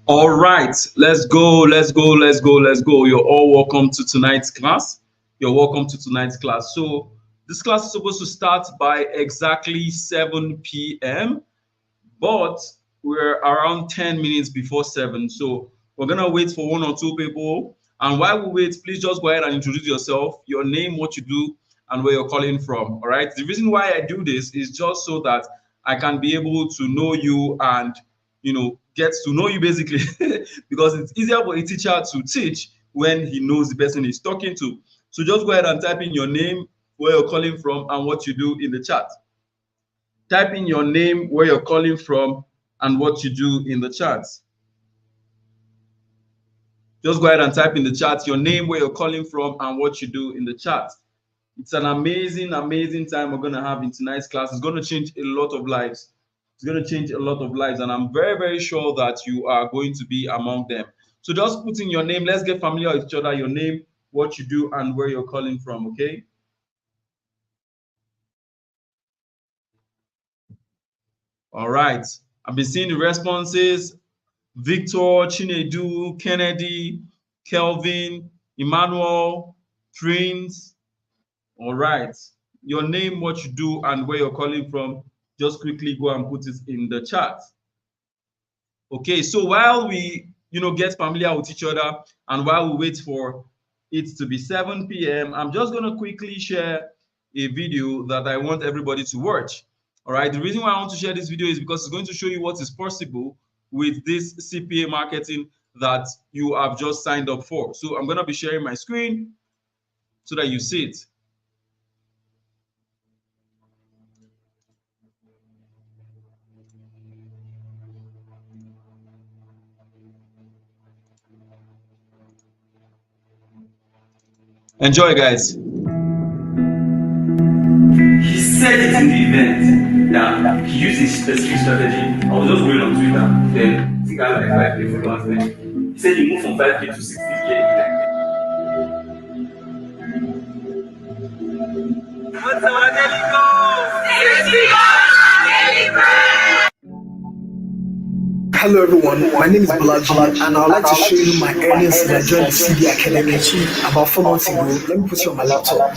All right, let's go, let's go, let's go, let's go. You're all welcome to tonight's class. You're welcome to tonight's class. So this class is supposed to start by exactly 7 p.m., but we're around 10 minutes before 7. So we're gonna wait for one or two people. And while we wait, please just go ahead and introduce yourself, your name, what you do, and where you're calling from. All right. The reason why I do this is just so that I can be able to know you and get to know you basically because it's easier for a teacher to teach when he knows the person he's talking to. So just go ahead and type in your name, where you're calling from, and what you do in the chat. Type in your name, where you're calling from, and what you do in the chat. Just go ahead and type in the chat your name, where you're calling from, and what you do in the chat. It's an amazing, amazing time we're going to have in tonight's class. It's going to change a lot of lives. It's going to change a lot of lives, and I'm very, very sure that you are going to be among them. So just put in your name. Let's get familiar with each other. Your name, what you do, and where you're calling from, okay? All right. I've been seeing the responses. Victor, Chinedu, Kennedy, Kelvin, Emmanuel, Prince. All right. Your name, what you do, and where you're calling from. Just quickly go and put it in the chat. Okay, so while we get familiar with each other and while we wait for it to be 7 p.m., I'm just going to quickly share a video that I want everybody to watch. All right, the reason why I want to share this video is because it's going to show you what is possible with this CPA marketing that you have just signed up for. So I'm going to be sharing my screen so that you see it. Enjoy, guys. He said it in the event that he used a specific strategy. I was just going on Twitter, then he got like 5K followers then. He said he moved from 5K to 60K. What's our daily goal? Hello everyone, my name is Balaji and I would like to show you my earnings since I joined the CD Academy about 4 months ago. Let me put you on my laptop.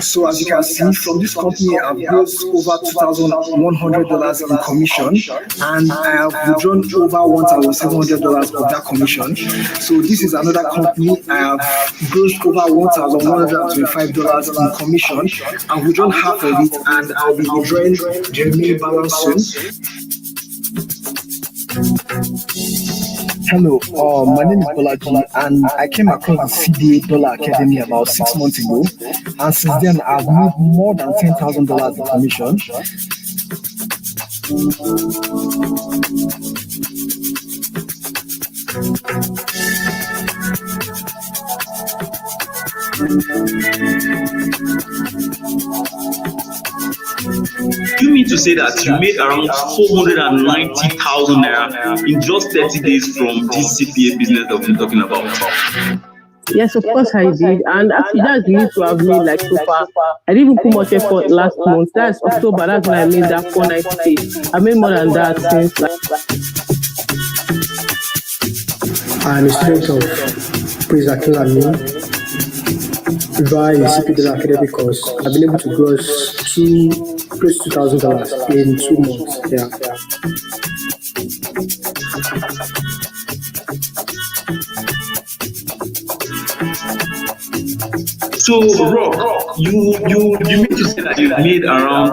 So as you can see, from this company I've grossed over $2,100 in commission and I have withdrawn over $1,700 of that commission. So this is another company I have grossed over $1,125 in commission and withdrawn half of it, and I'll be withdrawing the remaining balance soon. Hello, my name is Balaji and I came across the CDA Dollar Academy about 6 months ago, and since then I've made more than $10,000 in commission. You mean to say that you made around 490,000 naira in just 30 days from this CPA business that we're talking about? Yes, of course I did. And actually, that's the least to have made like so far. I didn't even put much effort last month. That's October. That's when I made that 490. I made more than that since I'm a student of Praise Academy via the CPA Academy course. I've been able to gross close to $2,000 in 2 months. Yeah. So, Rock, you mean to say that you made around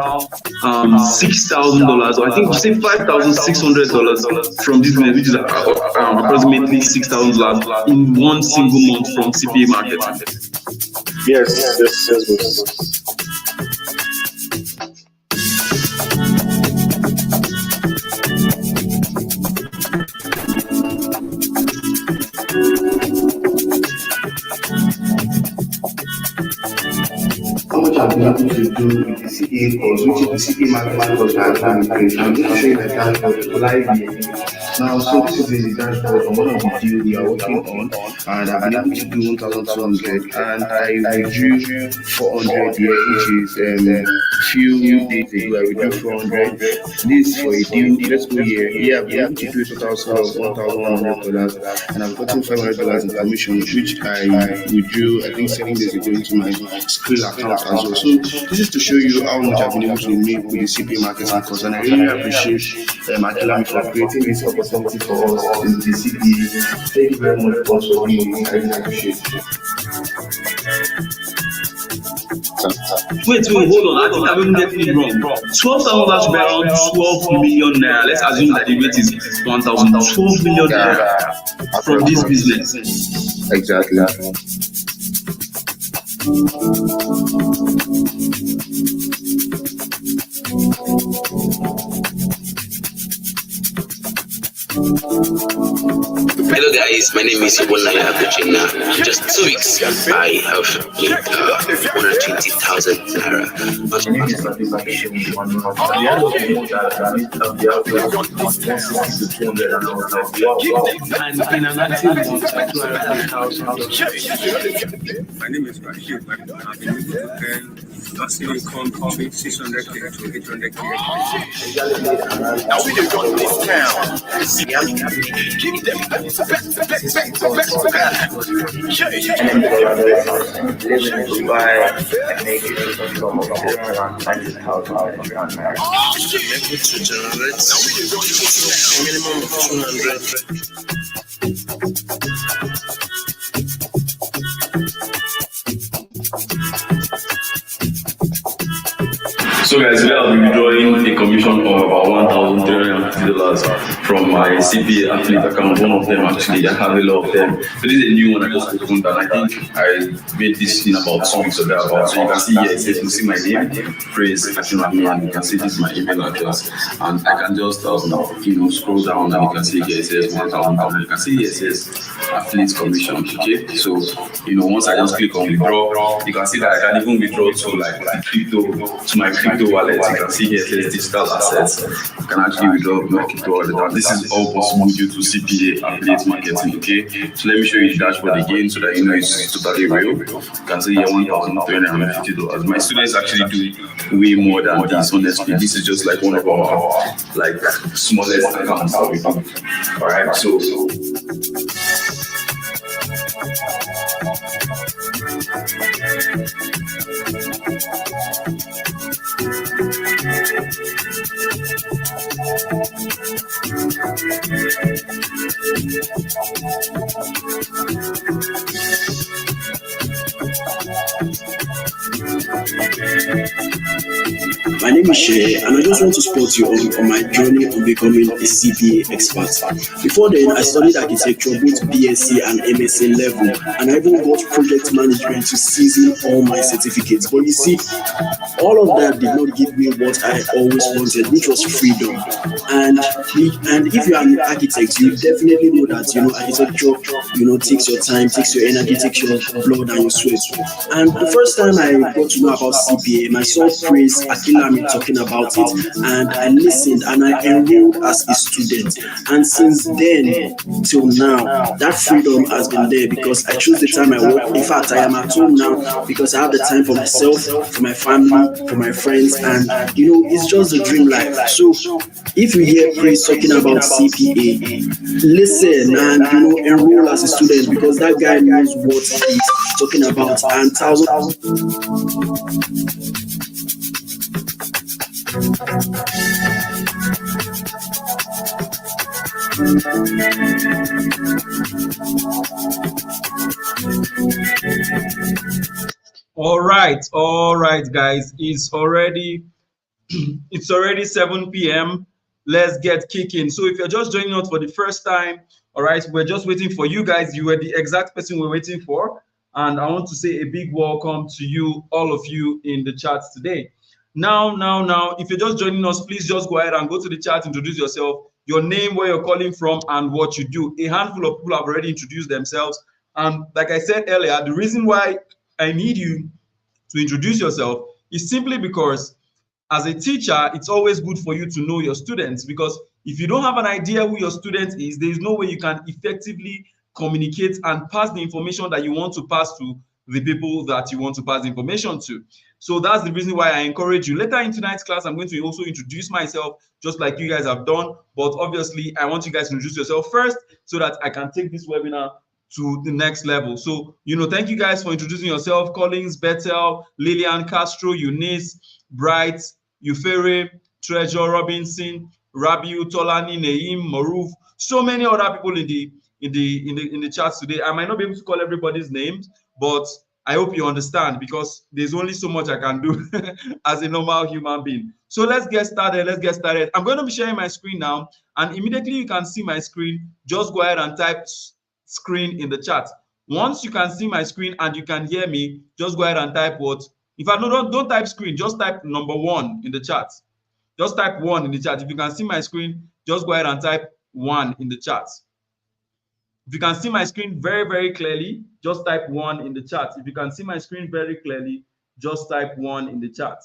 $6,000, or I think you say $5,600 from this business, which is approximately $6,000 in one single month from CPA market? Yes, boss. How much I've been able to do with the CA course, which is the CA marketing course that I'm going to show you that live. Now, so this is the dashboard on one of the deals we are working on, and I've been able to do 1,200, and I withdrew 400 here, which is few days ago. I withdrew 400. This for a deal. Let's go here. Here I've been able to do a total sum of $1,100, and I've gotten $500 in commission, which I withdrew I think 7 days ago into my Skrill account as well. So this is to show you how much I've been able to make with the CPA marketing course, and I really appreciate Akilami for creating this opportunity for us in the CPA. Thank you very much for being here. I really appreciate it. Wait, hold on. I think I'm even getting it wrong. 12,000 that should be around 12 million naira. Let's assume that the rate is 1,000. 12 million naira from this business. Exactly. Hello guys, my name is Ibonaya Abujina. Just 2 weeks, I have made 120,000 naira. My name is Fatima Bishop. At the end of the month, I need to be out there 160 to 200, and I was like, wow. And in an active month, I do around $1,000. My name is Rashid. I've been able to earn passive income between 600k to 800k. Now we don't run this town. Keep them. Minimum of 200. So guys, today I'll be withdrawing a commission of about $1,350 from my CPA affiliate account. One of them actually, I have a lot of them. So this is a new one I just opened, and I think I made this in about 2 weeks or thereabouts. So you can see here, it says, you see my name, Praise Akimami, and you can see this is my email address. And I can just scroll down, and you can see here it says 1,000. You can see here it says affiliate commission. Okay, so once I just click on withdraw, you can see that I can even withdraw to like my crypto wallet. You can see here it says digital assets. You can actually withdraw my crypto wallet. And this is all possible due to CPA affiliate marketing. Okay, so let me show you the dashboard again so that you know it's totally real. You can see here $1,350. My students actually do way more than this. Honestly, this is just like one of our smallest accounts that we do. All right, so. My name is Shay, and I just want to support you on my journey on becoming a CPA expert. Before then, I studied architecture, both BSc and MSc level, and I even got project management to season all my certificates. But you see, all of that did not give me what I always wanted, which was freedom. And if you are an architect, you definitely know that architecture takes your time, takes your energy, takes your blood and your sweat. And the first time I got to know about CPA, my son Praise Akilami talking about it, and I listened and I enrolled as a student. And since then till now, that freedom has been there because I choose the time I work. In fact, I am at home now because I have the time for myself, for my family, for my friends, and it's just a dream life. So if you hear Praise talking about CPA, listen and enroll as a student because that guy knows what he's talking about. And All right, guys. It's already 7 p.m. Let's get kicking. So if you're just joining us for the first time, all right, we're just waiting for you guys. You were the exact person we're waiting for. And I want to say a big welcome to you, all of you in the chat today. Now, if you're just joining us, please just go ahead and go to the chat, introduce yourself, your name, where you're calling from, and what you do. A handful of people have already introduced themselves. And like I said earlier, the reason why I need you to introduce yourself is simply because as a teacher, it's always good for you to know your students, because if you don't have an idea who your student is, there is no way you can effectively communicate and pass the information that you want to pass to the people that you want to pass the information to. So that's the reason why I encourage you. Later in tonight's class, I'm going to also introduce myself just like you guys have done. But obviously, I want you guys to introduce yourself first so that I can take this webinar to the next level. So, thank you guys for introducing yourself. Collins, Bethel, Lillian, Castro, Eunice, Bright, Eufere, Treasure, Robinson, Rabiu, Tolani, Naim, Maruf, so many other people in the chat today. I might not be able to call everybody's names, but I hope you understand, because there's only so much I can do as a normal human being. So let's get started. I'm going to be sharing my screen now, and immediately you can see my screen. Just go ahead and type screen in the chat. Once you can see my screen and you can hear me, just go ahead and type what? In fact, no, don't type screen, just type number 1 in the chat. Just type 1 in the chat. If you can see my screen, just go ahead and type 1 in the chat. If you can see my screen very, very clearly, just type 1 in the chat. If you can see my screen very clearly, just type 1 in the chat.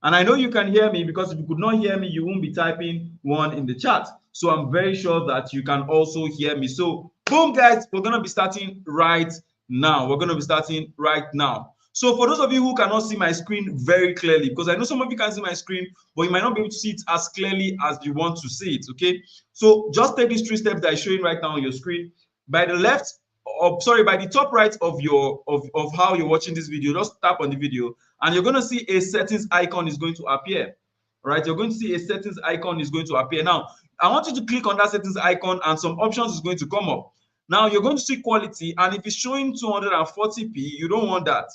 And I know you can hear me, because if you could not hear me, you won't be typing 1 in the chat. So I'm very sure that you can also hear me. So boom, guys, we're going to be starting right now. So for those of you who cannot see my screen very clearly, because I know some of you can see my screen, but you might not be able to see it as clearly as you want to see it, okay? So just take these 3 steps that I'm showing right now on your screen. By the by the top right of how you're watching this video, just tap on the video, and you're going to see a settings icon is going to appear. All right, you're going to see a settings icon is going to appear. Now, I want you to click on that settings icon, and some options is going to come up. Now, you're going to see quality, and if it's showing 240p, you don't want that.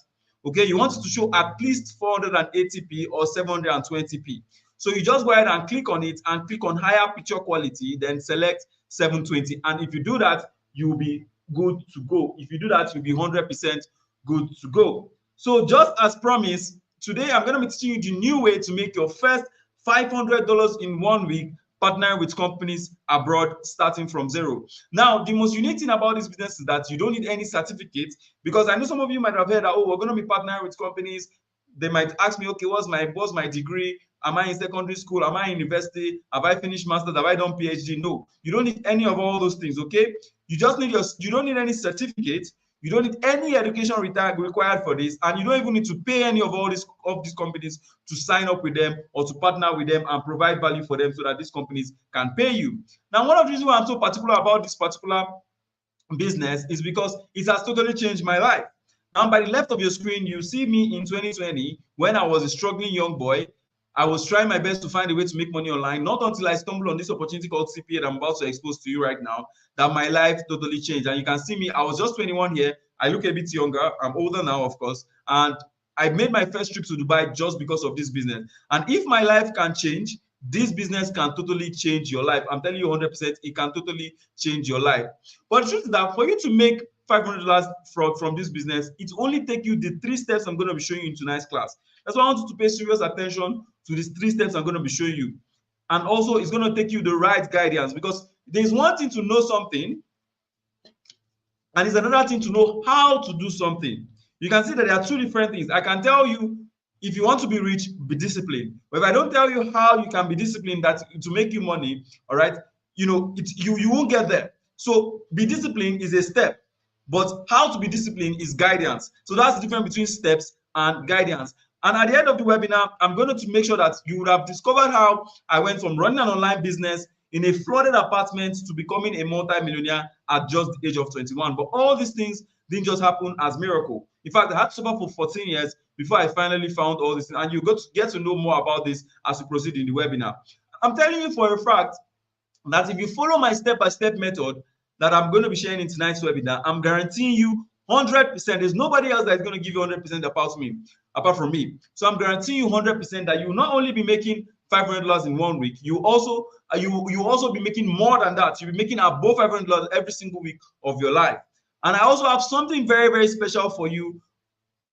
Okay, you want it to show at least 480p or 720p. So you just go ahead and click on it and click on higher picture quality, then select 720. And if you do that, you'll be good to go. If you do that, you'll be 100% good to go. So just as promised, today I'm going to be teaching you the new way to make your first $500 in 1 week, partnering with companies abroad, starting from zero. Now, the most unique thing about this business is that you don't need any certificate, because I know some of you might have heard that, oh, we're going to be partnering with companies. They might ask me, okay, what's my degree? Am I in secondary school? Am I in university? Have I finished master's? Have I done PhD? No, you don't need any of all those things, okay? You just need you don't need any certificate. You don't need any education required for this, and you don't even need to pay any of these companies to sign up with them or to partner with them and provide value for them so that these companies can pay you. Now, one of the reasons why I'm so particular about this particular business is because it has totally changed my life. Now, by the left of your screen, you see me in 2020 when I was a struggling young boy. I was trying my best to find a way to make money online. Not until I stumbled on this opportunity called CPA that I'm about to expose to you right now, that my life totally changed. And you can see me, I was just 21 here. I look a bit younger. I'm older now, of course. And I made my first trip to Dubai just because of this business. And if my life can change, this business can totally change your life. I'm telling you 100%, it can totally change your life. But the truth is that for you to make $500 from this business, it only takes you the 3 steps I'm going to be showing you in tonight's class. That's why I want you to pay serious attention to these 3 steps I'm going to be showing you. And also, it's going to take you the right guidance, because there's one thing to know something, and it's another thing to know how to do something. You can see that there are 2 different things. I can tell you, if you want to be rich, be disciplined. But if I don't tell you how you can be disciplined to make you money, all right, you won't get there. So be disciplined is a step, but how to be disciplined is guidance. So that's the difference between steps and guidance. And at the end of the webinar, I'm going to make sure that you would have discovered how I went from running an online business in a flooded apartment to becoming a multi-millionaire at just the age of 21. But all these things didn't just happen as miracle. In fact, I had to suffer for 14 years before I finally found all this. And you get to know more about this as we proceed in the webinar. I'm telling you for a fact that if you follow my step-by-step method that I'm going to be sharing in tonight's webinar, I'm guaranteeing you 100%. There's nobody else that's going to give you 100% apart from me. So I'm guaranteeing you 100% that you will not only be making $500 in 1 week, you also be making more than that. You'll be making above $500 every single week of your life. And I also have something very, very special for you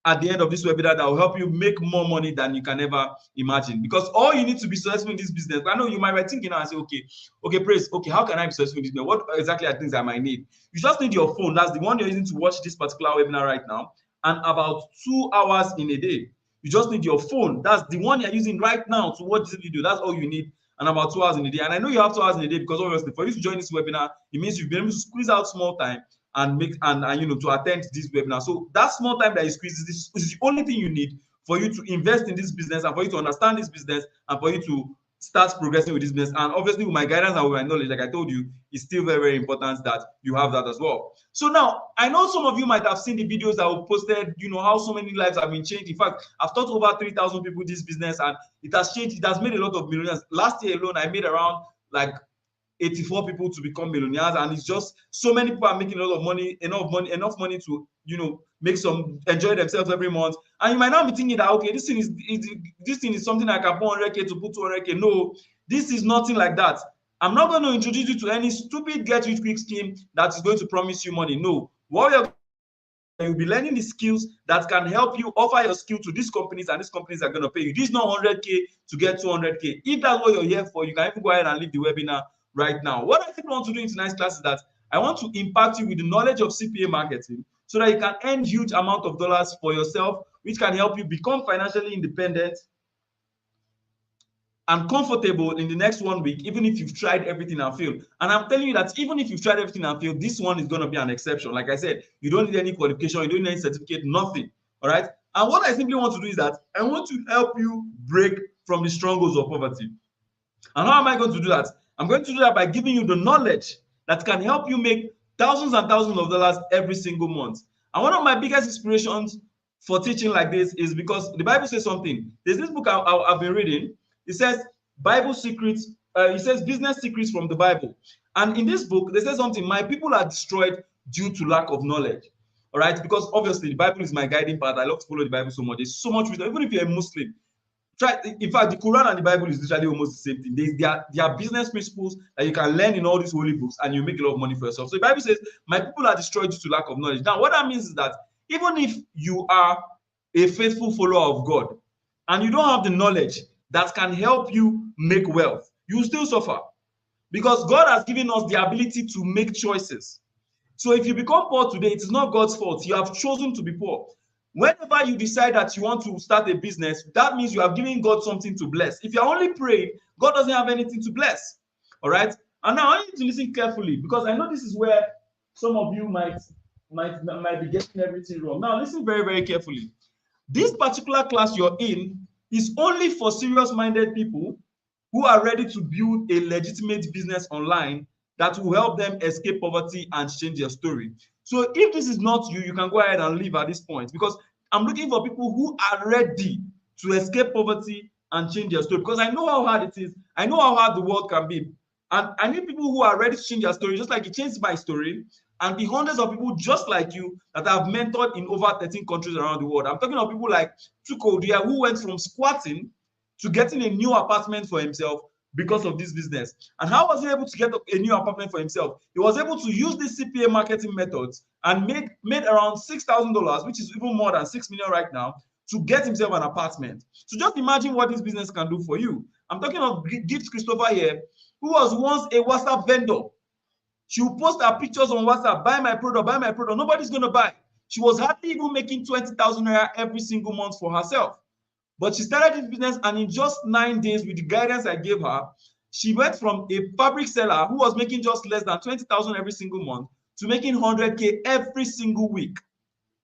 at the end of this webinar that will help you make more money than you can ever imagine. Because all you need to be successful in this business, I know you might be thinking now and say, okay, Praise, okay, how can I be successful in this business? What exactly are things I might need? You just need your phone. That's the one you're using to watch this particular webinar right now, and about 2 hours in a day. You just need your phone. That's the one you're using right now to watch this video. That's all you need. And about 2 hours in a day. And I know you have 2 hours in a day because obviously for you to join this webinar, it means you've been able to squeeze out small time and make and you know, to attend this webinar. So that small time that you squeeze is the only thing you need for you to invest in this business and for you to understand this business and for you to start progressing with this business. And obviously with my guidance and with my knowledge, like I told you, it's still very, very important that you have that as well. So now I know some of you might have seen the videos that were posted, you know, how so many lives have been changed. In fact, I've taught over 3,000 people this business and it has changed. It has made a lot of millionaires. Last year alone, I made around like 84 people to become millionaires, and it's just so many people are making a lot of money, enough money to, you know, enjoy themselves every month. And you might not be thinking that, okay, this thing is something I can put 100K to put 200K. No, this is nothing like that. I'm not going to introduce you to any stupid get rich quick scheme that is going to promise you money. No, what you'll be learning the skills that can help you offer your skill to these companies, and these companies are going to pay you. This is not 100K to get 200K. If that's what you're here for, you can even go ahead and leave the webinar right now. What I think I want to do in tonight's class is that I want to impact you with the knowledge of CPA marketing so that you can earn huge amount of dollars for yourself, which can help you become financially independent and comfortable in the next 1 week, even if you've tried everything and failed. And I'm telling you that even if you've tried everything and failed, this one is going to be an exception. Like I said, you don't need any qualification, you don't need any certificate, nothing. All right. And what I simply want to do is that I want to help you break from the strongholds of poverty. And how am I going to do that? I'm going to do that by giving you the knowledge that can help you make thousands and thousands of dollars every single month. And one of my biggest inspirations for teaching like this is because the Bible says something. There's this book I've been reading. It says Bible secrets. It says business secrets from the Bible. And in this book, they say something. My people are destroyed due to lack of knowledge. All right, because obviously the Bible is my guiding path. I love to follow the Bible so much. There's so much wisdom. Even if you're a Muslim, in fact, the Quran and the Bible is literally almost the same thing. They are business principles that you can learn in all these holy books, and you make a lot of money for yourself. So the Bible says, my people are destroyed due to lack of knowledge. Now, what that means is that even if you are a faithful follower of God and you don't have the knowledge that can help you make wealth, you will still suffer, because God has given us the ability to make choices. So if you become poor today, it is not God's fault. You have chosen to be poor. Whenever you decide that you want to start a business, that means you have given God something to bless. If you're only praying, God doesn't have anything to bless. All right. And now I want you to listen carefully, because I know this is where some of you might be getting everything wrong. Now listen very, very carefully. This particular class you're in is only for serious-minded people who are ready to build a legitimate business online that will help them escape poverty and change their story. So if this is not you, you can go ahead and leave at this point, because I'm looking for people who are ready to escape poverty and change their story, because I know how hard it is. I know how hard the world can be. And I need people who are ready to change their story, just like it changed my story, and the hundreds of people just like you that I've mentored in over 13 countries around the world. I'm talking of people like Chukwudia, who went from squatting to getting a new apartment for himself because of this business. And how was he able to get a new apartment for himself? He was able to use these CPA marketing methods and made around $6,000, which is even more than 6 million right now, to get himself an apartment. So just imagine what this business can do for you. I'm talking of Gift Christopher here, who was once a WhatsApp vendor. She will post her pictures on WhatsApp, buy my product, buy my product. Nobody's going to buy. She was hardly even making 20,000 naira every single month for herself. But she started this business, and in just 9 days, with the guidance I gave her, she went from a fabric seller who was making just less than 20,000 every single month to making 100K every single week.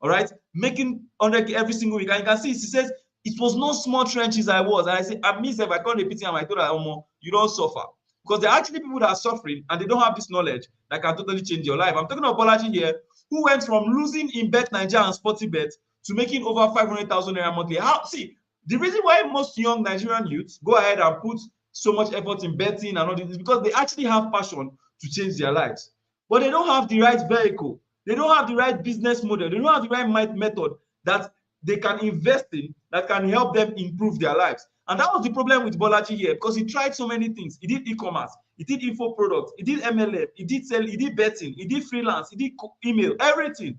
All right, making 100K every single week. And you can see, she says, it was no small trenches I was. And I say, I miss if I can't repeat it, I told her, you don't suffer. Because there are actually people that are suffering and they don't have this knowledge that can totally change your life. I'm talking about Bolaji here, who went from losing in Bet Nigeria and Sporty Bet to making over 500,000 naira monthly. See, the reason why most young Nigerian youths go ahead and put so much effort in betting and all this is because they actually have passion to change their lives. But they don't have the right vehicle. They don't have the right business model. They don't have the right method that they can invest in that can help them improve their lives. And that was the problem with Bolaji here, because he tried so many things. He did e-commerce, he did info products, he did MLM, he did sell, he did betting, he did freelance, he did email, everything.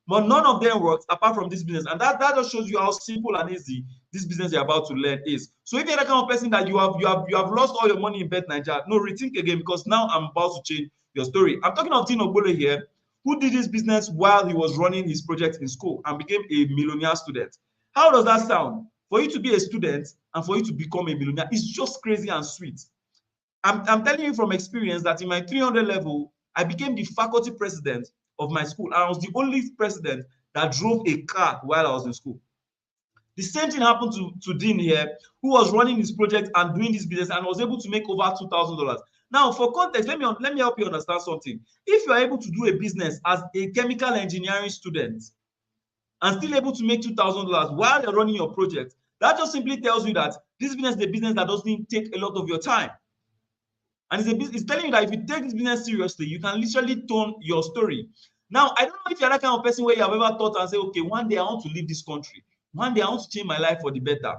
But none of them worked apart from this business. And that just shows you how simple and easy this business you're about to learn is. So if you're the kind of person that you have lost all your money in Bet Nigeria, no, rethink again, because now I'm about to change your story. I'm talking of Tino Bole here, who did this business while he was running his project in school and became a millionaire student. How does that sound? for you to be a student and for you to become a millionaire is just crazy and sweet. I'm telling you from experience that in my 300 level, I became the faculty president of my school. I was the only president that drove a car while I was in school. The same thing happened to Dean here, who was running his project and doing this business and was able to make over $2,000. Now, for context, let me help you understand something. If you are able to do a business as a chemical engineering student and still able to make $2,000 while you're running your project, that just simply tells you that this business is a business that doesn't take a lot of your time. And it's telling you that if you take this business seriously, you can literally turn your story. Now, I don't know if you're that kind of person where you have ever thought and say, okay, one day I want to leave this country. One day I want to change my life for the better.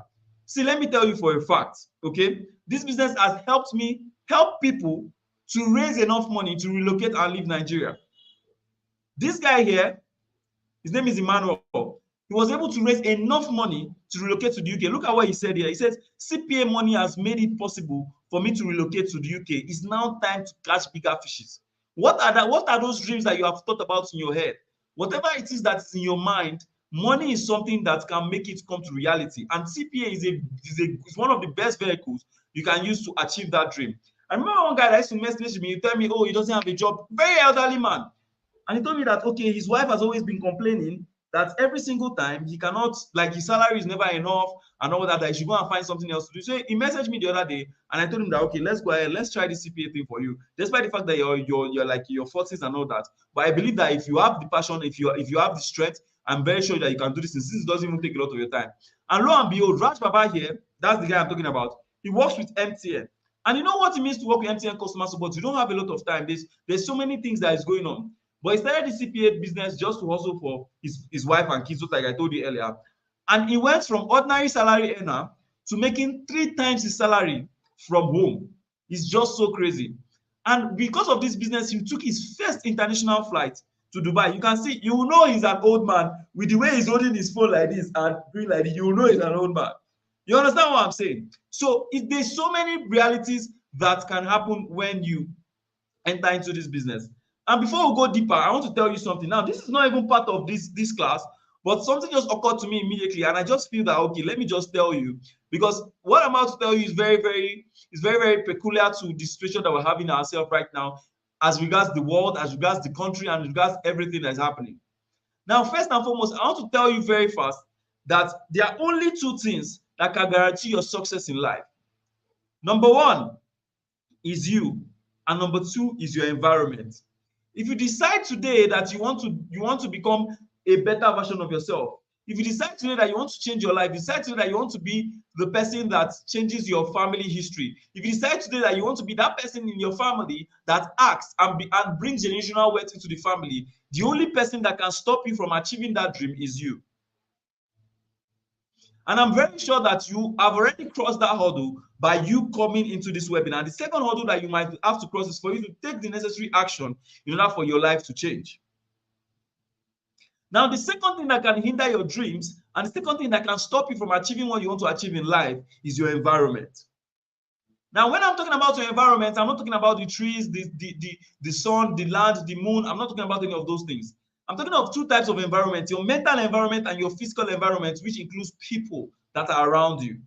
See, let me tell you for a fact, okay? This business has helped me help people to raise enough money to relocate and leave Nigeria. This guy here, his name is Emmanuel. He was able to raise enough money to relocate to the UK. Look at what he said here. He says, CPA money has made it possible for me to relocate to the UK. It's now time to catch bigger fishes. What are those dreams that you have thought about in your head? Whatever it is that's in your mind, money is something that can make it come to reality. And CPA is one of the best vehicles you can use to achieve that dream. I remember one guy that used to message me, he tell me, oh, he doesn't have a job. Very elderly man. And he told me that, okay, his wife has always been complaining that every single time he cannot, like his salary is never enough and all that he should go and find something else to do. So he messaged me the other day and I told him that, okay, let's go ahead, let's try this CPA thing for you. Despite the fact that you're like your 40s and all that. But I believe that if you have the passion, if you have the strength, I'm very sure that you can do this. Since this doesn't even take a lot of your time. And lo and behold, Raj Baba here, that's the guy I'm talking about. He works with MTN. And you know what it means to work with MTN customer support? You don't have a lot of time. There's so many things that is going on. But he started the CPA business just to hustle for his wife and kids, just like I told you earlier. And he went from ordinary salary earner to making 3 times his salary from home. It's just so crazy. And because of this business, he took his first international flight to Dubai. You can see, you know he's an old man with the way he's holding his phone like this and doing like this. You know he's an old man. You understand what I'm saying? So there's so many realities that can happen when you enter into this business. And before we go deeper, I want to tell you something. Now, this is not even part of this class, but something just occurred to me immediately, and I just feel that, okay, let me just tell you, because what I'm about to tell you is very, very peculiar to the situation that we're having ourselves right now, as regards the world, as regards the country, and as regards everything that's happening. Now, first and foremost, I want to tell you very fast that there are only 2 things that can guarantee your success in life. Number 1 is you, and number 2 is your environment. If you decide today that you want to become a better version of yourself, if you decide today that you want to change your life, you decide today that you want to be the person that changes your family history, if you decide today that you want to be that person in your family that acts and brings generational wealth into the family, the only person that can stop you from achieving that dream is you. And I'm very sure that you have already crossed that hurdle by you coming into this webinar. The second hurdle that you might have to cross is for you to take the necessary action in order for your life to change. Now, the second thing that can hinder your dreams and the second thing that can stop you from achieving what you want to achieve in life is your environment. Now, when I'm talking about your environment, I'm not talking about the trees, the sun, the land, the moon. I'm not talking about any of those things. I'm talking of 2 types of environment, your mental environment and your physical environment, which includes people that are around you.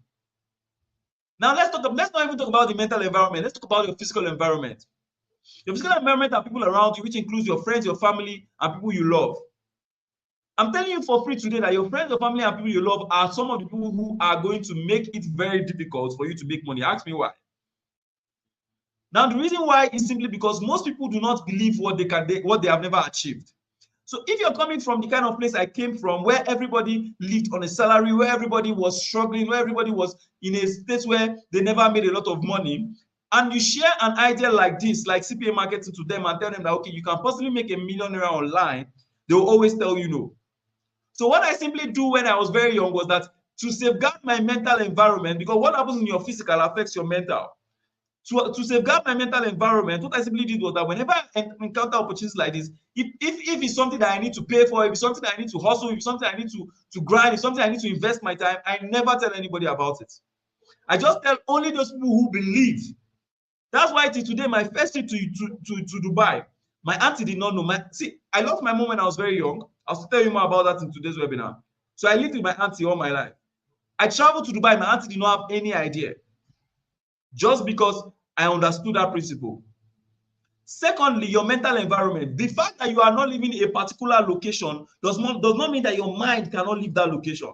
Now, let's not even talk about the mental environment. Let's talk about your physical environment. Your physical environment are people around you, which includes your friends, your family, and people you love. I'm telling you for free today that your friends, your family, and people you love are some of the people who are going to make it very difficult for you to make money. Ask me why. Now, the reason why is simply because most people do not believe what they have never achieved. So if you're coming from the kind of place I came from, where everybody lived on a salary, where everybody was struggling, where everybody was in a state where they never made a lot of money, and you share an idea like this, like CPA marketing to them and tell them that, okay, you can possibly make $1 million online, they will always tell you no. So what I simply do when I was very young was that to safeguard my mental environment, because what happens in your physical affects your mental. To safeguard my mental environment, what I simply did was that whenever I encounter opportunities like this, if it's something that I need to pay for, if it's something that I need to hustle, if it's something I need to grind, if it's something I need to invest my time, I never tell anybody about it. I just tell only those people who believe. That's why till today, my first trip to Dubai, my auntie did not know. I lost my mom when I was very young. I'll tell you more about that in today's webinar. So I lived with my auntie all my life. I traveled to Dubai, my auntie did not have any idea. Just because I understood that principle. Secondly, your mental environment. The fact that you are not living a particular location does not mean that your mind cannot leave that location.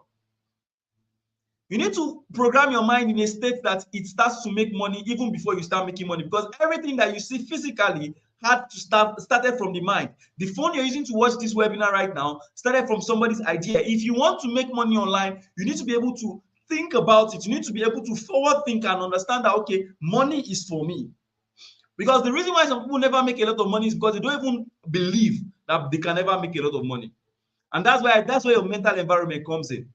You need to program your mind in a state that it starts to make money even before you start making money, because everything that you see physically started from the mind. The phone you're using to watch this webinar right now started from somebody's idea. If you want to make money online, you need to be able to think about it. You need to be able to forward think and understand that, okay, money is for me. Because the reason why some people never make a lot of money is because they don't even believe that they can ever make a lot of money. And that's where your mental environment comes in.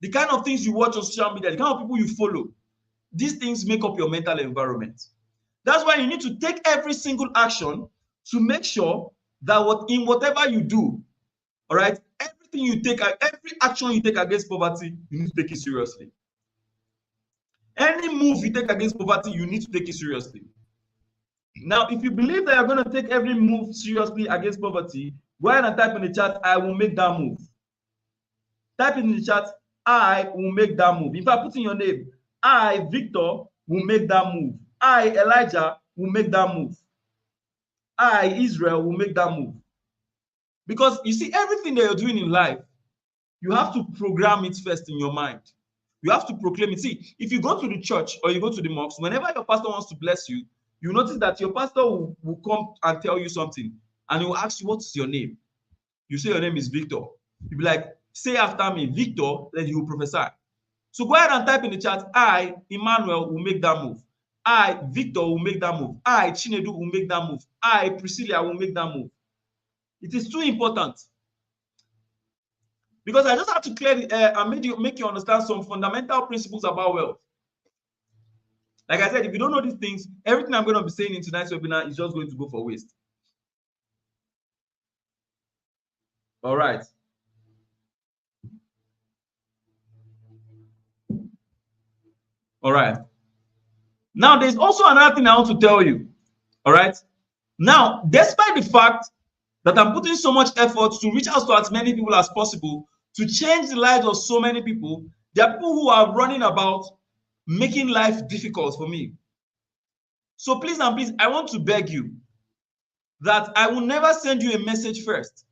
The kind of things you watch on social media, the kind of people you follow, these things make up your mental environment. That's why you need to take every single action to make sure that in whatever you do, all right, every action you take against poverty, you need to take it seriously. Any move you take against poverty, you need to take it seriously. Now, if you believe that you're going to take every move seriously against poverty, go ahead and type in the chat, I will make that move. Type in the chat, I will make that move. If I put in your name, I, Victor, will make that move. I, Elijah, will make that move. I, Israel, will make that move. Because you see, everything that you're doing in life, you have to program it first in your mind. You have to proclaim it. See, if you go to the church or you go to the mosque, whenever your pastor wants to bless you, you notice that your pastor will come and tell you something, and he will ask you, what is your name? You say your name is Victor. You'll be like, say after me, Victor, then he will prophesy. So go ahead and type in the chat, I, Emmanuel, will make that move. I, Victor, will make that move. I, Chinedu, will make that move. I, Priscilla, will make that move. It is too important. Because I just have to clear and make you understand some fundamental principles about wealth. Like I said, if you don't know these things, everything I'm going to be saying in tonight's webinar is just going to go for waste. All right. All right. Now, there's also another thing I want to tell you. All right. Now, despite the fact that I'm putting so much effort to reach out to as many people as possible, to change the lives of so many people, there are people who are running about making life difficult for me. So please and please, I want to beg you that I will never send you a message first.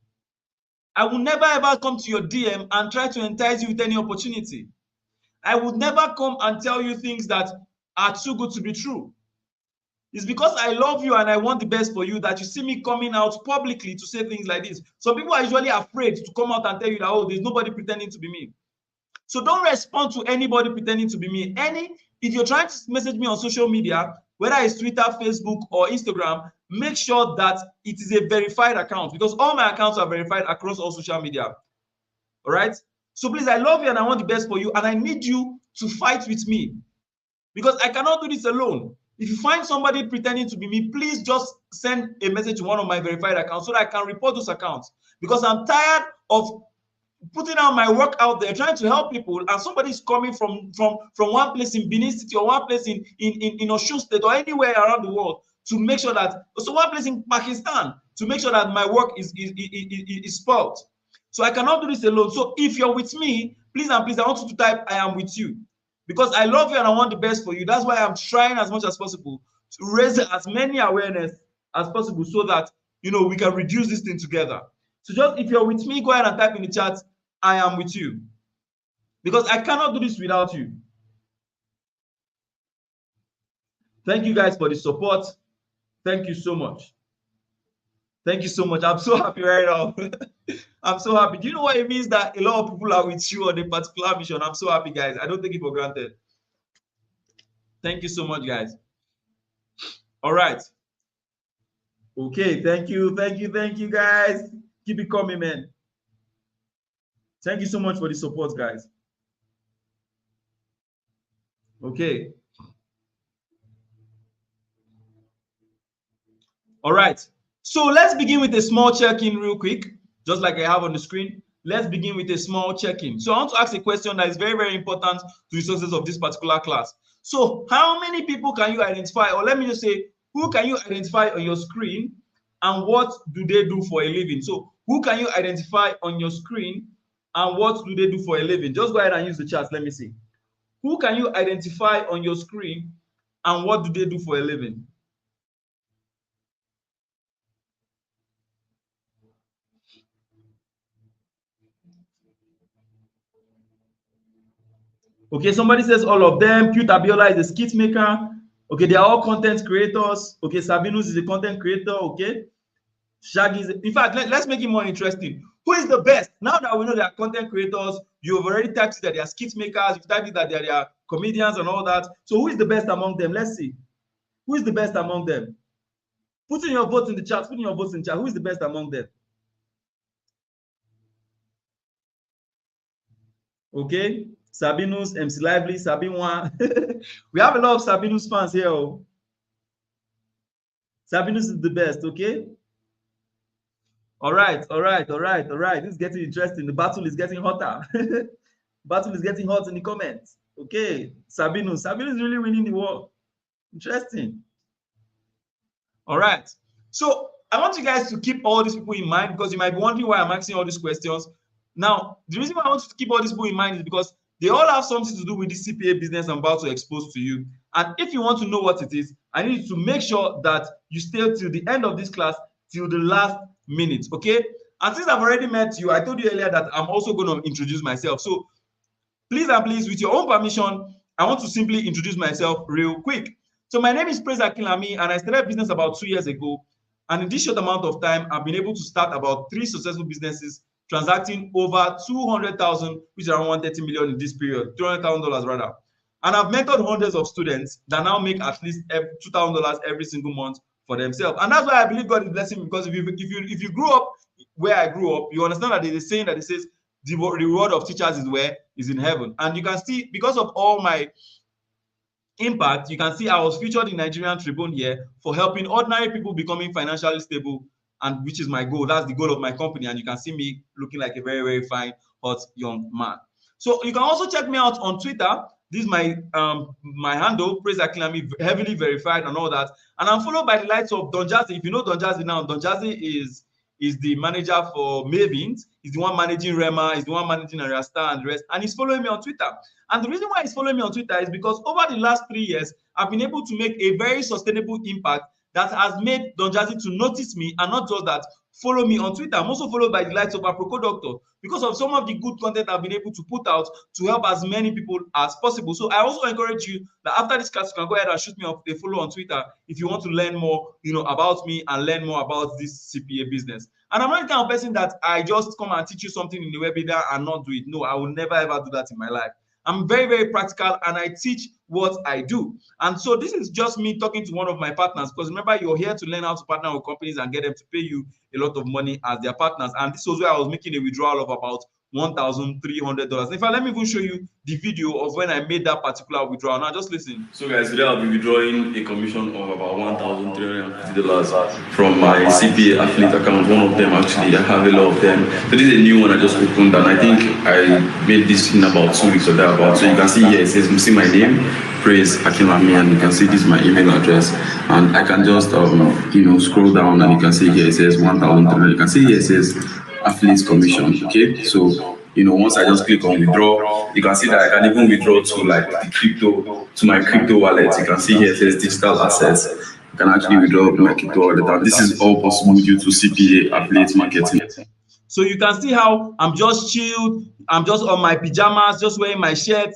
I will never ever come to your DM and try to entice you with any opportunity. I would never come and tell you things that are too good to be true. It's because I love you and I want the best for you that you see me coming out publicly to say things like this. Some people are usually afraid to come out and tell you that, oh, there's nobody pretending to be me. So don't respond to anybody pretending to be me. If you're trying to message me on social media, whether it's Twitter, Facebook, or Instagram, make sure that it is a verified account, because all my accounts are verified across all social media. All right? So please, I love you and I want the best for you, and I need you to fight with me, because I cannot do this alone. If you find somebody pretending to be me, please just send a message to one of my verified accounts so that I can report those accounts, because I'm tired of putting out my work out there, trying to help people, and somebody's coming from one place in Benin City or one place in Osun State or anywhere around the world to make sure that, so one place in Pakistan to make sure that my work is spoiled. So I cannot do this alone. So if you're with me, please and please, I want you to type, I am with you, because I love you and I want the best for you. That's why I'm trying as much as possible to raise as many awareness as possible so that, we can reduce this thing together. So just, if you're with me, go ahead and type in the chat, I am with you, because I cannot do this without you. Thank you guys for the support. Thank you so much. Thank you so much. I'm so happy right now. I'm so happy. Do you know what it means that a lot of people are with you on a particular mission? I'm so happy, guys. I don't take it for granted. Thank you so much, guys. All right. Okay, thank you, guys. Keep it coming, man. Thank you so much for the support, guys. Okay. All right. So let's begin with a small check-in real quick, just like I have on the screen. Let's begin with a small check-in. So I want to ask a question that is very, very important to the success of this particular class. So how many people can you identify, or let me just say, who can you identify on your screen and what do they do for a living? So who can you identify on your screen and what do they do for a living? Just go ahead and use the chat. Let me see. Who can you identify on your screen and what do they do for a living? Okay, somebody says all of them. Pute Abiola is a skit maker. Okay, they are all content creators. Okay, Sabinus is a content creator. Okay, Shaggy is, in fact, let's make it more interesting. Who is the best? Now that we know they are content creators, you've already typed it that they are skit makers, you've typed it that they are comedians and all that. So who is the best among them? Let's see. Who is the best among them? Put in your votes in the chat. Put in your votes in the chat. Who is the best among them? Okay, Sabinus, MC Lively, Sabinwa. We have a lot of Sabinus fans here. Oh. Sabinus is the best, okay? All right. This is getting interesting. The battle is getting hotter. Battle is getting hot in the comments. Okay, Sabinus is really winning the war. Interesting. All right. So I want you guys to keep all these people in mind because you might be wondering why I'm asking all these questions. Now, the reason why I want you to keep all these people in mind is because they all have something to do with this CPA business I'm about to expose to you. And if you want to know what it is, I need you to make sure that you stay till the end of this class, till the last minute, okay? And since I've already met you, I told you earlier that I'm also going to introduce myself. So please and please, with your own permission, I want to simply introduce myself real quick. So my name is Praise Akinlami, and I started business about 2 years ago. And in this short amount of time, I've been able to start about 3 successful businesses, transacting over 200,000, which is around 130 million in this period, $200,000 rather. And I've mentored hundreds of students that now make at least $2,000 every single month for themselves. And that's why I believe God is blessing me, because if you grew up where I grew up, you understand that there's a saying that it says the reward of teachers is in heaven. And you can see, because of all my impact, you can see I was featured in Nigerian Tribune here for helping ordinary people becoming financially stable, and which is my goal. That's the goal of my company. And you can see me looking like a very, very fine, hot young man. So you can also check me out on Twitter. This is my handle, Praise Akinlami, heavily verified and all that. And I'm followed by the likes of Don Jazzy. If you know Don Jazzy now, Don Jazzy is the manager for Mavins. He's the one managing Rema. He's the one managing Arasta and the rest. And he's following me on Twitter. And the reason why he's following me on Twitter is because over the last 3 years, I've been able to make a very sustainable impact that has made Don Jazzy to notice me, and not just that, follow me on Twitter. I'm also followed by the likes of Aproco Doctor because of some of the good content I've been able to put out to help as many people as possible. So I also encourage you that after this class, you can go ahead and shoot me a follow on Twitter if you want to learn more, about me and learn more about this CPA business. And I'm not the kind of person that I just come and teach you something in the webinar and not do it. No, I will never ever do that in my life. I'm very, very practical, and I teach what I do. And so this is just me talking to one of my partners, because remember, you're here to learn how to partner with companies and get them to pay you a lot of money as their partners. And this was where I was making a withdrawal of about $1,300. In fact, let me even show you the video of when I made that particular withdrawal. Now, just listen. So guys, today I'll be withdrawing a commission of about $1,350 from my CPA affiliate account. One of them, actually, I have a lot of them. So this is a new one I just opened, and I think I made this in about 2 weeks or thereabout. So you can see here, it says, you see my name, Praise Akinlami, and you can see this is my email address. And I can just, scroll down, and you can see here, it says 1,300. You can see here, it says affiliate commission. Okay, so once I just click on withdraw, you can see that I can even withdraw to my crypto wallet. You can see here it says digital assets. You can actually withdraw my crypto wallet, and this is all possible due to CPA affiliate marketing. So you can see how I'm just chilled. I'm just on my pajamas, just wearing my shirt.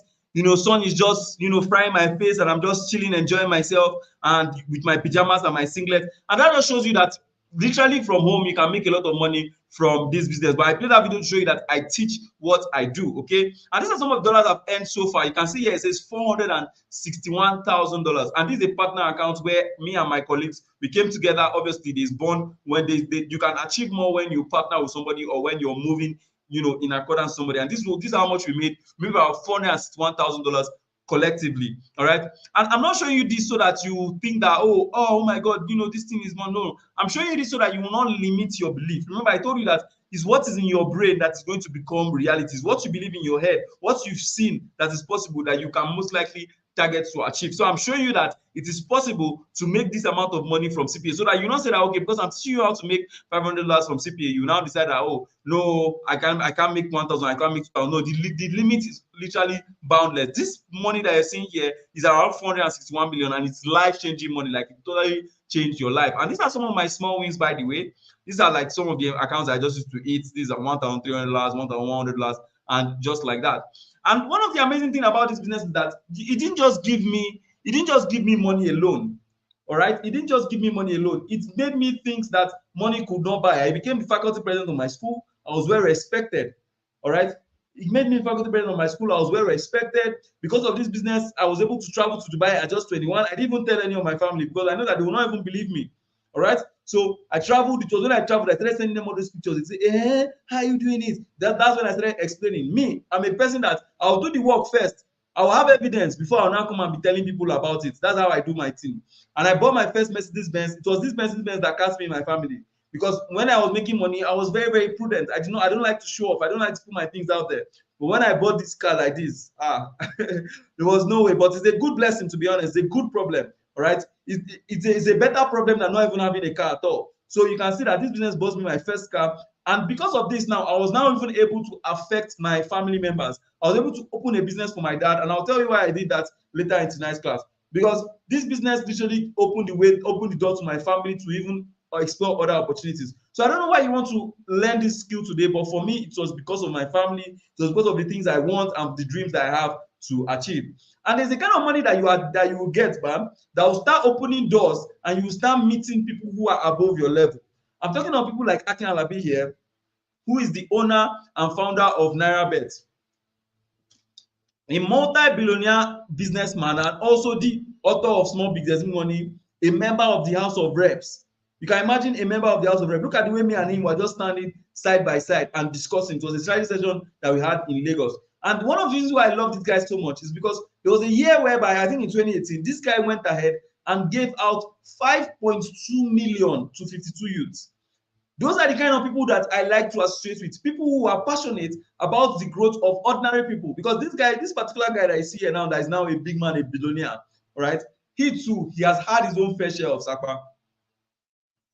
Sun is just frying my face, and I'm just chilling, enjoying myself, and with my pajamas and my singlet. And that just shows you that literally from home you can make a lot of money from this business. But I played that video to show you that I teach what I do. Okay, and these are some of the dollars I've earned so far. You can see here it says $461,000, and this is a partner account where me and my colleagues, we came together. Obviously there's bond when you can achieve more when you partner with somebody or when you're moving in accordance with somebody. And this is how much we made about $461,000 collectively. All right, and I'm not showing you this so that you think that oh my god, this thing is more. No, I'm showing you this so that you will not limit your belief. Remember, I told you that is what is in your brain that is going to become reality. It's what you believe in your head, what you've seen that is possible, that you can most likely targets to achieve. So I'm showing you that it is possible to make this amount of money from CPA, so that you not say that, okay, because I'm teaching you how to make $500 from CPA, you now decide that, oh no, I can't make 1,000, I can't make 2,000. No, the limit is literally boundless. This money that you're seeing here is around 461 million, and it's life-changing money. Like, it totally changed your life. And these are some of my small wins, by the way. These are like some of the accounts I just used to eat. These are $1,300, $1,100, and just like that. And one of the amazing thing about this business is that it didn't just give me money alone. All right, it didn't just give me money alone. It made me think that money could not buy. I became the faculty president of my school. I was well respected. All right, it made me faculty president of my school. I was well respected. Because of this business, I was able to travel to Dubai at just 21. I didn't even tell any of my family, because I know that they will not even believe me. All right, so I traveled. It was when I traveled, I started sending them all those pictures. They say, how are you doing it? That's when I started explaining. Me, I'm a person that I'll do the work first. I'll have evidence before I'll now come and be telling people about it. That's how I do my thing. And I bought my first Mercedes Benz. It was this Mercedes Benz that cast me in my family. Because when I was making money, I was very, very prudent. I don't like to show off. I don't like to put my things out there. But when I bought this car like this, there was no way. But it's a good blessing, to be honest. It's a good problem. All right, it's a better problem than not even having a car at all. So you can see that this business bought me my first car, and because of this, now I was now even able to affect my family members. I was able to open a business for my dad, and I'll tell you why I did that later in tonight's class. Because this business literally opened the door to my family to even explore other opportunities. So I don't know why you want to learn this skill today, but for me, it was because of my family. It was because of the things I want and the dreams that I have to achieve. And there's the kind of money that you will get, man, that will start opening doors, and you will start meeting people who are above your level. I'm talking about people like Akin Alabi here, who is the owner and founder of NairaBet, a multi-billionaire businessman, and also the author of Small Business Money, a member of the House of Reps. You can imagine a member of the House of Reps. Look at the way me and him were just standing side by side and discussing. It was a strategy session that we had in Lagos. And one of the reasons why I love this guy so much is because there was a year whereby, I think in 2018, this guy went ahead and gave out 5.2 million to 52 youths. Those are the kind of people that I like to associate with, people who are passionate about the growth of ordinary people. Because this particular guy that I see here now, that is now a big man, a billionaire, all right, he has had his own fair share of Sakpa.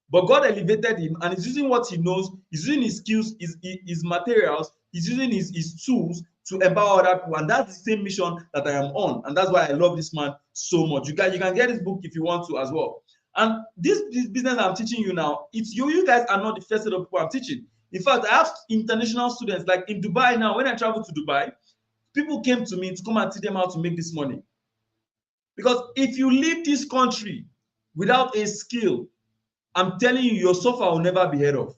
But God elevated him, and he's using what he knows, he's using his skills, his materials, he's using his tools to empower other people. And that's the same mission that I am on. And that's why I love this man so much. You can get this book if you want to as well. And this business I'm teaching you now, it's you guys are not the first set of people I'm teaching. In fact, I have international students, like in Dubai now. When I travel to Dubai, people came to me to come and teach them how to make this money. Because if you leave this country without a skill, I'm telling you, your suffer will never be heard of.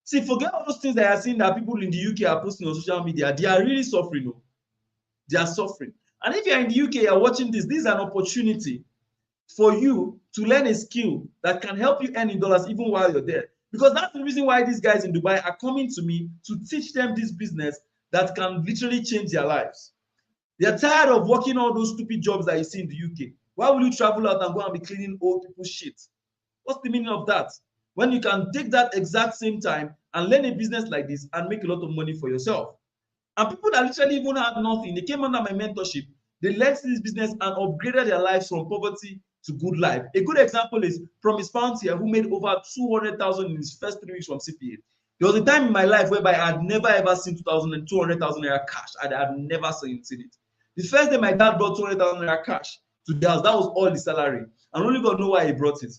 See, forget all those things that I have seen that people in the UK are posting on social media. They are really suffering. No? They are suffering. And if you're in the UK, you're watching this, this is an opportunity for you to learn a skill that can help you earn in dollars even while you're there. Because that's the reason why these guys in Dubai are coming to me to teach them this business that can literally change their lives. They're tired of working all those stupid jobs that you see in the UK. Why will you travel out and go and be cleaning old people's shit? What's the meaning of that? When you can take that exact same time and learn a business like this and make a lot of money for yourself. And people that literally even had nothing, they came under my mentorship, they learned this business and upgraded their lives from poverty to good life. A good example is Promise Pounds here, who made over 200,000 in his first 3 weeks from CPA. There was a time in my life whereby I had never ever seen 200,000 naira cash. I had never seen it. The first day my dad brought 200,000 naira cash to the house, that was all the salary. And only God knows why he brought it.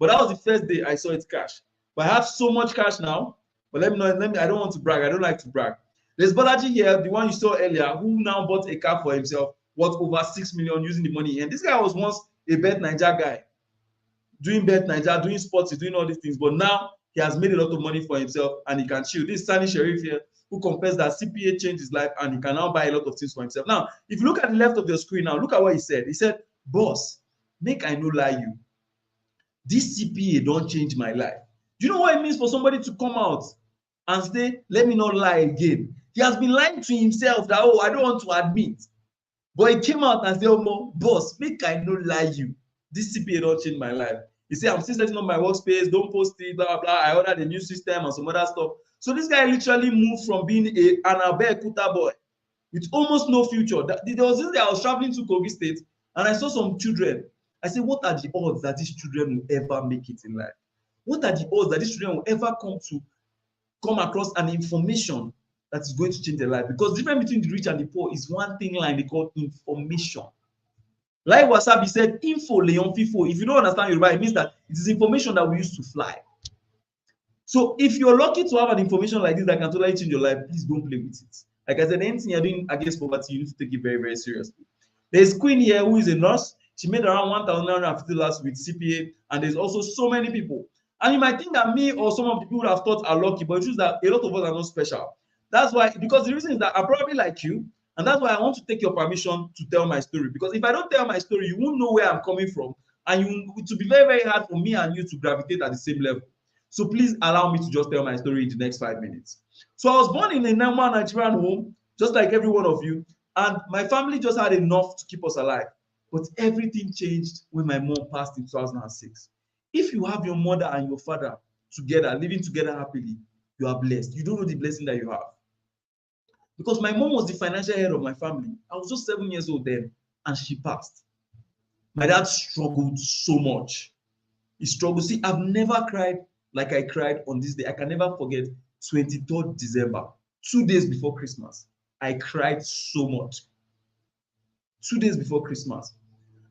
But that was the first day I saw it cash. But I have so much cash now. But I don't want to brag. I don't like to brag. There's Balaji here, the one you saw earlier, who now bought a car for himself, worth over 6 million using the money. And this guy was once a Bet Niger guy, doing Bet Niger, doing sports, doing all these things. But now he has made a lot of money for himself and he can chill. This Sani Sharif here, who compares that CPA changed his life and he can now buy a lot of things for himself. Now, if you look at the left of your screen now, look at what he said. He said, boss, make I no lie you. This CPA don't change my life. Do you know what it means for somebody to come out and say, let me not lie again? He has been lying to himself that, oh, I don't want to admit. But he came out and said, oh, boss, make I no lie you. This CPA don't change my life. He said, I'm still setting up my workspace, don't post it, blah, blah, blah. I ordered a new system and some other stuff. So this guy literally moved from being an Abe Kuta boy with almost no future. There was this day I was traveling to Kogi State and I saw some children. I said, what are the odds that these children will ever make it in life? What are the odds that these children will ever come across an information that is going to change their life? Because the difference between the rich and the poor is one thing line they call information. Like Wasabi said, info, Leon Fifo. If you don't understand Yoruba, it means that it is information that we use to fly. So if you're lucky to have an information like this that can totally change your life, please don't play with it. Like I said, anything you're doing against poverty, you need to take it very, very seriously. There's Queen here who is a nurse. She made around 1,950 last with CPA, and there's also so many people. And you might think that me or some of the people I've taught are lucky, but the truth is that a lot of us are not special. That's why, because the reason is that I'm probably like you, and that's why I want to take your permission to tell my story. Because if I don't tell my story, you won't know where I'm coming from, and it will be very, very hard for me and you to gravitate at the same level. So please allow me to just tell my story in the next 5 minutes. So I was born in a normal Nigerian home, just like every one of you, and my family just had enough to keep us alive. But everything changed when my mom passed in 2006. If you have your mother and your father together, living together happily, you are blessed. You don't know the blessing that you have. Because my mom was the financial head of my family. I was just 7 years old then, and she passed. My dad struggled so much. He struggled. See, I've never cried like I cried on this day. I can never forget 23rd December, 2 days before Christmas. I cried so much. 2 days before Christmas.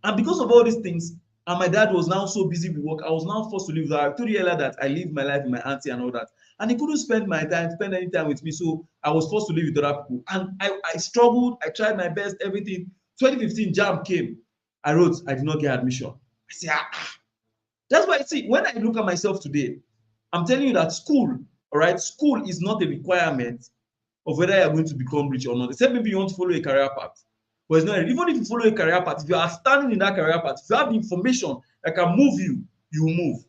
And because of all these things, and my dad was now so busy with work, I was now forced to live with her. I told you earlier that I lived my life with my auntie and all that. And he couldn't spend any time with me. So I was forced to live with other people. And I struggled. I tried my best, everything. 2015, JAMB came. I wrote, I did not get admission. I said, That's why, see, when I look at myself today, I'm telling you that school, all right, school is not a requirement of whether you're going to become rich or not. Except maybe you want to follow a career path. But it's not, even if you follow a career path, if you are standing in that career path, if you have the information that can move you, you will move.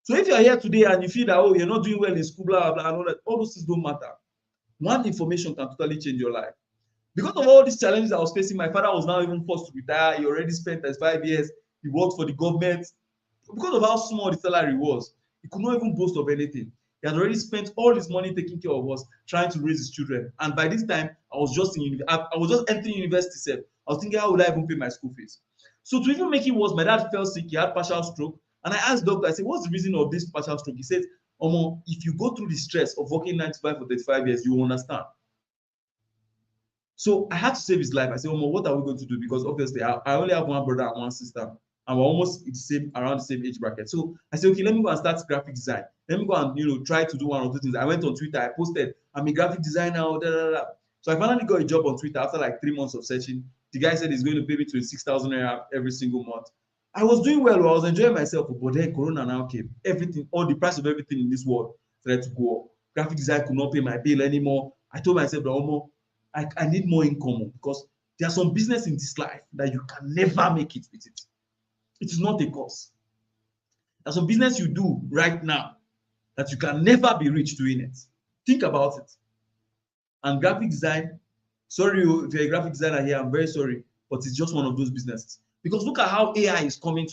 So if you're here today and you feel that, oh, you're not doing well in school, blah, blah, and all those things don't matter. One information can totally change your life. Because of all these challenges I was facing, my father was now even forced to retire. He already spent 5 years. He worked for the government. Because of how small the salary was, he could not even boast of anything. He had already spent all his money taking care of us, trying to raise his children. And by this time, I was just entering university. I was thinking, how will I even pay my school fees? So to even make it worse, my dad fell sick. He had partial stroke. And I asked the doctor, I said, what's the reason of this partial stroke? He said, Omo, if you go through the stress of working 9 to 5 for 35 years, you will understand. So I had to save his life. I said, Omo, what are we going to do? Because obviously, I only have one brother and one sister. And we're almost around the same age bracket. So I said, okay, let me go and start graphic design. Let me go and try to do one or two things. I went on Twitter, I posted, I'm a graphic designer, So I finally got a job on Twitter after like 3 months of searching. The guy said he's going to pay me 26,000 naira every single month. I was doing well, I was enjoying myself, but then Corona now came. Everything, all the price of everything in this world started to go up. Graphic design could not pay my bill anymore. I told myself that I need more income because there are some business in this life that you can never make it with it. It is not a course. There's some business you do right now that you can never be rich doing it. Think about it. And graphic design, sorry if you're a graphic designer here, I'm very sorry, but it's just one of those businesses. Because look at how AI is coming.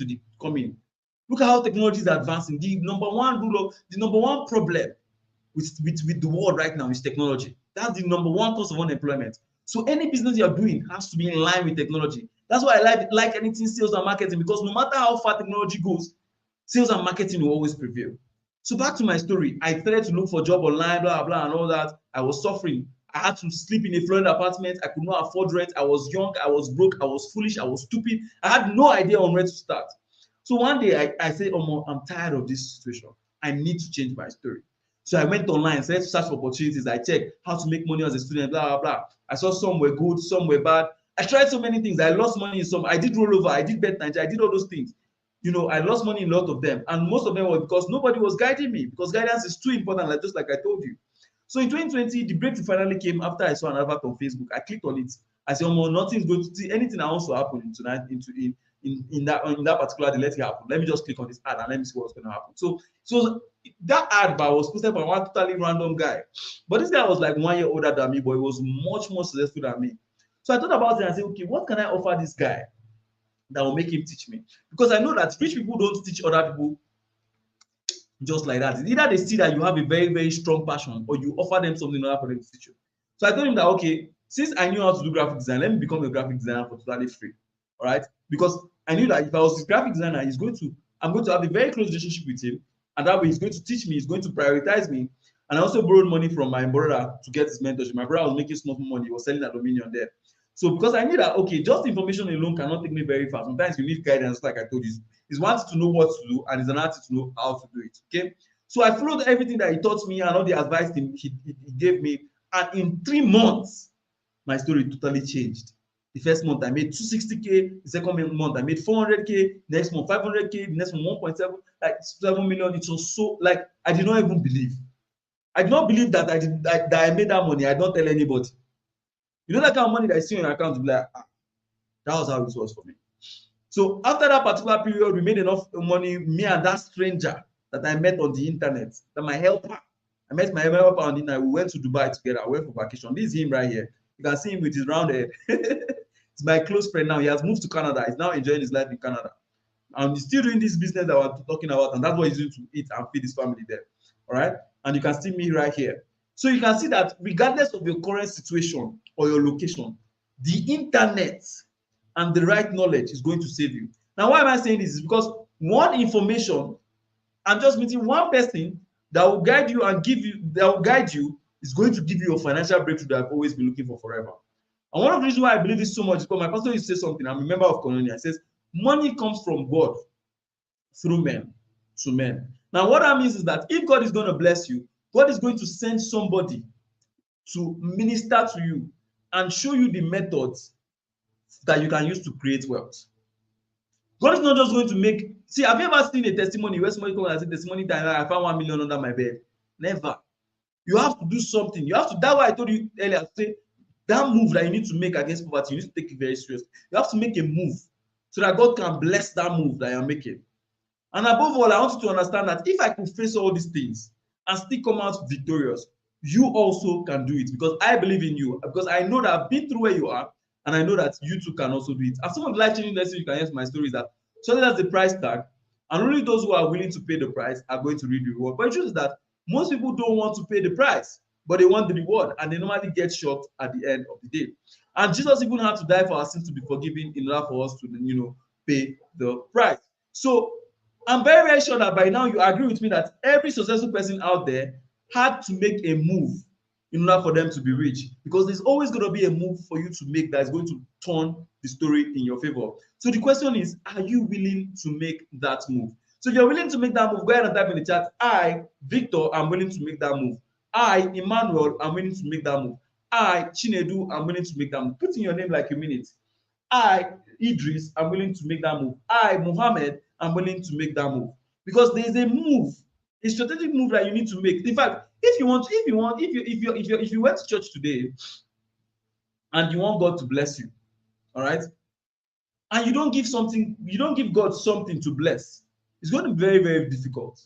Look at how technology is advancing. The number one problem with the world right now is technology. That's the number one cause of unemployment. So any business you're doing has to be in line with technology. That's why I like anything sales and marketing, because no matter how far technology goes, sales and marketing will always prevail. So back to my story, I started to look for a job online, blah, blah, and all that. I was suffering. I had to sleep in a flooded apartment. I could not afford rent. I was young. I was broke. I was foolish. I was stupid. I had no idea on where to start. So one day I said, oh, I'm tired of this situation. I need to change my story. So I went online, started to search for opportunities. I checked how to make money as a student, blah, blah, blah. I saw some were good, some were bad. I tried so many things. I lost money in some. I did rollover. I did bet Nigeria. I did all those things. I lost money in a lot of them. And most of them were because nobody was guiding me, because guidance is too important, just like I told you. So in 2020, the breakthrough finally came after I saw an advert on Facebook. I clicked on it. I said, oh, nothing's going to see anything that wants to happen tonight in that particular day, let it happen. Let me just click on this ad and let me see what's going to happen. So that ad was posted by one totally random guy. But this guy was like 1 year older than me, but he was much more successful than me. So I thought about it and I said, okay, what can I offer this guy that will make him teach me? Because I know that rich people don't teach other people just like that. It's either they see that you have a very, very strong passion, or you offer them something in order for them to teach you. So I told him that, okay, since I knew how to do graphic design, let me become a graphic designer for totally free. All right, because I knew that if I was a graphic designer, I'm going to have a very close relationship with him, and that way he's going to teach me, he's going to prioritize me. And I also borrowed money from my brother to get his mentorship. My brother was making small money, he was selling aluminium there. So because I knew that, okay, just information alone cannot take me very far. Sometimes you need guidance, like I told you. It's one thing to know what to do, and it's another thing to know how to do it. Okay. So I followed everything that he taught me and all the advice he gave me. And in 3 months, my story totally changed. The first month I made 260K, the second month I made 400K, next month 500K, the next month 1.7, like 7 million. It was so, like, I did not even believe. I did not believe that I made that money. I don't tell anybody. You know that kind of money that I see on your account, to be like, that was how it was for me. So after that particular period, we made enough money, me and that stranger that I met on the internet, that my helper. I met my helper on the internet. We went to Dubai together. I went for vacation. This is him right here. You can see him with his round head. He's my close friend now. He has moved to Canada. He's now enjoying his life in Canada. And he's still doing this business that we're talking about, and that's what he's doing to eat and feed his family there. All right? And you can see me right here. So you can see that regardless of your current situation or your location, the internet and the right knowledge is going to save you. Now, why am I saying this? Is because one information, I'm just meeting one person that will guide you and is going to give you a financial breakthrough that I've always been looking for forever. And one of the reasons why I believe this so much is because my pastor used to say something. I'm a member of Colonia. He says, money comes from God through men to men. Now, what that means is that if God is going to bless you, God is going to send somebody to minister to you and show you the methods that you can use to create wealth. God is not just going to make. See, have you ever seen a testimony where somebody comes and says, testimony time, I found 1 million under my bed? Never. You have to do something. You have to. That's why I told you earlier. Say that move that you need to make against poverty, you need to take it very seriously. You have to make a move so that God can bless that move that you're making. And above all, I want you to understand that if I could face all these things and still come out victorious, you also can do it, because I believe in you, because I know that I've been through where you are, and I know that you too can also do it. And some of the life-changing lessons you can hear from my story is that certainly that's the price tag, and only those who are willing to pay the price are going to reap the reward. But the truth is that most people don't want to pay the price, but they want the reward, and they normally get shocked at the end of the day. And Jesus even had to die for our sins to be forgiven in order for us to, pay the price. So I'm very, very sure that by now you agree with me that every successful person out there had to make a move in order for them to be rich, because there's always going to be a move for you to make that is going to turn the story in your favor. So the question is, are you willing to make that move? So if you're willing to make that move, go ahead and type in the chat, I, Victor, am willing to make that move. I, Emmanuel, am willing to make that move. I, Chinedu, am willing to make that move. Put in your name like you mean it. I, Idris, am willing to make that move. I, Muhammad, am willing to make that move. Because there is a move, a strategic move that you need to make. In fact, if you went to church today and you want God to bless you, all right, and you don't give God something to bless, it's going to be very, very difficult,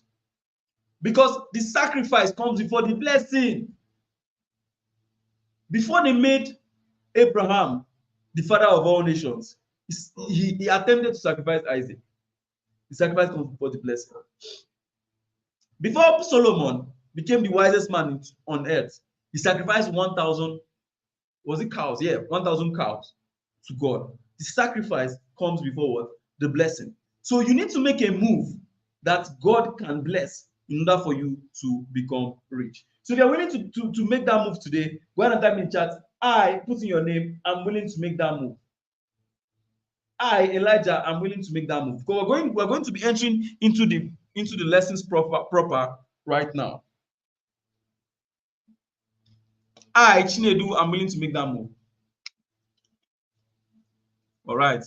because the sacrifice comes before the blessing. Before they made Abraham the father of all nations, he attempted to sacrifice Isaac. The sacrifice comes before the blessing. Before Solomon became the wisest man on earth, he sacrificed 1,000, was it cows? Yeah, 1,000 cows to God. The sacrifice comes before what? The blessing. So you need to make a move that God can bless in order for you to become rich. So if you're willing to make that move today, go ahead and type in the chat, I, put in your name, I'm willing to make that move. I, Elijah, am willing to make that move. Because we're going to be entering into the lessons proper right now. I, Chinedu, am willing to make that move. All right.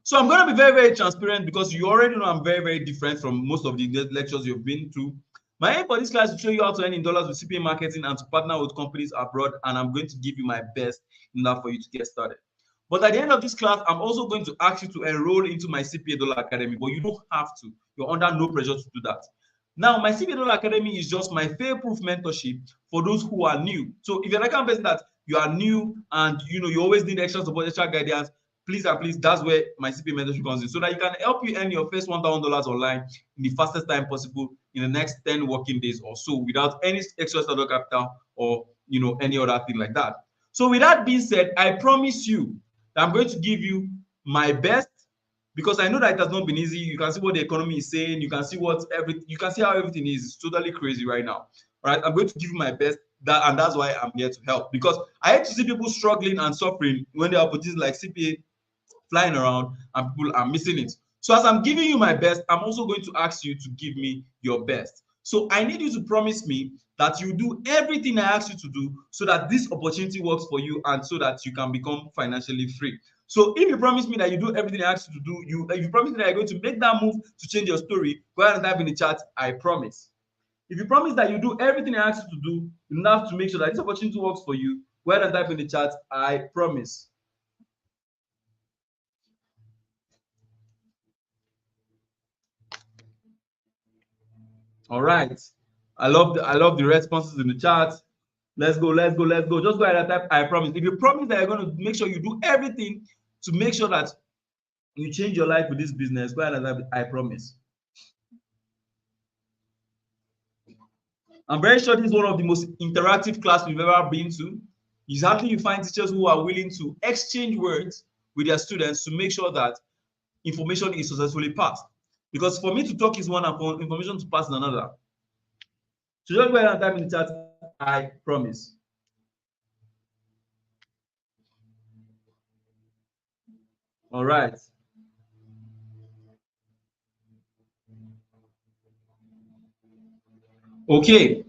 So I'm going to be very, very transparent, because you already know I'm very, very different from most of the lectures you've been to. My aim for this class is to show you how to earn in dollars with CPA marketing and to partner with companies abroad, and I'm going to give you my best in order for you to get started. But at the end of this class, I'm also going to ask you to enroll into my CPA Dollar Academy, but you don't have to. You're under no pressure to do that. Now, my CPA Dollar Academy is just my fail-proof mentorship for those who are new. So if you're the kind of person that you are new and you always need extra support, extra guidance, please, that's where my CPA mentorship comes in, so that you can help you earn your first $1,000 online in the fastest time possible in the next 10 working days or so without any extra startup capital or any other thing like that. So with that being said, I promise you that I'm going to give you my best, because I know that it has not been easy. You can see what the economy is saying. You can see you can see how everything is. It's totally crazy right now. All right, I'm going to give you my best, and that's why I'm here to help, because I hate to see people struggling and suffering when there are opportunities like CPA flying around and people are missing it. So as I'm giving you my best, I'm also going to ask you to give me your best. So I need you to promise me that you do everything I ask you to do so that this opportunity works for you and so that you can become financially free. So if you promise me that you do everything I ask you to do, if you promise me that you're going to make that move to change your story, go ahead and type in the chat, I promise. If you promise that you do everything I ask you to do, you have to make sure that this opportunity works for you, go ahead and type in the chat, I promise. All right. I love the responses in the chat. Let's go. Just go ahead and type I promise. If you promise that you're going to make sure you do everything to make sure that you change your life with this business, go ahead and type I promise. I'm very sure this is one of the most interactive classes we've ever been to. Exactly, you find teachers who are willing to exchange words with their students to make sure that information is successfully passed. Because for me to talk is one, and for information to pass is another. So just go ahead and type in the chat, I promise. All right. Okay.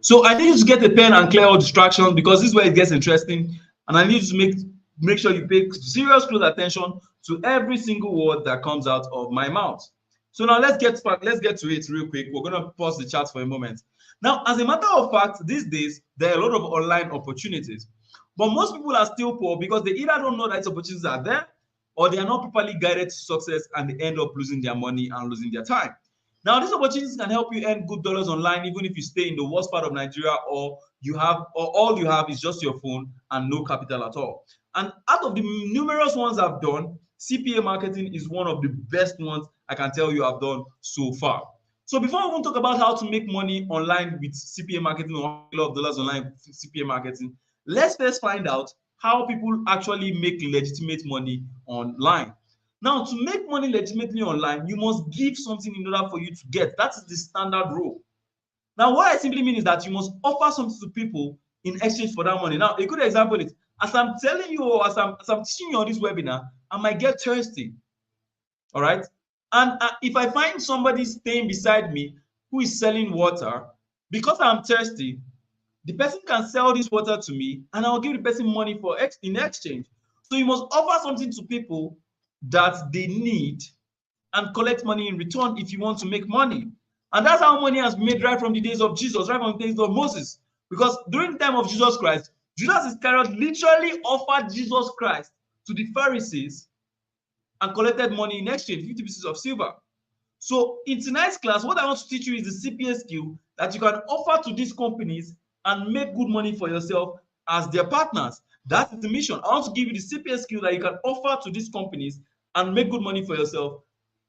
So I need you to get a pen and clear all distractions, because this is where it gets interesting. And I need you to make sure you pay serious close attention to every single word that comes out of my mouth. So now let's get to it real quick. We're going to pause the chat for a moment. Now, as a matter of fact, these days, there are a lot of online opportunities. But most people are still poor because they either don't know that these opportunities are there, or they are not properly guided to success and they end up losing their money and losing their time. Now, these opportunities can help you earn good dollars online, even if you stay in the worst part of Nigeria, or all you have is just your phone and no capital at all. And out of the numerous ones I've done, CPA marketing is one of the best ones I can tell you I've done so far. So before I want to talk about how to make money online with CPA marketing or $1 million online with CPA marketing, let's first find out how people actually make legitimate money online. Now, to make money legitimately online, you must give something in order for you to get. That is the standard rule. Now, what I simply mean is that you must offer something to people in exchange for that money. Now, a good example is, as I'm telling you, or as I'm teaching you on this webinar, I might get thirsty. All right? And if I find somebody staying beside me who is selling water, because I'm thirsty, the person can sell this water to me and I'll give the person money in exchange. So you must offer something to people that they need and collect money in return if you want to make money. And that's how money has been made right from the days of Jesus, right from the days of Moses. Because during the time of Jesus Christ, Judas Iscariot literally offered Jesus Christ to the Pharisees and collected money in exchange, 50 pieces of silver. So in tonight's class, what I want to teach you is the CPA skill that you can offer to these companies and make good money for yourself as their partners. That is the mission. I want to give you the CPA skill that you can offer to these companies and make good money for yourself,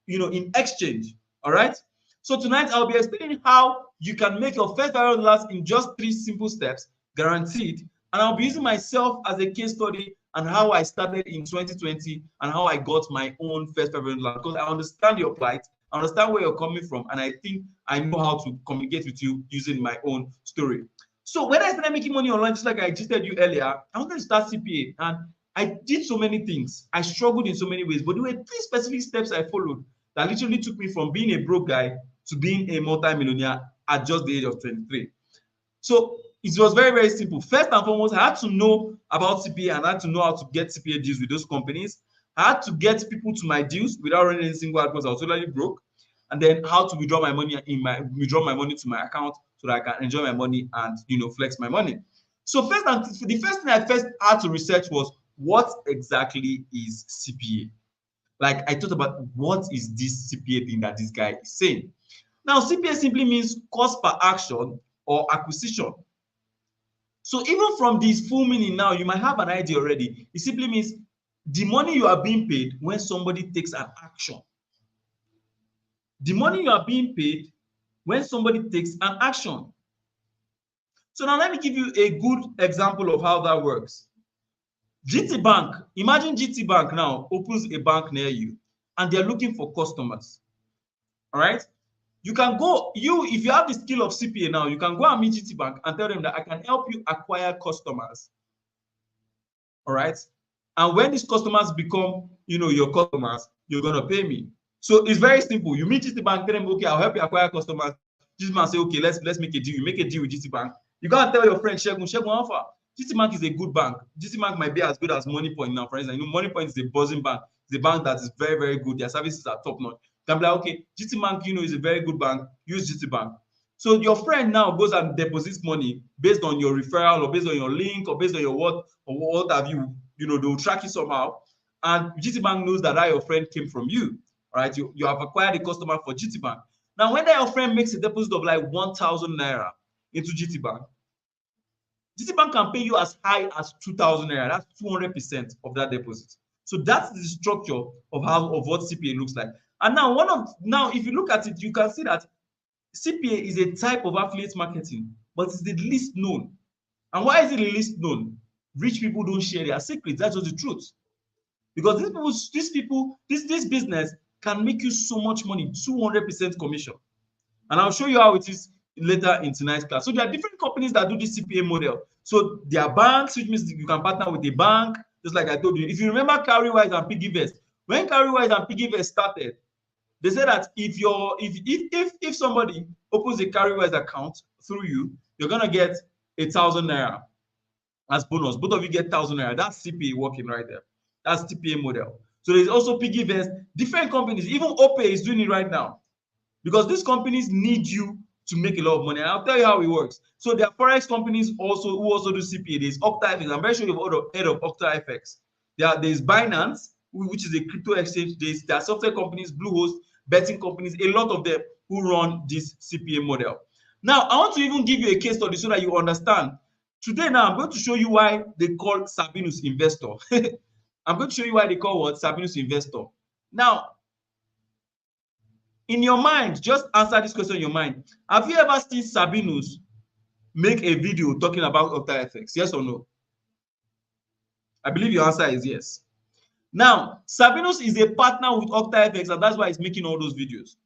in exchange. All right. So tonight I'll be explaining how you can make your first $500 in just 3 simple steps, guaranteed. And I'll be using myself as a case study and how I started in 2020 and how I got my own first $500, because I understand your plight, I understand where you're coming from, and I think I know how to communicate with you using my own story. So when I started making money online, just like I just told you earlier, I wanted to start CPA, and I did so many things. I struggled in so many ways, but there were 3 specific steps I followed that literally took me from being a broke guy to being a multi-millionaire at just the age of 23. So it was very, very simple. First and foremost, I had to know about CPA and I had to know how to get CPA deals with those companies. I had to get people to my deals without running any single ad because I was totally broke. And then how to withdraw my money to my account so that I can enjoy my money and flex my money. So the first thing I first had to research was, what exactly is CPA? Like, I thought about, what is this CPA thing that this guy is saying? Now, CPA simply means cost per action or acquisition. So even from this full meaning now, you might have an idea already. It simply means the money you are being paid when somebody takes an action. The money you are being paid when somebody takes an action. So now let me give you a good example of how that works. GT Bank, imagine GT Bank now opens a bank near you and they're looking for customers. All right. You can go, if you have the skill of CPA now, you can go and meet GT Bank and tell them that I can help you acquire customers. All right. And when these customers become, your customers, you're going to pay me. So it's very simple. You meet GT Bank, tell them, okay, I'll help you acquire customers. GT Bank say, okay, let's make a deal. You make a deal with GT Bank. You got to tell your friend, Shegun Alpha, GT Bank is a good bank. GT Bank might be as good as Money Point now, for instance. Money Point is a buzzing bank. It's a bank that is very, very good. Their services are top notch. You can be like, okay, GT Bank, is a very good bank. Use GT Bank. So your friend now goes and deposits money based on your referral or based on your link or based on your what have you. They'll track you somehow. And GT Bank knows that your friend came from you. All right, you have acquired a customer for GT Bank. Now, when your friend makes a deposit of like 1,000 naira into GT Bank can pay you as high as 2,000 naira. That's 200% of that deposit. So that's the structure of what CPA looks like. And now, if you look at it, you can see that CPA is a type of affiliate marketing, but it's the least known. And why is it the least known? Rich people don't share their secrets. That's just the truth. Because this business can make you so much money, 200% commission. And I'll show you how it is later in tonight's class. So there are different companies that do this CPA model. So there are banks, which means you can partner with a bank, just like I told you. If you remember Cowrywise and PiggyVest, when Cowrywise and PiggyVest started, they said that if somebody opens a Cowrywise account through you, you're gonna get 1,000 naira as bonus. Both of you get 1,000 naira. That's CPA working right there. That's CPA model. So there's also PiggyVest, different companies, even Opay is doing it right now. Because these companies need you to make a lot of money. And I'll tell you how it works. So there are Forex companies who also do CPA. There's OctaFX. I'm very sure you've heard of OctaFX. There's Binance, which is a crypto exchange. There are software companies, Bluehost, betting companies, a lot of them who run this CPA model. Now, I want to even give you a case study so that you understand. Today now, I'm going to show you why they call Sabinus Investor. I'm going to show you why they call what? Sabinus Investor. Now, in your mind, just answer this question in your mind. Have you ever seen Sabinus make a video talking about OctaFX? Yes or no? I believe your answer is yes. Now, Sabinus is a partner with OctaFX, and that's why he's making all those videos.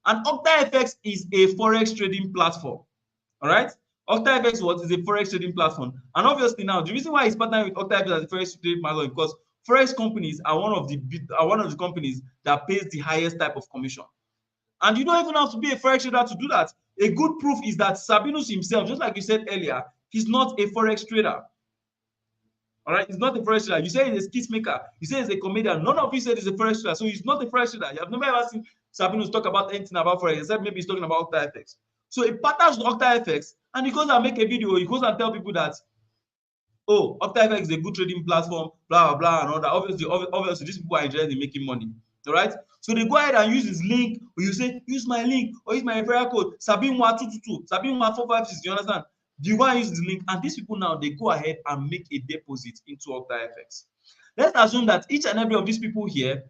And OctaFX is a Forex trading platform. All right? OctaFX is a Forex trading platform. And obviously now, the reason why he's partnering with OctaFX as a Forex trading platform is because Forex companies are one of the companies that pays the highest type of commission. And you don't even have to be a Forex trader to do that. A good proof is that Sabinus himself, just like you said earlier, he's not a Forex trader. All right, he's not a Forex trader. You say he's a skits maker. You say he's a comedian. None of you said he's a Forex trader. So he's not a Forex trader. You have never ever seen Sabinus talk about anything about Forex, except maybe he's talking about OctaFX. So he partners with OctaFX, and he goes and make a video. He goes and tell people that, oh, OctaFX is a good trading platform, blah, blah, blah, and all that. Obviously, these people are interested in making money. All right, so they go ahead and use his link, or you say use my link or use my referral code Sabinwa222, Sabinwa456. You understand? You go and use the link, and these people now they go ahead and make a deposit into OctaFX. Let's assume that each and every of these people here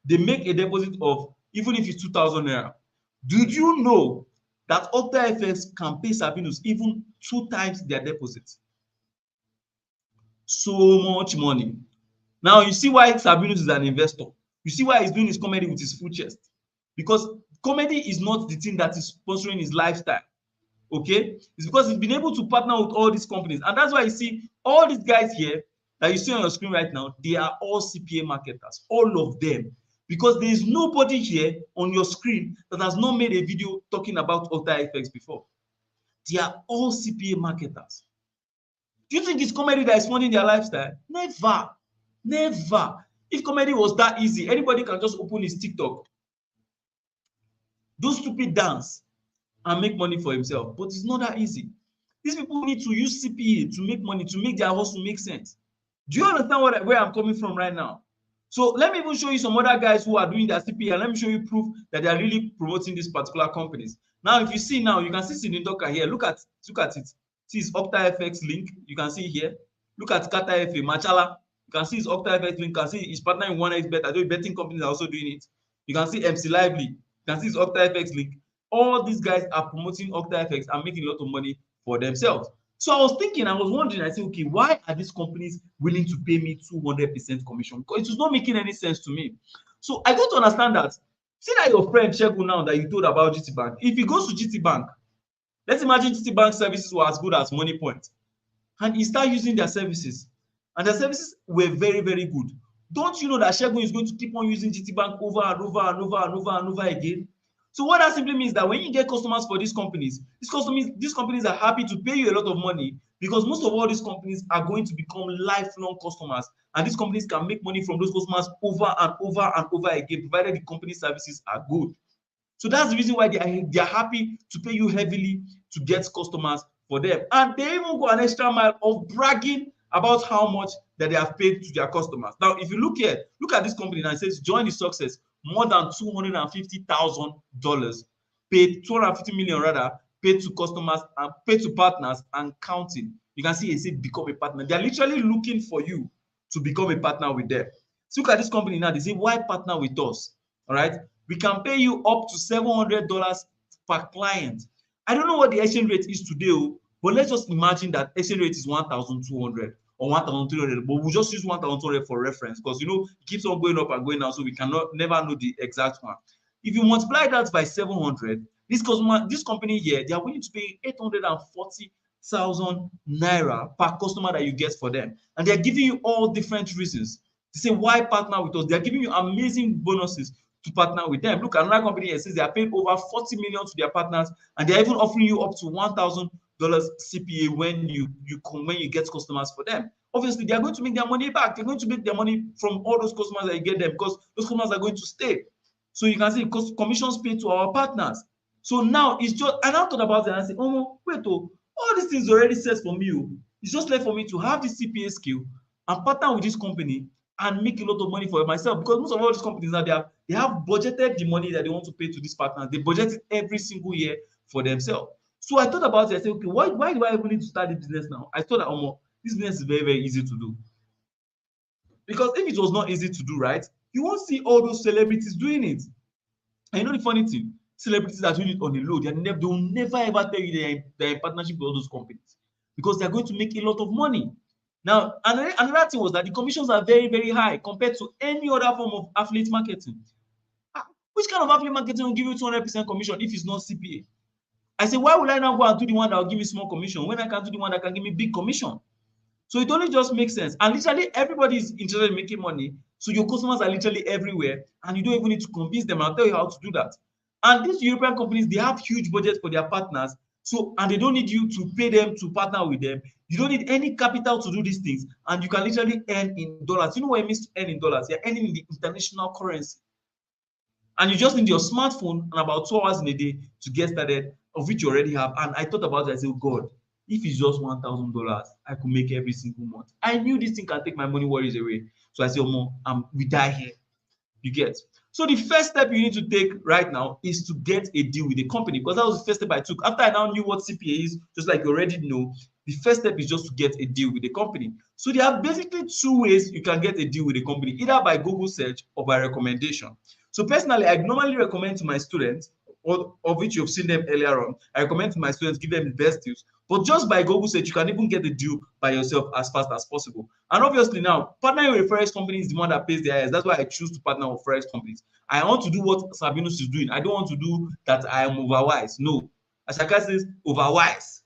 they make a deposit of, even if it's 2,000 naira. Did you know that OctaFX can pay Sabinus even 2 times their deposit? So much money. Now you see why Sabinus is an investor. You see why he's doing his comedy with his full chest. Because comedy is not the thing that is sponsoring his lifestyle. Okay? It's because he's been able to partner with all these companies. And that's why you see all these guys here that you see on your screen right now, they are all CPA marketers. All of them. Because there is nobody here on your screen that has not made a video talking about OctaFX before. They are all CPA marketers. Do you think it's comedy that is funding their lifestyle? Never. Never. If comedy was that easy, anybody can just open his TikTok, do stupid dance, and make money for himself. But it's not that easy. These people need to use CPA to make money, to make their hustle make sense. Do you understand where I'm coming from right now? So let me even show you some other guys who are doing their CPA, and let me show you proof that they are really promoting these particular companies. Now, if you see now, you can see Sinindoka here. Look at it. See his OctaFX link. You can see here. Look at Kata FA, Machala. You can see his OctaFX link. You can see his partner in 1xBet. I know betting companies are also doing it. You can see MC Lively. You can see his OctaFX link. all these guys are promoting Octa FX and making a lot of money for themselves. So I was thinking, I was wondering, I said, okay, why are these companies willing to pay me 200% commission? Because it was not making any sense to me. So I got to understand that, see that your friend Shegun now that you told about GT Bank, if he goes to GT Bank, let's imagine GT Bank services were as good as Money Point, and he started using their services, and their services were very, very good. Don't you know that Shegun is going to keep on using GT Bank over and over and over and over and over again? So what that simply means that when you get customers for these companies are happy to pay you a lot of money, because most of all these companies are going to become lifelong customers, and these companies can make money from those customers over and over and over again, provided the company services are good. So that's the reason why they are happy to pay you heavily to get customers for them. And they even go an extra mile of bragging about how much that they have paid to their customers. Now, if you look at this company now, it says join the success, more than $250,000 paid, 250 million rather, paid to customers and paid to partners and counting. You can see it says become a partner. They are literally looking for you to become a partner with them. So look at this company now, they say, why partner with us? All right. We can pay you up to $700 per client. I don't know what the exchange rate is today, but let's just imagine that exchange rate is 1,200 or 1,300, but we'll just use 1,200 for reference, because it keeps on going up and going down, so we never know the exact one. If you multiply that by 700, this company here, they are willing to pay 840,000 naira per customer that you get for them, and they are giving you all different reasons. They say, why partner with us? They are giving you amazing bonuses to partner with them. Look, another company here says they are paying over 40 million to their partners, and they're even offering you up to $1,000 CPA when you get customers for them. Obviously, they are going to make their money back. They're going to make their money from all those customers that you get them, because those customers are going to stay. So you can see commissions paid to our partners. So now it's just, and I thought about it and I said, oh, wait, all these things already set for me. It's just left for me to have this CPA skill and partner with this company and make a lot of money for myself, because most of all these companies now, they have budgeted the money that they want to pay to these partners. They budget it every single year for themselves. So I thought about it. I said, okay, why do I even need to start this business now? I thought that this business is very, very easy to do. Because if it was not easy to do, right, you won't see all those celebrities doing it. And you know the funny thing, celebrities are doing it on the low. They will never ever tell you they're in partnership with all those companies, because they're going to make a lot of money. Now, another thing was that the commissions are very, very high compared to any other form of affiliate marketing. Which kind of affiliate marketing will give you 200% commission if it's not CPA? I say, why would I now go and do the one that will give me small commission when I can do the one that can give me big commission? So it only just makes sense. And literally everybody is interested in making money. So your customers are literally everywhere, and you don't even need to convince them. I'll tell you how to do that. And these European companies, they have huge budgets for their partners. So, and they don't need you to pay them to partner with them. You don't need any capital to do these things, and you can literally earn in dollars. You know what it means to earn in dollars? You're earning in the international currency. And you just need your smartphone and about 2 hours in a day to get started, of which you already have. And I thought about it, I said, oh God, if it's just $1,000, I could make every single month. I knew this thing can take my money worries away. So I said, we die here. You get. So the first step you need to take right now is to get a deal with the company, because that was the first step I took. After I now knew what CPA is, just like you already know, the first step is just to get a deal with the company. So there are basically two ways you can get a deal with a company, either by Google search or by recommendation. So personally, I normally recommend to my students, of which you've seen them earlier on, I recommend to my students, give them the best deals. But just by Google search, you can even get the deal by yourself as fast as possible. And obviously now, partnering with a forex company is the one that pays the highest. That's why I choose to partner with forex companies. I want to do what Sabinus is doing. I don't want to do that I am overwise. No. As Shaka says, overwise.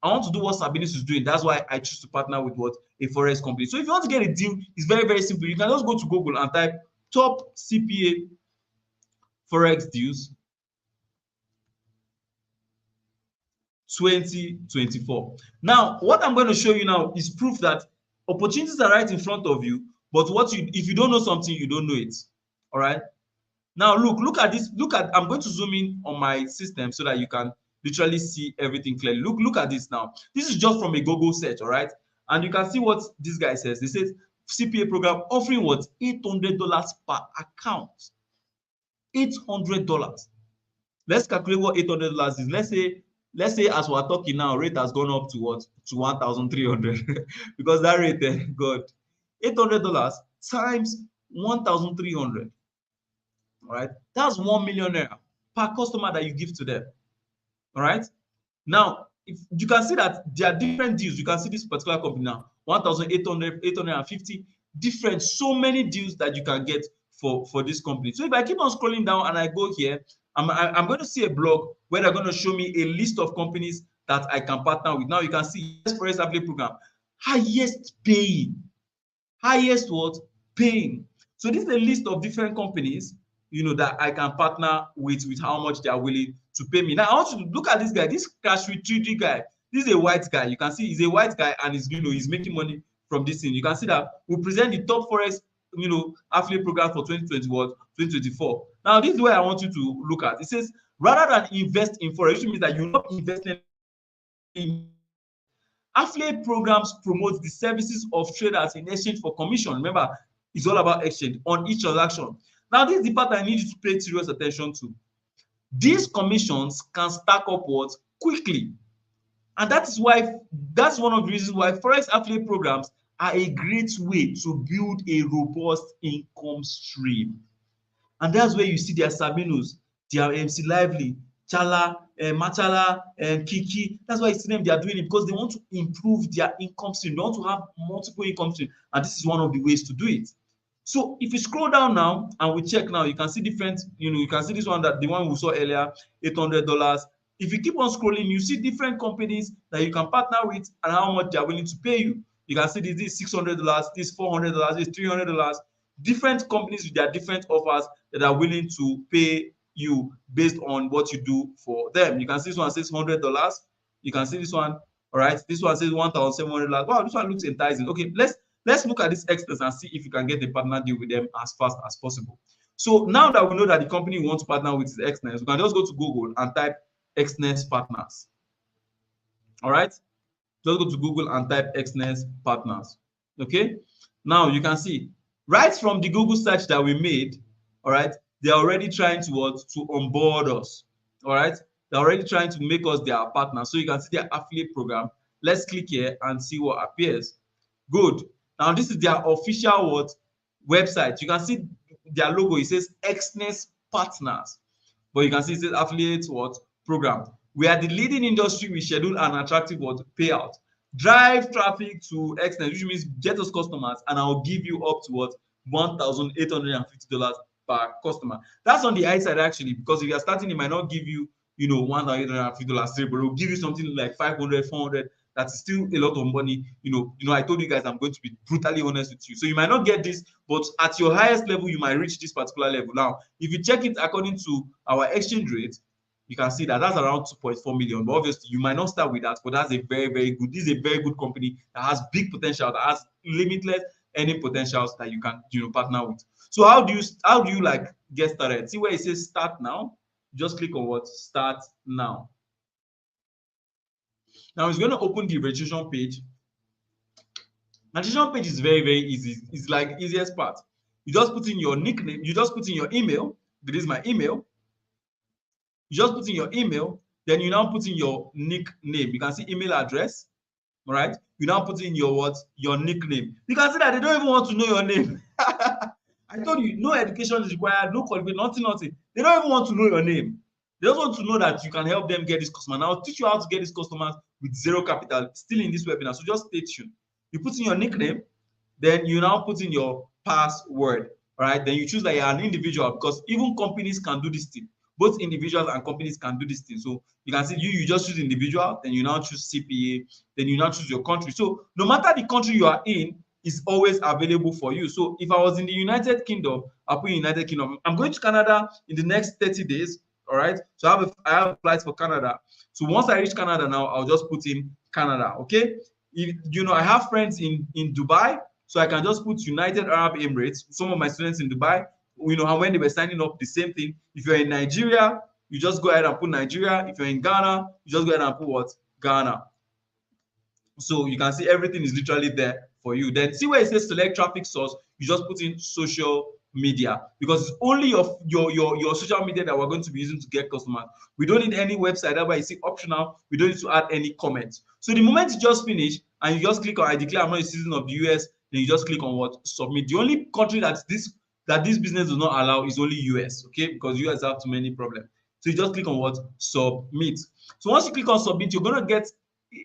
I want to do what Sabinus is doing. That's why I choose to partner with a forex company. So if you want to get a deal, it's very, very simple. You can just go to Google and type top CPA forex deals 2024. Now, what I'm going to show you now is proof that opportunities are right in front of you, but if you don't know something, you don't know it. All right. Now, look at this. I'm going to zoom in on my system so that you can literally see everything clearly. Look at this now. This is just from a Google search, all right? And you can see what this guy says. They says CPA program offering what? $800 per account. $800. Let's calculate what $800 is. Let's say as we're talking now, rate has gone up to what? To 1,300 because that rate, God, $800 times 1,300. All right, that's 1 million naira per customer that you give to them. All right. Now, if you can see that there are different deals. You can see this particular company now, 1,800, 850, different, so many deals that you can get for this company. So if I keep on scrolling down and I go here, I'm going to see a blog where they're going to show me a list of companies that I can partner with. Now you can see yes, Forex Affiliate Program, highest paying, highest what? Paying. So this is a list of different companies, that I can partner with how much they are willing to pay me. Now I want you to look at this guy, this cash with 3D guy. This is a white guy. You can see he's a white guy and he's making money from this thing. You can see that we present the top Forex affiliate program for 2024. Now this is where I want you to look at. It says rather than invest in Forex, which means that you're not investing in affiliate programs, promote the services of traders in exchange for commission. Remember, it's all about exchange on each transaction. Now this is the part I need you to pay serious attention to. These commissions can stack upwards quickly, and that's one of the reasons why Forex affiliate programs are a great way to build a robust income stream. And that's where you see their Sabinos, their MC Lively, Chala, Machala, and Kiki. That's why you see them, they are doing it because they want to improve their income stream. They want to have multiple income streams, and this is one of the ways to do it. So if you scroll down now and we check now, you can see different, you can see this one, that the one we saw earlier, $800. If you keep on scrolling, you see different companies that you can partner with and how much they are willing to pay you. You can see this is $600, this $400, this $300. Different companies with their different offers that are willing to pay you based on what you do for them. You can see this one says $100. You can see this one, all right. This one says $1,700. Wow, this one looks enticing. Okay, let's look at this extras and see if you can get a partner deal with them as fast as possible. So now that we know that the company we want to partner with is Xness, we can just go to Google and type Xness partners. All right. Just go to Google and type Xness partners. Okay. Now you can see right from the Google search that we made, all right, they're already trying to onboard us. All right. They're already trying to make us their partner. So you can see their affiliate program. Let's click here and see what appears. Good. Now this is their official website. You can see their logo. It says Xness partners, but you can see it says affiliate program. We are the leading industry with scheduled and attractive payout. Drive traffic to Xness, which means get us customers, and I'll give you up to $1,850 per customer. That's on the high side actually, because if you're starting, it might not give you, $1,850 straight, but it'll give you something like 500, 400. That's still a lot of money. I told you guys I'm going to be brutally honest with you. So you might not get this, but at your highest level, you might reach this particular level. Now, if you check it according to our exchange rate, you can see that that's around 2.4 million. But obviously, you might not start with that, but that's a very, very good. This is a very good company that has big potential, that has limitless earning potentials that you can, partner with. So how do you get started? See where it says start now. Just click on start now. Now it's going to open the registration page. Registration page is very, very easy. It's like the easiest part. You just put in your nickname. You just put in your email. This is my email. You just put in your email. Then you now put in your nickname. You can see email address. All right. You now put in your nickname. You can see that they don't even want to know your name. I told you, no education is required, no qualification, nothing. They don't even want to know your name. They just want to know that you can help them get this customer. Now I'll teach you how to get these customers with zero capital, still in this webinar. So just stay tuned. You put in your nickname, then you now put in your password. All right. Then you choose that you're an individual, because even companies can do this thing. Both individuals and companies can do this thing. So you can see you just choose individual, then you now choose CPA, then you now choose your country. So no matter the country you are in, is always available for you. So if I was in the United Kingdom, I'll put in United Kingdom. I'm going to Canada in the next 30 days. All right. So I have flights for Canada. So once I reach Canada now, I'll just put in Canada. Okay. I have friends in Dubai, so I can just put United Arab Emirates. Some of my students in Dubai, when they were signing up, the same thing. If you're in Nigeria, you just go ahead and put Nigeria. If you're in Ghana, you just go ahead and put Ghana. So you can see everything is literally there for you. Then see where it says select traffic source, you just put in social media, because it's only your social media that we're going to be using to get customers. We don't need any website. That's why you see optional. We don't need to add any comments. So the moment you just finish and you just click on I declare I'm not a citizen of the US, then you just click on submit. The only country that this business does not allow is only US, okay? Because US have too many problems. So you just click on what? Submit. So once you click on submit, you're going to get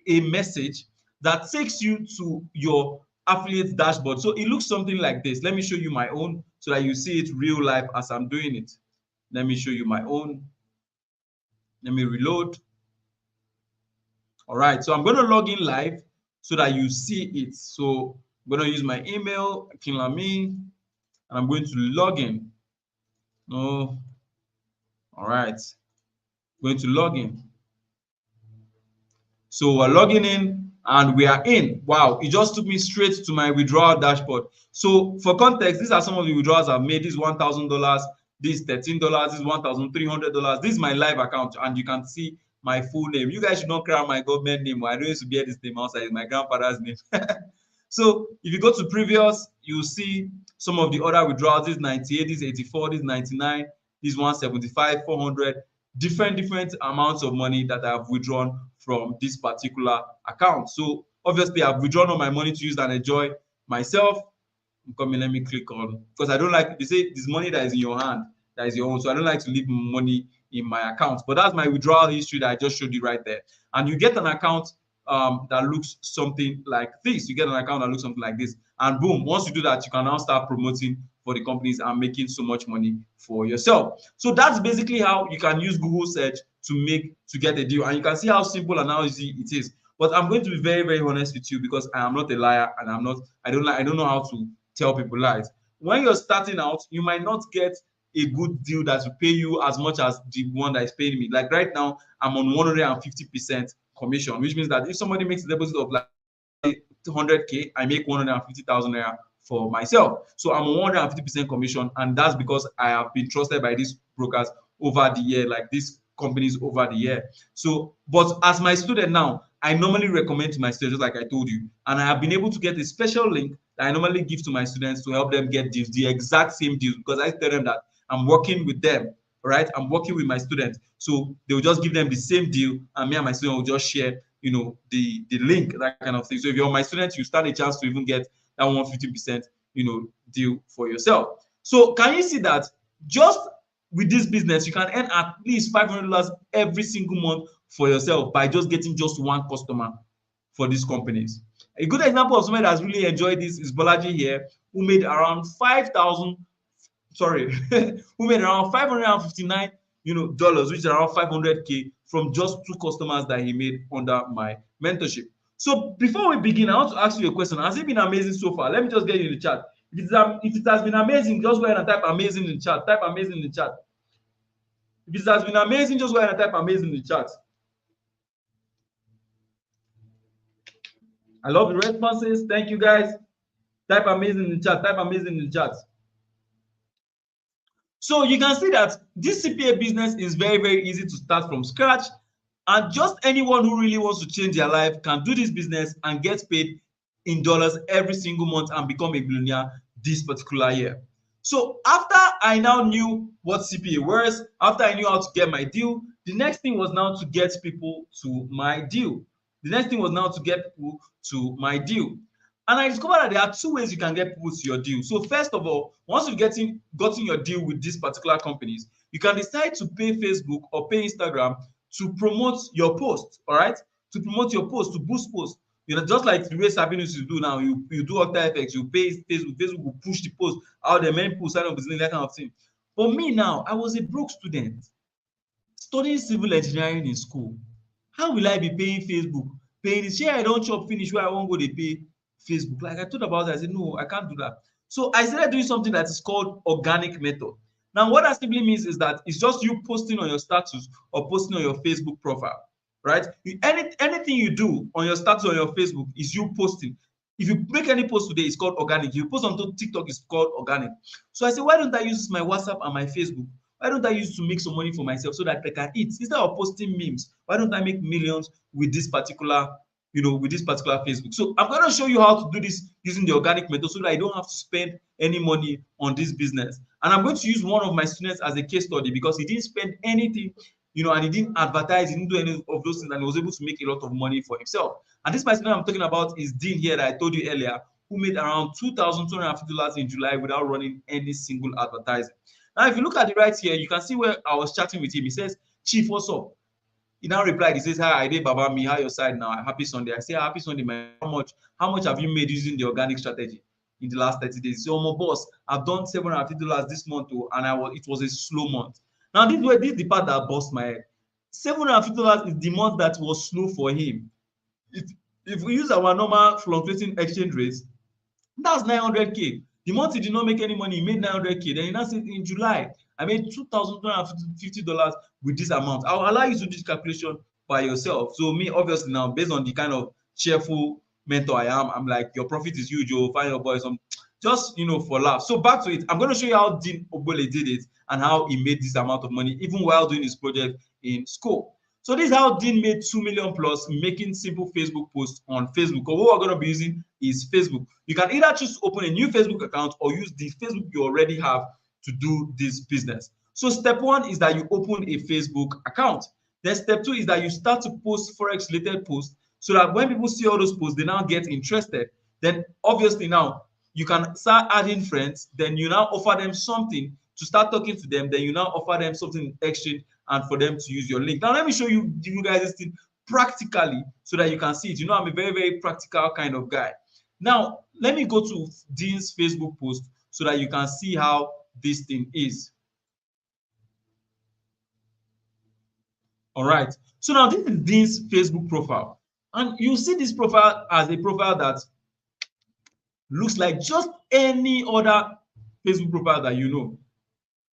a message that takes you to your affiliate dashboard. So it looks something like this. Let me show you my own so that you see it real life as I'm doing it. Let me show you my own. Let me reload. All right, so I'm going to log in live so that you see it. So I'm going to use my email, Kinlami, and I'm going to log in. Oh, all right, going to log in. So we're logging in and we are in. Wow, it just took me straight to my withdrawal dashboard. So for context, these are some of the withdrawals I've made. This is $1,000, this is $13, this is $1,300. This is my live account, and you can see my full name. You guys should not cry my government name. I don't used to bear this name outside. It's my grandfather's name. So if you go to previous, you'll see some of the other withdrawals. This is 98, this is 84, this is 99, this is 175, 400. Different amounts of money that I've withdrawn from this particular account. So obviously I've withdrawn all my money to use and enjoy myself. Come in, let me click on, because I don't like, they say this money that is in your hand, that is your own. So I don't like to leave money in my account. But that's my withdrawal history that I just showed you right there. And you get an account that looks something like this. You get an account that looks something like this. And boom, once you do that, you can now start promoting for the companies and making so much money for yourself. So that's basically how you can use Google search to get a deal. And you can see how simple and how easy it is. But I'm going to be very honest with you, because I am not a liar, and I don't know how to tell people lies. When you're starting out, you might not get a good deal that will pay you as much as the one that is paying me. Like right now, I'm on 150% commission, which means that if somebody makes a deposit of like 200K, I make 150,000 naira for myself. So I'm on 150% commission, and that's because I have been trusted by these brokers over the year, like these companies over the year. So, but as my student now, I normally recommend to my students, just like I told you, and I have been able to get a special link that I normally give to my students to help them get deals, the exact same deals, because I tell them that I'm working with them, right? I'm working with my students. So they will just give them the same deal, and me and my student will just share, the link, that kind of thing. So if you're my student, you stand a chance to even get that 150%, deal for yourself. So can you see that just with this business, you can earn at least $500 every single month for yourself by just getting just one customer for these companies. A good example of somebody that's really enjoyed this is Bolaji here, who made around who made around $559, dollars, which is around 500K from just 2 customers that he made under my mentorship. So before we begin, I want to ask you a question. Has it been amazing so far? Let me just get you in the chat. If it has been amazing, just go ahead and type amazing in the chat. Type amazing in the chat. If it has been amazing, just go ahead and type amazing in the chat. I love the responses. Thank you, guys. Type amazing in the chat. Type amazing in the chat. So you can see that this CPA business is very easy to start from scratch, and just anyone who really wants to change their life can do this business and get paid in dollars every single month and become a billionaire this particular year. So after I now knew what CPA was, after I knew how to get my deal, the next thing was now to get people to my deal. And I discovered that there are 2 ways you can get people to your deal. So first of all, once you've gotten your deal with these particular companies, you can decide to pay Facebook or pay Instagram to promote your post, all right? To promote your post, to boost posts. Just like the way Sabinus you do now, you do After Effects, you pay Facebook will push the post out there, many people sign up business, that kind of thing. For me now, I was a broke student studying civil engineering in school. How will I be paying Facebook? Paying this share I don't chop finish where I won't go, they pay Facebook. Like I thought about it, I said, no, I can't do that. So I started doing something that is called organic method. Now, what that simply means is that it's just you posting on your status or posting on your Facebook profile, right? Anything you do on your status or your Facebook is you posting. If you make any post today, it's called organic. If you post on TikTok, it's called organic. So I said, why don't I use my WhatsApp and my Facebook? Why don't I use it to make some money for myself so that I can eat? Instead of posting memes, why don't I make millions with this particular Facebook? So I'm going to show you how to do this using the organic method so that I don't have to spend any money on this business. And I'm going to use one of my students as a case study because he didn't spend anything, and he didn't advertise, he didn't do any of those things, and he was able to make a lot of money for himself. And this my student I'm talking about is Dean here that I told you earlier, who made around $2,250 in July without running any single advertising. Now, if you look at the right here, you can see where I was chatting with him. He says, Chief, what's up? He now replied, he says, hi, I did Baba me, how your side now? Happy Sunday. I say, happy Sunday, man. How much have you made using the organic strategy in the last 30 days? So, my boss, I've done $750 this month, too, and it was a slow month. Now, this is the part that bust my head. $750 is the month that was slow for him. If we use our normal fluctuating exchange rates, that's 900K. The month he did not make any money, he made 900K. Then he now said, in July, I made $2,250 with this amount. I'll allow you to do this calculation by yourself. So me, obviously now, based on the kind of cheerful mentor I am, I'm like, your profit is huge, you'll find your boy some, just, for laugh. So back to it, I'm going to show you how Dean Obole did it and how he made this amount of money, even while doing his project in school. So this is how Dean made 2 million plus making simple Facebook posts on Facebook. Because what we're going to be using is Facebook. You can either choose to open a new Facebook account or use the Facebook you already have to do this business. So step 1 is that you open a Facebook account. Then step 2 is that you start to post Forex related posts so that when people see all those posts, they now get interested. Then obviously now you can start adding friends. Then you now offer them something to start talking to them. Then you now offer them something in exchange and for them to use your link. Now, let me show you guys this thing practically so that you can see it. I'm a very, very practical kind of guy. Now, let me go to Dean's Facebook post so that you can see how this thing is. All right. So now this is Dean's Facebook profile. And you see this profile as a profile that looks like just any other Facebook profile that you know.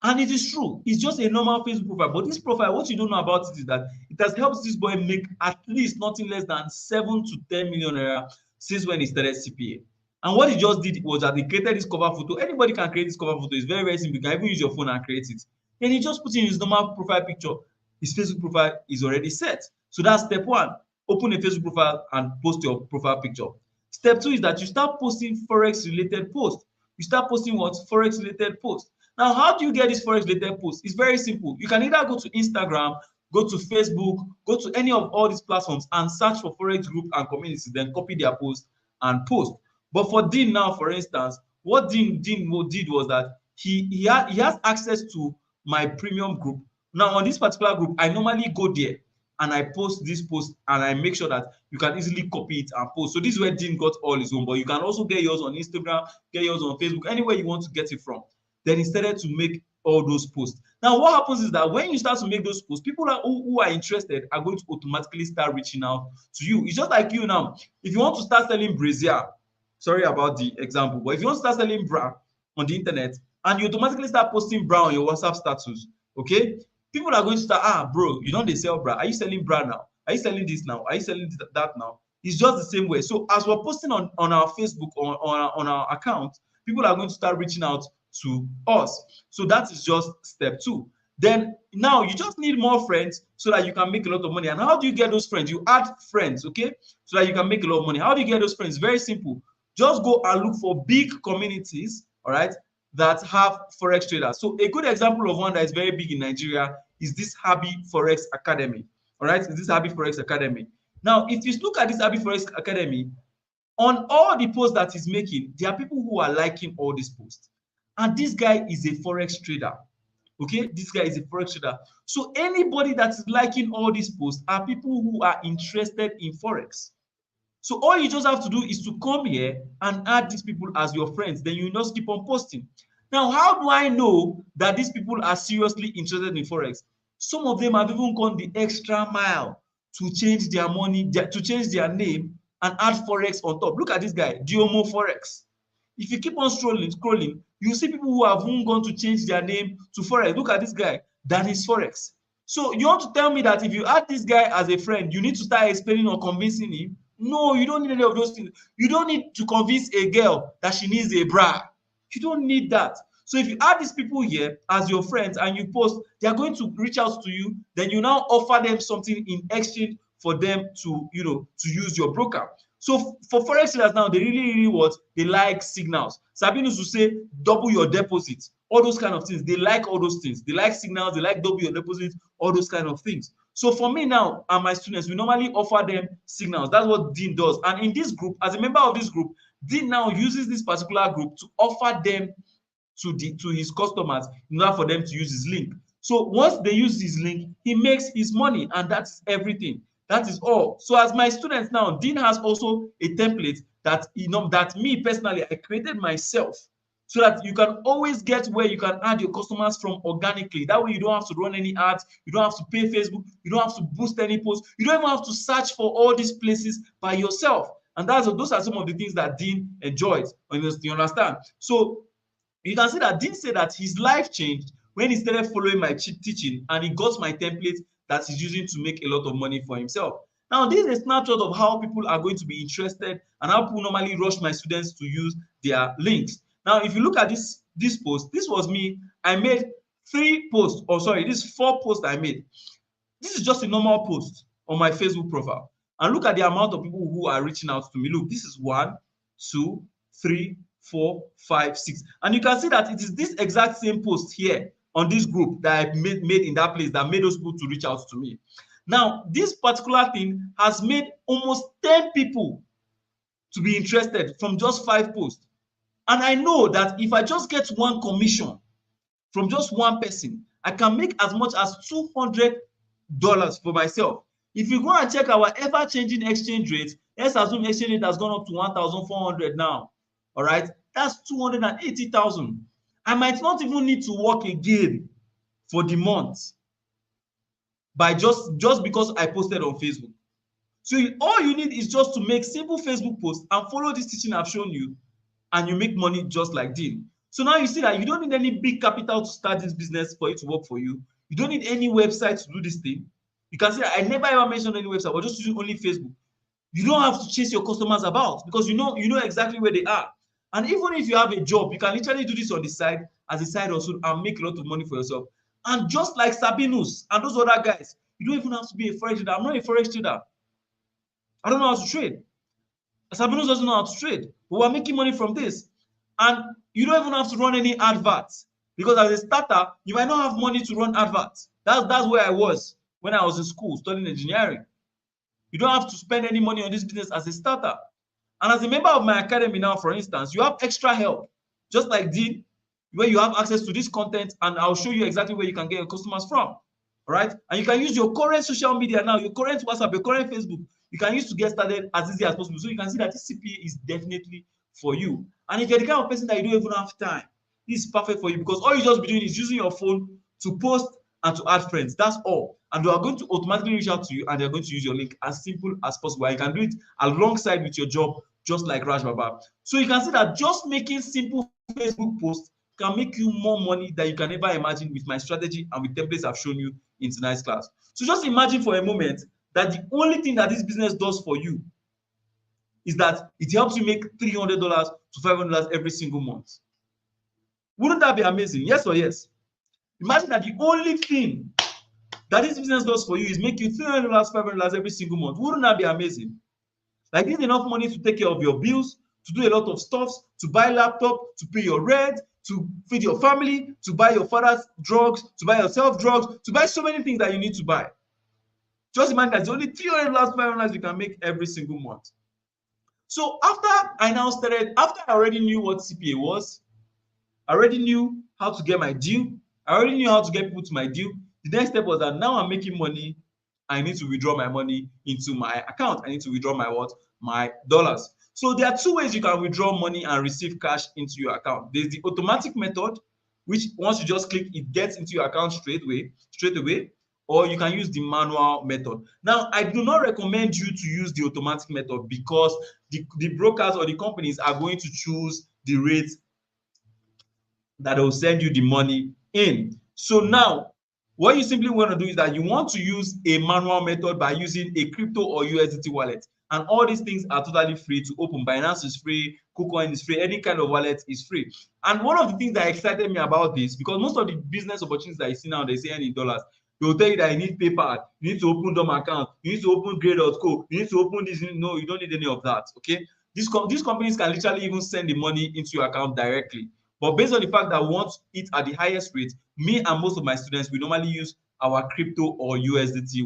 And it is true, it's just a normal Facebook profile. But this profile, what you don't know about it is that it has helped this boy make at least nothing less than 7 to 10 million naira since when he started CPA. And what he just did was that he created this cover photo. Anybody can create this cover photo. It's very, very simple. You can even use your phone and create it. Then he just put in his normal profile picture. His Facebook profile is already set. So that's step 1. Open a Facebook profile and post your profile picture. Step 2 is that you start posting Forex related posts. You start posting what? Forex related posts. Now, how do you get this Forex related post? It's very simple. You can either go to Instagram, go to Facebook, go to any of all these platforms and search for Forex group and community, then copy their post and post. But for Dean now, for instance, what Dean did was that he has access to my premium group. Now, on this particular group, I normally go there and I post this post and I make sure that you can easily copy it and post. So this is where Dean got all his own, but you can also get yours on Instagram, get yours on Facebook, anywhere you want to get it from. Then he started to make all those posts. Now, what happens is that when you start to make those posts, people who are interested are going to automatically start reaching out to you. It's just like you now. If you want to start selling brazier, sorry about the example, but if you want to start selling bra on the internet and you automatically start posting bra on your WhatsApp status, okay? People are going to start, bro, you don't sell bra. Are you selling bra now? Are you selling this now? Are you selling that now? It's just the same way. So as we're posting on our Facebook, on our account, people are going to start reaching out to us. So that is just step 2. Then now you just need more friends so that you can make a lot of money. And how do you get those friends? You add friends, okay, so that you can make a lot of money. How do you get those friends? Very simple. Just go and look for big communities, all right, that have Forex traders. So a good example of one that is very big in Nigeria is this Happy Forex Academy, all right? This Happy Forex Academy. Now, if you look at this Happy Forex Academy, on all the posts that he's making, there are people who are liking all these posts. And this guy is a Forex trader. Okay, this guy is a Forex trader. So anybody that is liking all these posts are people who are interested in Forex. So all you just have to do is to come here and add these people as your friends. Then you just keep on posting. Now, how do I know that these people are seriously interested in Forex? Some of them have even gone the extra mile to change their money, to change their name and add Forex on top. Look at this guy, Diomo Forex. If you keep on scrolling, you see people who have even gone to change their name to Forex. Look at this guy, that is Forex. So you want to tell me that if you add this guy as a friend, you need to start explaining or convincing him? No, you don't need any of those things. You don't need to convince a girl that she needs a bra. You don't need that. So if you add these people here as your friends and you post, they are going to reach out to you. Then you now offer them something in exchange for them to, to use your broker. So for Forex traders now, they really what? They like signals. Sabinus will say, double your deposit, all those kind of things. They like all those things. They like signals, they like double your deposit, all those kind of things. So for me now and my students, we normally offer them signals. That's what Dean does. And in this group, as a member of this group, Dean now uses this particular group to offer them to his customers in order for them to use his link. So once they use his link, he makes his money, and that's everything. That is all. So as my students now, Dean has also a template that that me personally I created myself, so that you can always get where you can add your customers from organically. That way you don't have to run any ads, you don't have to pay Facebook, you don't have to boost any posts, you don't even have to search for all these places by yourself. And those are some of the things that Dean enjoys. You understand? So you can see that Dean said that his life changed when he started following my teaching, and he got my template that he's using to make a lot of money for himself. Now, this is a snapshot of how people are going to be interested and how people normally rush my students to use their links. Now, if you look at this post, this was me. I made 3 posts, or sorry, this is 4 posts I made. This is just a normal post on my Facebook profile. And look at the amount of people who are reaching out to me. Look, this is 1, 2, 3, 4, 5, 6. And you can see that it is this exact same post here on this group that I made in that place that made those people to reach out to me. Now, this particular thing has made almost 10 people to be interested from just 5 posts. And I know that if I just get 1 commission from just 1 person, I can make as much as $200 for myself. If you go and check our ever-changing exchange rate, let's assume exchange rate has gone up to 1,400 now. All right, that's 280,000. I might not even need to work again for the month by just because I posted on Facebook. So all you need is just to make simple Facebook posts and follow this teaching I've shown you, and you make money just like Dean. So now you see that you don't need any big capital to start this business for it to work for you. You don't need any website to do this thing. You can see I never ever mentioned any website, but just using only Facebook. You don't have to chase your customers about, because you know exactly where they are. And even if you have a job, you can literally do this on the side as a side hustle and make a lot of money for yourself. And just like Sabinus and those other guys, you don't even have to be a forex trader. I'm not a forex trader. I don't know how to trade. Sabinus doesn't know how to trade, but we're making money from this. And you don't even have to run any adverts, because as a starter, you might not have money to run adverts. That's where I was when I was in school studying engineering. You don't have to spend any money on this business as a starter. And as a member of my academy now, for instance, you have extra help, just like Dean, where you have access to this content, and I'll show you exactly where you can get your customers from. All right? And you can use your current social media now, your current WhatsApp, your current Facebook. You can use to get started as easy as possible. So you can see that this CPA is definitely for you. And if you're the kind of person that you don't even have time, this is perfect for you, because all you just be doing is using your phone to post and to add friends. That's all. And they are going to automatically reach out to you, and they're going to use your link as simple as possible. And you can do it alongside with your job, just like Raj Baba. So you can see that just making simple Facebook posts can make you more money than you can ever imagine with my strategy and with templates I've shown you in tonight's class. So just imagine for a moment that the only thing that this business does for you is that it helps you make $300 to $500 every single month. Wouldn't that be amazing? Yes or yes? Imagine that the only thing that this business does for you is make you $300, $500 every single month. Wouldn't that be amazing? Like, this is enough money to take care of your bills, to do a lot of stuff, to buy laptop, to pay your rent, to feed your family, to buy your father's drugs, to buy yourself drugs, to buy so many things that you need to buy. Just imagine that it's only $300, $500 you can make every single month. So after I already knew what CPA was, I already knew how to get my due, I already knew how to get people to my due. The next step was that now I'm making money, I need to withdraw my money into my account. I need to withdraw my what? My dollars. So there are 2 ways you can withdraw money and receive cash into your account. There's the automatic method, which once you just click, it gets into your account straight away, or you can use the manual method. Now, I do not recommend you to use the automatic method, because the brokers or the companies are going to choose the rate that will send you the money in. So now, what you simply want to do is that you want to use a manual method by using a crypto or USDT wallet. And all these things are totally free to open. Binance is free, KuCoin is free, any kind of wallet is free. And one of the things that excited me about this, because most of the business opportunities that you see now, they say in dollars. They will tell you that you need PayPal, you need to open DOM account, you need to open Grade.co, you need to open this. No, you don't need any of that, okay? These companies can literally even send the money into your account directly. But based on the fact that we want it at the highest rate, me and most of my students, we normally use our crypto or USDT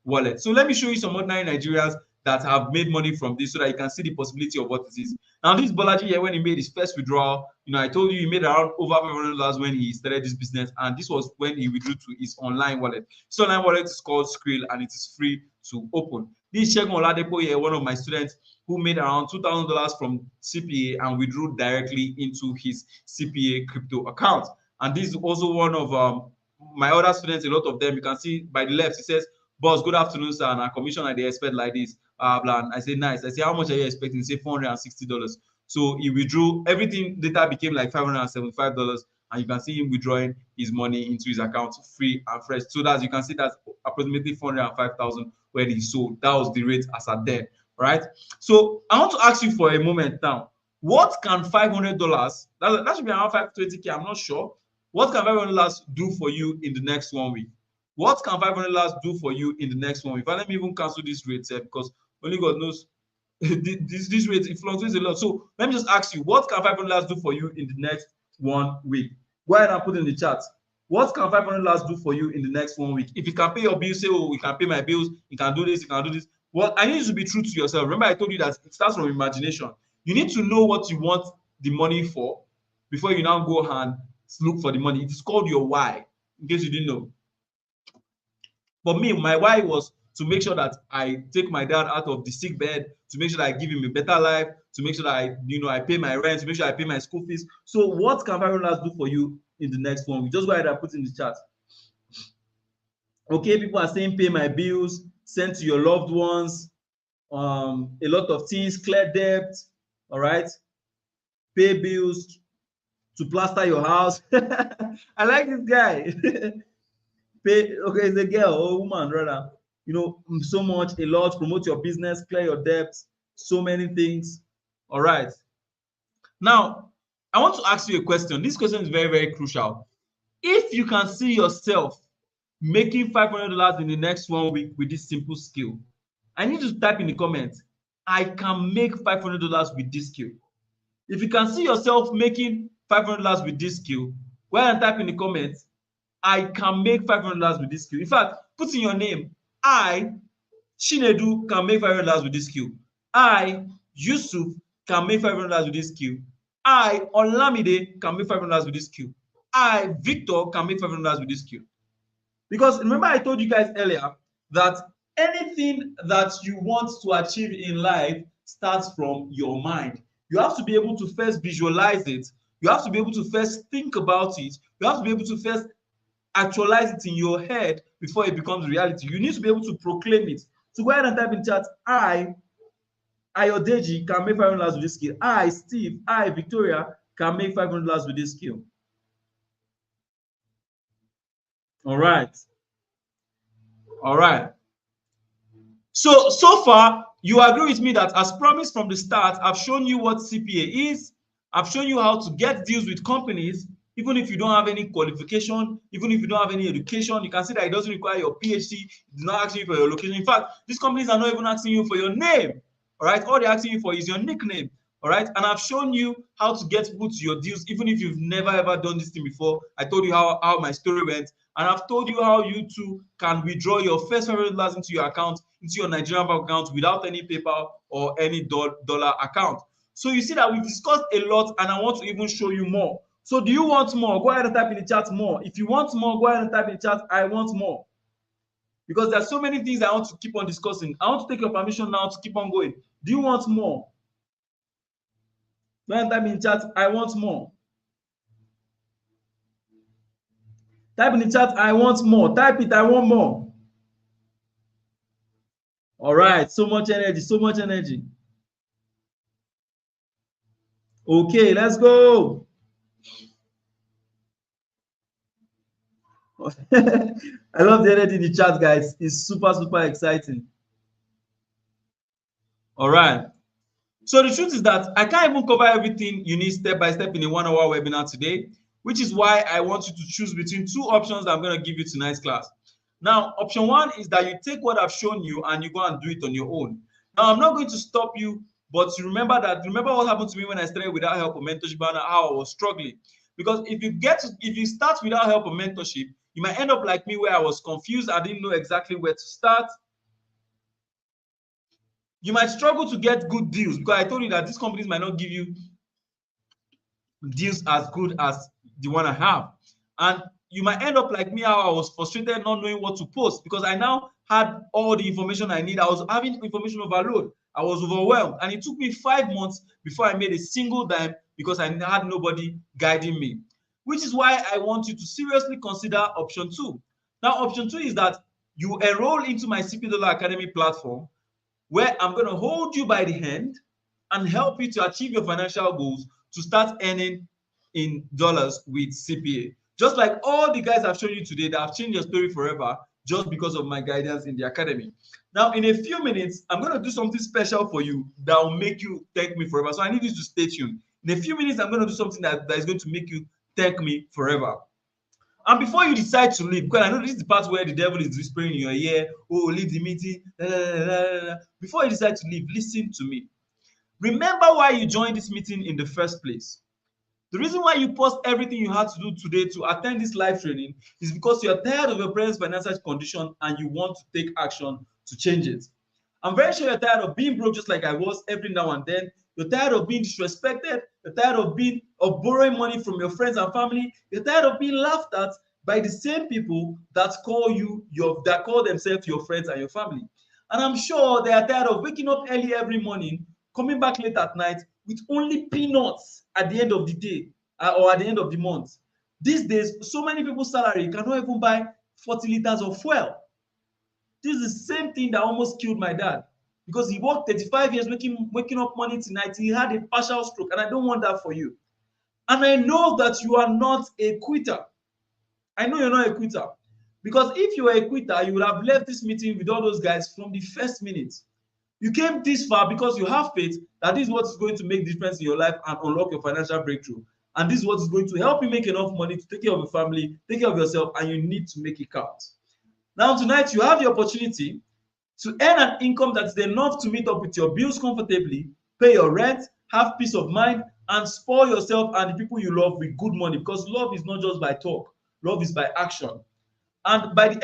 wallet. So let me show you some ordinary Nigerians that have made money from this so that you can see the possibility of what it is. Now, this Bolaji here, when he made his first withdrawal, I told you he made around over $500 when he started this business, and this was when he withdrew to his online wallet. His online wallet is called Skrill, and it is free to open. This Segun Oladepo here, one of my students, who made around $2,000 from CPA and withdrew directly into his CPA crypto account. And this is also one of my other students, a lot of them. You can see by the left, it says, "Boss, good afternoon, sir. And our commission I expect like this." Blah. And I say, nice. I say, how much are you expecting? He say $460. So he withdrew. Everything later became like $575. And you can see him withdrawing his money into his account free and fresh. So that you can see that's approximately 405,000 when he sold. That was the rate as at then. Right? So I want to ask you for a moment now. What can $500? That should be around 520K. I'm not sure. What can $500 do for you in the next 1 week? What can $500 do for you in the next 1 week? Let me even cancel this rate because only God knows this rate, it fluctuates a lot. So let me just ask you, what can $500 do for you in the next 1 week? Go ahead and put in the chat. What can $500 do for you in the next 1 week? If you can pay your bills, say, oh, you can pay my bills, you can do this, you can do this. Well, I need you to be true to yourself. Remember, I told you that it starts from imagination. You need to know what you want the money for before you now go and look for the money. It is called your why, in case you didn't know. For me, my why was to make sure that I take my dad out of the sick bed, to make sure that I give him a better life, to make sure that I pay my rent, to make sure I pay my school fees. So what can $500 do for you in the next 1 week? Just go ahead and put in the chat. Okay, people are saying pay my bills, send to your loved ones, a lot of things, clear debt, all right, pay bills, to plaster your house. I like this guy. Pay, okay, it's a girl or woman rather. So much, a lot, promote your business, clear your debts, so many things. All right. Now, I want to ask you a question. This question is very, very crucial. If you can see yourself making $500 in the next 1 week with this simple skill, I need you to type in the comments, I can make $500 with this skill. If you can see yourself making $500 with this skill, go ahead and type in the comments, I can make $500 with this skill. In fact, put in your name, I, Chinedu, can make $500 with this skill. I, Yusuf, can make $500 with this skill. I, Olamide, can make $500 with this skill. I, Victor, can make $500 with this skill. Because remember I told you guys earlier that anything that you want to achieve in life starts from your mind. You have to be able to first visualize it. You have to be able to first think about it. You have to be able to first actualize it in your head before it becomes reality. You need to be able to proclaim it. So go ahead and type in chat, I, Ayodeji, can make $500 with this skill. I, Steve, I, Victoria, can make $500 with this skill. All right. All right. So far, you agree with me that as promised from the start, I've shown you what CPA is. I've shown you how to get deals with companies, even if you don't have any qualification, even if you don't have any education. You can see that it doesn't require your PhD. It's not asking you for your location. In fact, these companies are not even asking you for your name. All right. All they're asking you for is your nickname. All right. And I've shown you how to get people to your deals, even if you've never ever done this thing before. I told you how my story went. And I've told you how you too can withdraw your first $500 into your account, into your Nigerian bank account without any PayPal or any dollar account. So you see that we've discussed a lot, and I want to even show you more. So do you want more? Go ahead and type in the chat more. If you want more, go ahead and type in the chat, I want more. Because there's so many things I want to keep on discussing. I want to take your permission now to keep on going. Do you want more? Go ahead and type in the chat, I want more. Type in the chat, I want more. Type it, I want more. All right, so much energy, so much energy. Okay, let's go. I love the energy in the chat, guys. It's super, super exciting. All right. So the truth is that I can't even cover everything you need step by step in a 1-hour webinar today, which is why I want you to choose between two options that I'm going to give you tonight's class. Now, option one is that you take what I've shown you and you go and do it on your own. Now, I'm not going to stop you, but remember what happened to me when I started without help or mentorship and how I was struggling. Because if you start without help or mentorship, you might end up like me where I was confused. I didn't know exactly where to start. You might struggle to get good deals because I told you that these companies might not give you deals as good as the one I have. And you might end up like me, how I was frustrated not knowing what to post because I now had all the information I need. I was having information overload. I was overwhelmed. And it took me 5 months before I made a single dime because I had nobody guiding me. Which is why I want you to seriously consider option 2. Now, option 2 is that you enroll into my CP Dollar Academy platform where I'm going to hold you by the hand and help you to achieve your financial goals to start earning in dollars with CPA. Just like all the guys I've shown you today that have changed your story forever just because of my guidance in the academy. Now, in a few minutes, I'm going to do something special for you that will make you thank me forever. So I need you to stay tuned. In a few minutes, I'm going to do something that is going to make you thank me forever. And before you decide to leave, because I know this is the part where the devil is whispering in your ear, oh, leave the meeting. Before you decide to leave, listen to me. Remember why you joined this meeting in the first place. The reason why you paused everything you had to do today to attend this live training is because you're tired of your parents' financial condition and you want to take action to change it. I'm very sure you're tired of being broke just like I was every now and then. You're tired of being disrespected. You're tired of borrowing money from your friends and family. You're tired of being laughed at by the same people that call themselves your friends and your family. And I'm sure they are tired of waking up early every morning, coming back late at night with only peanuts at the end of the day or at the end of the month. These days, so many people's salary cannot even buy 40 liters of fuel. This is the same thing that almost killed my dad because he worked 35 years waking up morning to night. He had a partial stroke, and I don't want that for you. And I know that you are not a quitter. I know you're not a quitter because if you were a quitter, you would have left this meeting with all those guys from the first minute. You came this far because you have faith that this is what is going to make the difference in your life and unlock your financial breakthrough. And this is what is going to help you make enough money to take care of your family, take care of yourself, and you need to make it count. Now, tonight, you have the opportunity to earn an income that is enough to meet up with your bills comfortably, pay your rent, have peace of mind, and spoil yourself and the people you love with good money because love is not just by talk, love is by action. And by the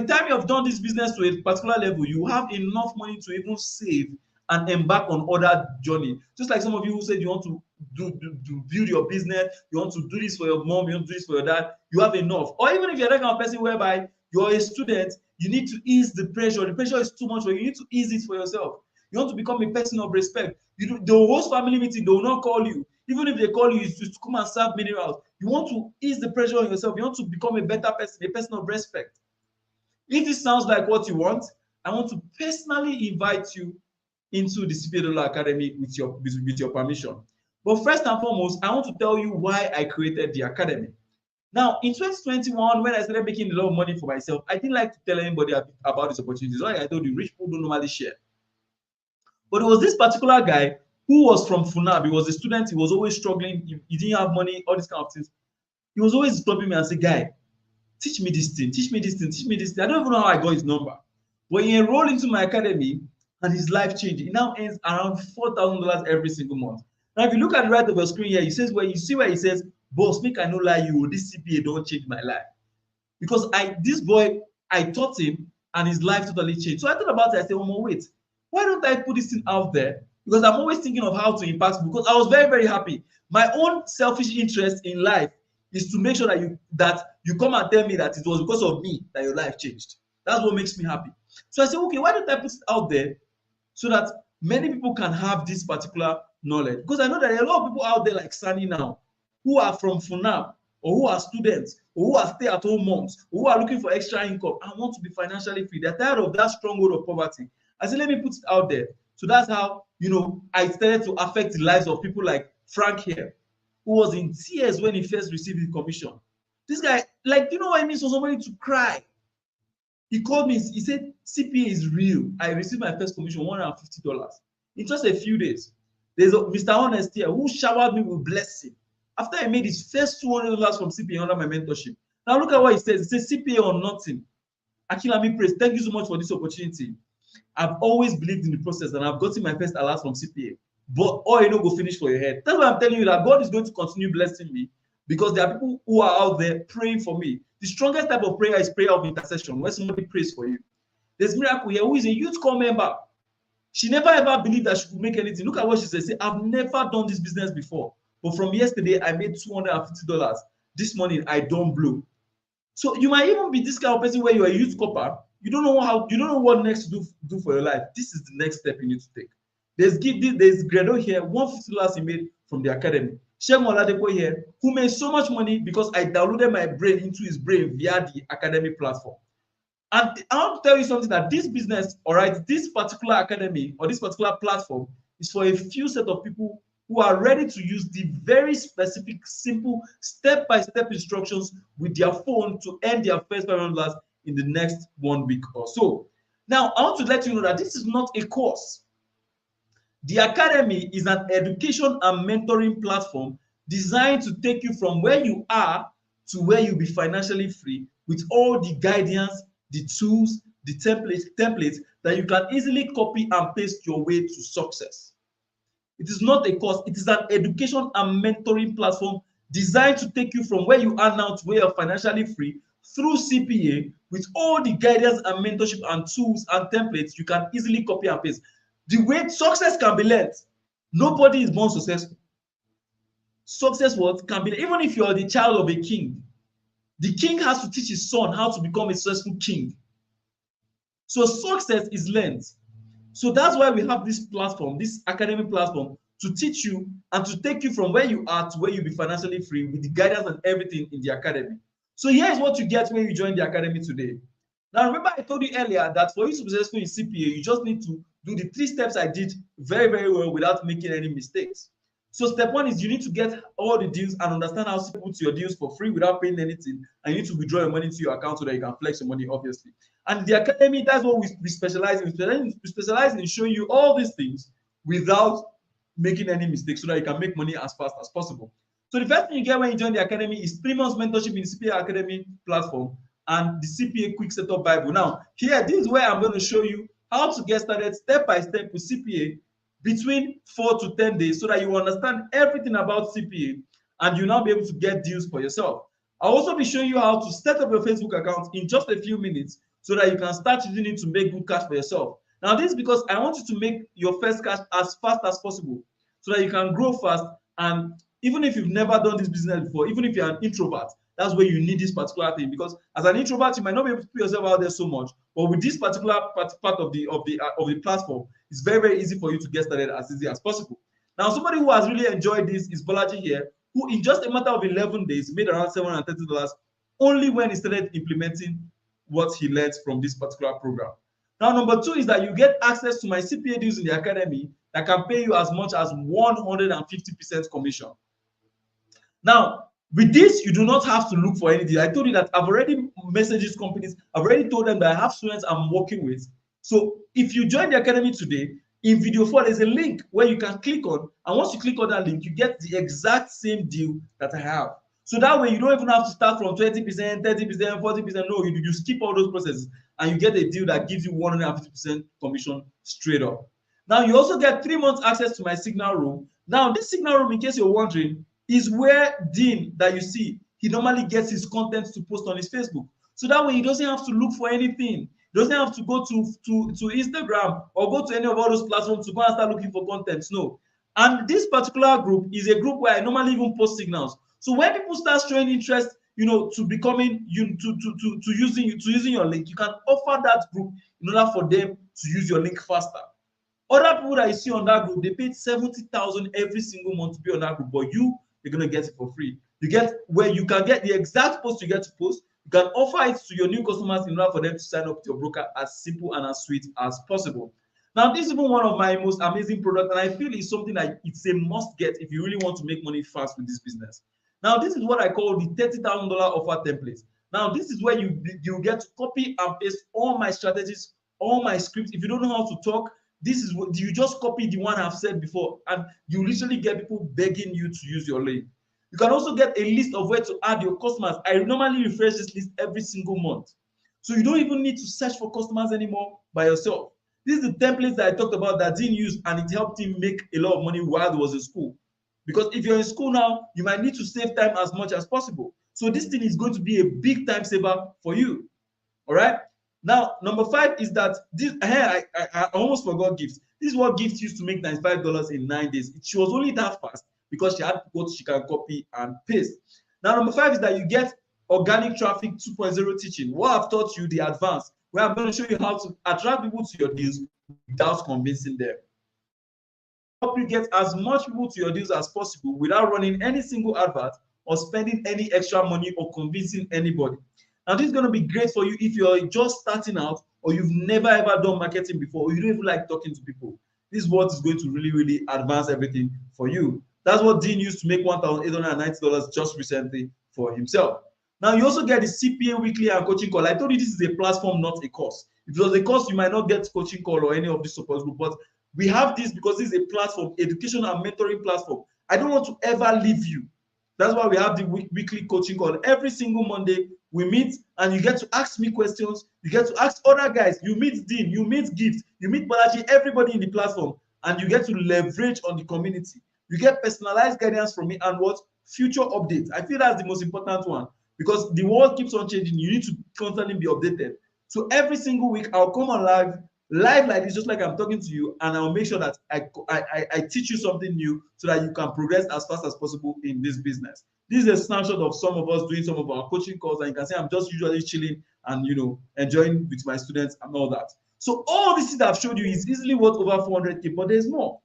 time you have done this business to a particular level, you have enough money to even save and embark on other journey. Just like some of you who said you want to build your business, you want to do this for your mom, you want to do this for your dad, you have enough. Or even if you're that kind of person whereby you're a student, you need to ease the pressure. The pressure is too much for you. You need to ease it for yourself. You want to become a person of respect. They will host family meeting, they will not call you. Even if they call you, it's to come and serve minerals. You want to ease the pressure on yourself. You want to become a better person, a person of respect. If this sounds like what you want, I want to personally invite you into the CPA Dollar Academy with your permission. But first and foremost, I want to tell you why I created the Academy. Now, in 2021, when I started making a lot of money for myself, I didn't like to tell anybody about these opportunities. Like I told you, rich people don't normally share. But there was this particular guy who was from Funab. He was a student. He was always struggling. He didn't have money, all these kind of things. He was always stopping me and say, guy, teach me this thing, teach me this thing, teach me this thing. I don't even know how I got his number. But he enrolled into my academy and his life changed. He now earns around $4,000 every single month. Now, if you look at the right of your screen here, you see where he says, boss, make I no lie you, this CPA don't change my life. Because this boy, I taught him and his life totally changed. So I thought about it. I said, oh, wait, why don't I put this thing out there? Because I'm always thinking of how to impact people. Because I was very, very happy. My own selfish interest in life is to make sure that you come and tell me that it was because of me that your life changed. That's what makes me happy. So I said, okay, why don't I put it out there so that many people can have this particular knowledge? Because I know that there are a lot of people out there like Sunny now who are from Funab or who are students or who are stay-at-home moms or who are looking for extra income and want to be financially free. They're tired of that stronghold of poverty. I said, let me put it out there. So that's how, I started to affect the lives of people like Frank here, who was in tears when he first received his commission. This guy, do you know what it means for somebody to cry? He called me, he said, CPA is real. I received my first commission, $150. In just a few days. There's Mr. Honest here who showered me with blessing after I made his first $200 from CPA under my mentorship. Now look at what he says. He says, CPA or nothing. Akilami Praise, thank you so much for this opportunity. I've always believed in the process and I've gotten my first alert from CPA. But all go finish for your head. That's why I'm telling you that God is going to continue blessing me because there are people who are out there praying for me. The strongest type of prayer is prayer of intercession, where somebody prays for you. There's Miracle here, who is a youth corps member. She never ever believed that she could make anything. Look at what she said. Say, I've never done this business before, but from yesterday I made $250. This morning I don't blow. So you might even be this kind of person where you are a youth corper. You don't know what next to do for your life. This is the next step you need to take. There's Gredo here, $150 he made from the academy. Shegun Oladepo here, who made so much money because I downloaded my brain into his brain via the academy platform. And I want to tell you something, that this business, all right, this particular academy or this particular platform is for a few set of people who are ready to use the very specific, simple, step-by-step instructions with their phone to earn their first $500 in the next 1 week or so. Now, I want to let you know that this is not a course. The academy is an education and mentoring platform designed to take you from where you are to where you'll be financially free, with all the guidance, the tools, the templates that you can easily copy and paste your way to success. It is not a course, it is an education and mentoring platform designed to take you from where you are now to where you're financially free through CPA, with all the guidance and mentorship and tools and templates you can easily copy and paste. The way success can be learned. Nobody is born successful. Success can be, even if you're the child of a king, the king has to teach his son how to become a successful king. So success is learned. So that's why we have this platform, this academic platform, to teach you and to take you from where you are to where you'll be financially free, with the guidance and everything in the academy. So here's what you get when you join the academy today. Now, remember I told you earlier that for you to be successful in CPA, you just need to do the 3 steps I did very, very well without making any mistakes. So step 1 is you need to get all the deals and understand how to put your deals for free without paying anything, and you need to withdraw your money into your account so that you can flex your money, obviously. And the academy, that's what we specialize in. We specialize in showing you all these things without making any mistakes so that you can make money as fast as possible. So the first thing you get when you join the academy is 3 months mentorship in the CPA Academy platform and the CPA Quick Setup Bible. Now, here, this is where I'm going to show you how to get started step by step with CPA between 4 to 10 days so that you understand everything about CPA and you'll now be able to get deals for yourself. I'll also be showing you how to set up your Facebook account in just a few minutes so that you can start using it to make good cash for yourself. Now, this is because I want you to make your first cash as fast as possible so that you can grow fast. And even if you've never done this business before, even if you're an introvert, that's where you need this particular thing, because as an introvert, you might not be able to put yourself out there so much. But with this particular part of the platform, it's very, very easy for you to get started as easy as possible. Now, somebody who has really enjoyed this is Bolaji here, who in just a matter of 11 days made around $730 only when he started implementing what he learned from this particular program. Now, number 2 is that you get access to my CPA deals in the academy that can pay you as much as 150% commission. Now, with this, you do not have to look for anything. I told you that I've already messaged these companies. I've already told them that I have students I'm working with. So if you join the academy today, in video 4, there's a link where you can click on. And once you click on that link, you get the exact same deal that I have. So that way, you don't even have to start from 20%, 30%, 40%. No, you skip all those processes and you get a deal that gives you 150% commission straight up. Now, you also get 3 months access to my Signal Room. Now, this Signal Room, in case you're wondering, is where Dean that you see, he normally gets his content to post on his Facebook. So that way he doesn't have to look for anything. He doesn't have to go to Instagram or go to any of all those platforms to go and start looking for content. No. And this particular group is a group where I normally even post signals. So when people start showing interest, to becoming to using your link, you can offer that group in order for them to use your link faster. Other people that you see on that group, they paid 70,000 every single month to be on that group, but you're going to get it for free. You get where you can get the exact post you get to post. You can offer it to your new customers in order for them to sign up to your broker as simple and as sweet as possible. Now, this is even one of my most amazing products, and I feel it's something that it's a must get if you really want to make money fast with this business. Now, this is what I call the $30,000 offer template. Now, this is where you get to copy and paste all my strategies, all my scripts. If you don't know how to talk, this is what you just copy the one I've said before, and you literally get people begging you to use your link. You can also get a list of where to add your customers. I normally refresh this list every single month. So you don't even need to search for customers anymore by yourself. This is the templates that I talked about that Dean used, and it helped him make a lot of money while he was in school. Because if you're in school now, you might need to save time as much as possible. So this thing is going to be a big time saver for you. All right. Now, number 5 is that this. I almost forgot gifts. This is what gifts used to make $95 in 9 days. She was only that fast because she had what she can copy and paste. Now, number 5 is that you get organic traffic 2.0 teaching. What I've taught you, the advanced, where I'm going to show you how to attract people to your deals without convincing them. Help you get as much people to your deals as possible without running any single advert or spending any extra money or convincing anybody. Now, this is going to be great for you if you're just starting out or you've never ever done marketing before, or you don't even like talking to people. This is what is going to really, really advance everything for you. That's what Dean used to make $1,890 just recently for himself. Now, you also get the CPA weekly and coaching call. I told you this is a platform, not a course. If it was a course, you might not get coaching call or any of this support group, but we have this because this is a platform, education and mentoring platform. I don't want to ever leave you. That's why we have the weekly coaching call. Every single Monday, we meet and you get to ask me questions. You get to ask other guys. You meet Dean, you meet Gift, you meet Balaji, everybody in the platform, and you get to leverage on the community. You get personalized guidance from me and what? Future updates. I feel that's the most important one because the world keeps on changing. You need to constantly be updated. So every single week, I'll come on live like this, just like I'm talking to you, and I'll make sure that I teach you something new so that you can progress as fast as possible in this business. This is a snapshot of some of us doing some of our coaching calls, and you can see I'm just usually chilling and enjoying with my students and all that. So all this that I've showed you is easily worth over 400K, but there's more.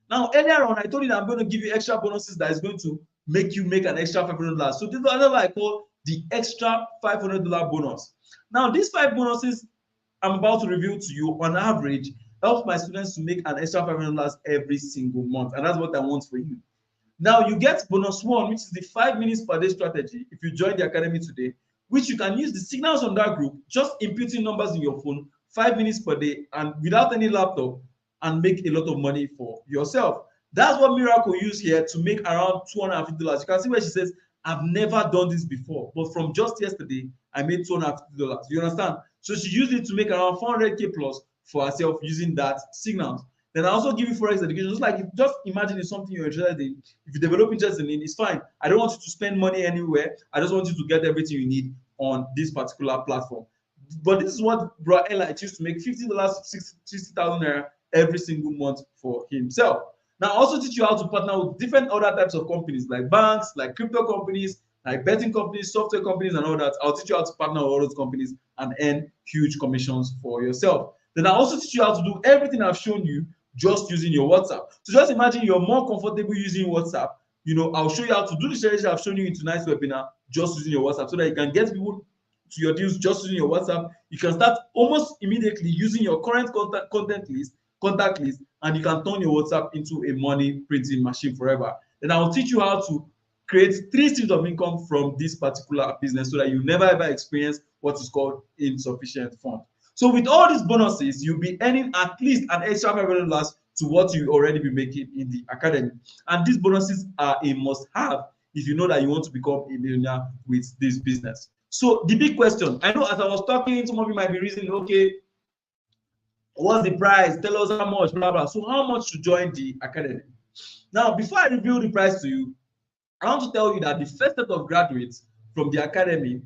Now, earlier on, I told you that I'm going to give you extra bonuses that is going to make you make an extra $500. So this is another I call the extra $500 bonus. Now, these 5 bonuses I'm about to reveal to you on average helps my students to make an extra $500 every single month, and that's what I want for you. Now, you get bonus 1, which is the 5 minutes per day strategy if you join the academy today, which you can use the signals on that group, just inputting numbers in your phone, 5 minutes per day, and without any laptop, and make a lot of money for yourself. That's what Miracle used here to make around $250. You can see where she says, I've never done this before, but from just yesterday, I made $250. You understand? So she used it to make around 400K plus for herself using that signals. Then I also give you Forex education. Just imagine it's something you're interested in. If you develop interest in it, it's fine. I don't want you to spend money anywhere. I just want you to get everything you need on this particular platform. But this is what Bro Elite used to make $50, 60,000 naira every single month for himself. Now, I also teach you how to partner with different other types of companies like banks, like crypto companies, like betting companies, software companies, and all that. I'll teach you how to partner with all those companies and earn huge commissions for yourself. Then I also teach you how to do everything I've shown you just using your WhatsApp. So just imagine you're more comfortable using WhatsApp. I'll show you how to do the strategy I've shown you in tonight's webinar just using your WhatsApp so that you can get people to your deals just using your WhatsApp. You can start almost immediately using your current contact list, and you can turn your WhatsApp into a money printing machine forever. Then I'll teach you how to create 3 streams of income from this particular business so that you never ever experience what is called insufficient fund. So with all these bonuses, you'll be earning at least an extra $500 to what you already be making in the academy. And these bonuses are a must-have if you know that you want to become a millionaire with this business. So the big question, I know as I was talking, some of you might be reasoning, okay, what's the price? Tell us how much, blah, blah. So how much to join the academy? Now, before I reveal the price to you, I want to tell you that the first set of graduates from the academy,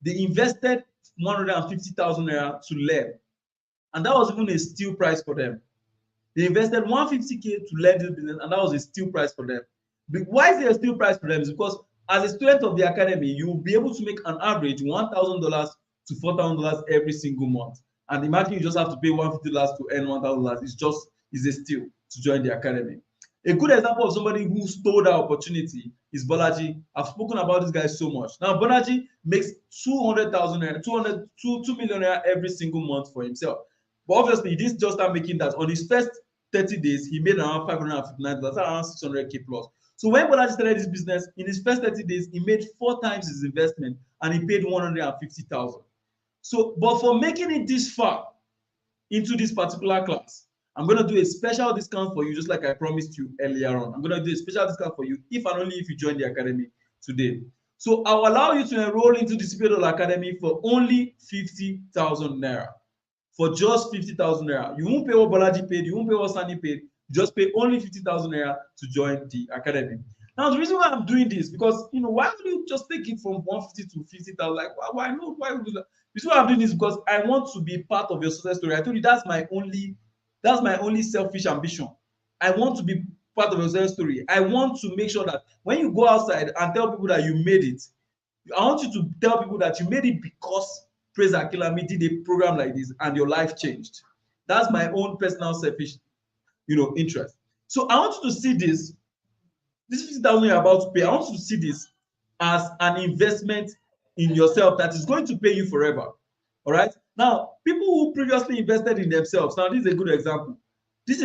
they invested 150,000 naira to learn. And that was even a steal price for them. They invested 150K to learn this business, and that was a steal price for them. But why is it a steal price for them? It's because as a student of the academy, you will be able to make an average $1,000 to $4,000 every single month. And imagine you just have to pay $150 to earn $1,000. It's a steal to join the academy. A good example of somebody who stole that opportunity is Balaji. I've spoken about this guy so much. Now, Balaji makes 200,000 naira, 2 million naira every single month for himself. But obviously, he didn't just start making that. On his first 30 days, he made around $559. That's around 600K plus. So when Balaji started this business, in his first 30 days, he made 4 times his investment and he paid 150,000. So, but for making it this far into this particular class, I'm going to do a special discount for you, just like I promised you earlier on. I'm going to do a special discount for you if and only if you join the academy today. So I'll allow you to enroll into the CPA Academy for only 50,000 naira. For just 50,000 naira. You won't pay what Balaji paid, you won't pay what Sandy paid, just pay only 50,000 naira to join the academy. Now, the reason why I'm doing this, because, you know, why would you just take it from 150 to 50,000? Like, why not? Why would you do that? The reason why I'm doing this because I want to be part of your success story. I told you that's my only selfish ambition. I want to be part of your success story. I want to make sure that when you go outside and tell people that you made it, I want you to tell people that you made it because Praise Akilami did a program like this and your life changed. That's my own personal selfish, you know, interest. So I want you to see this 50,000 you're about to pay. I want you to see this as an investment in yourself that is going to pay you forever. All right. Now, people who previously invested in themselves. Now, this is a good example. This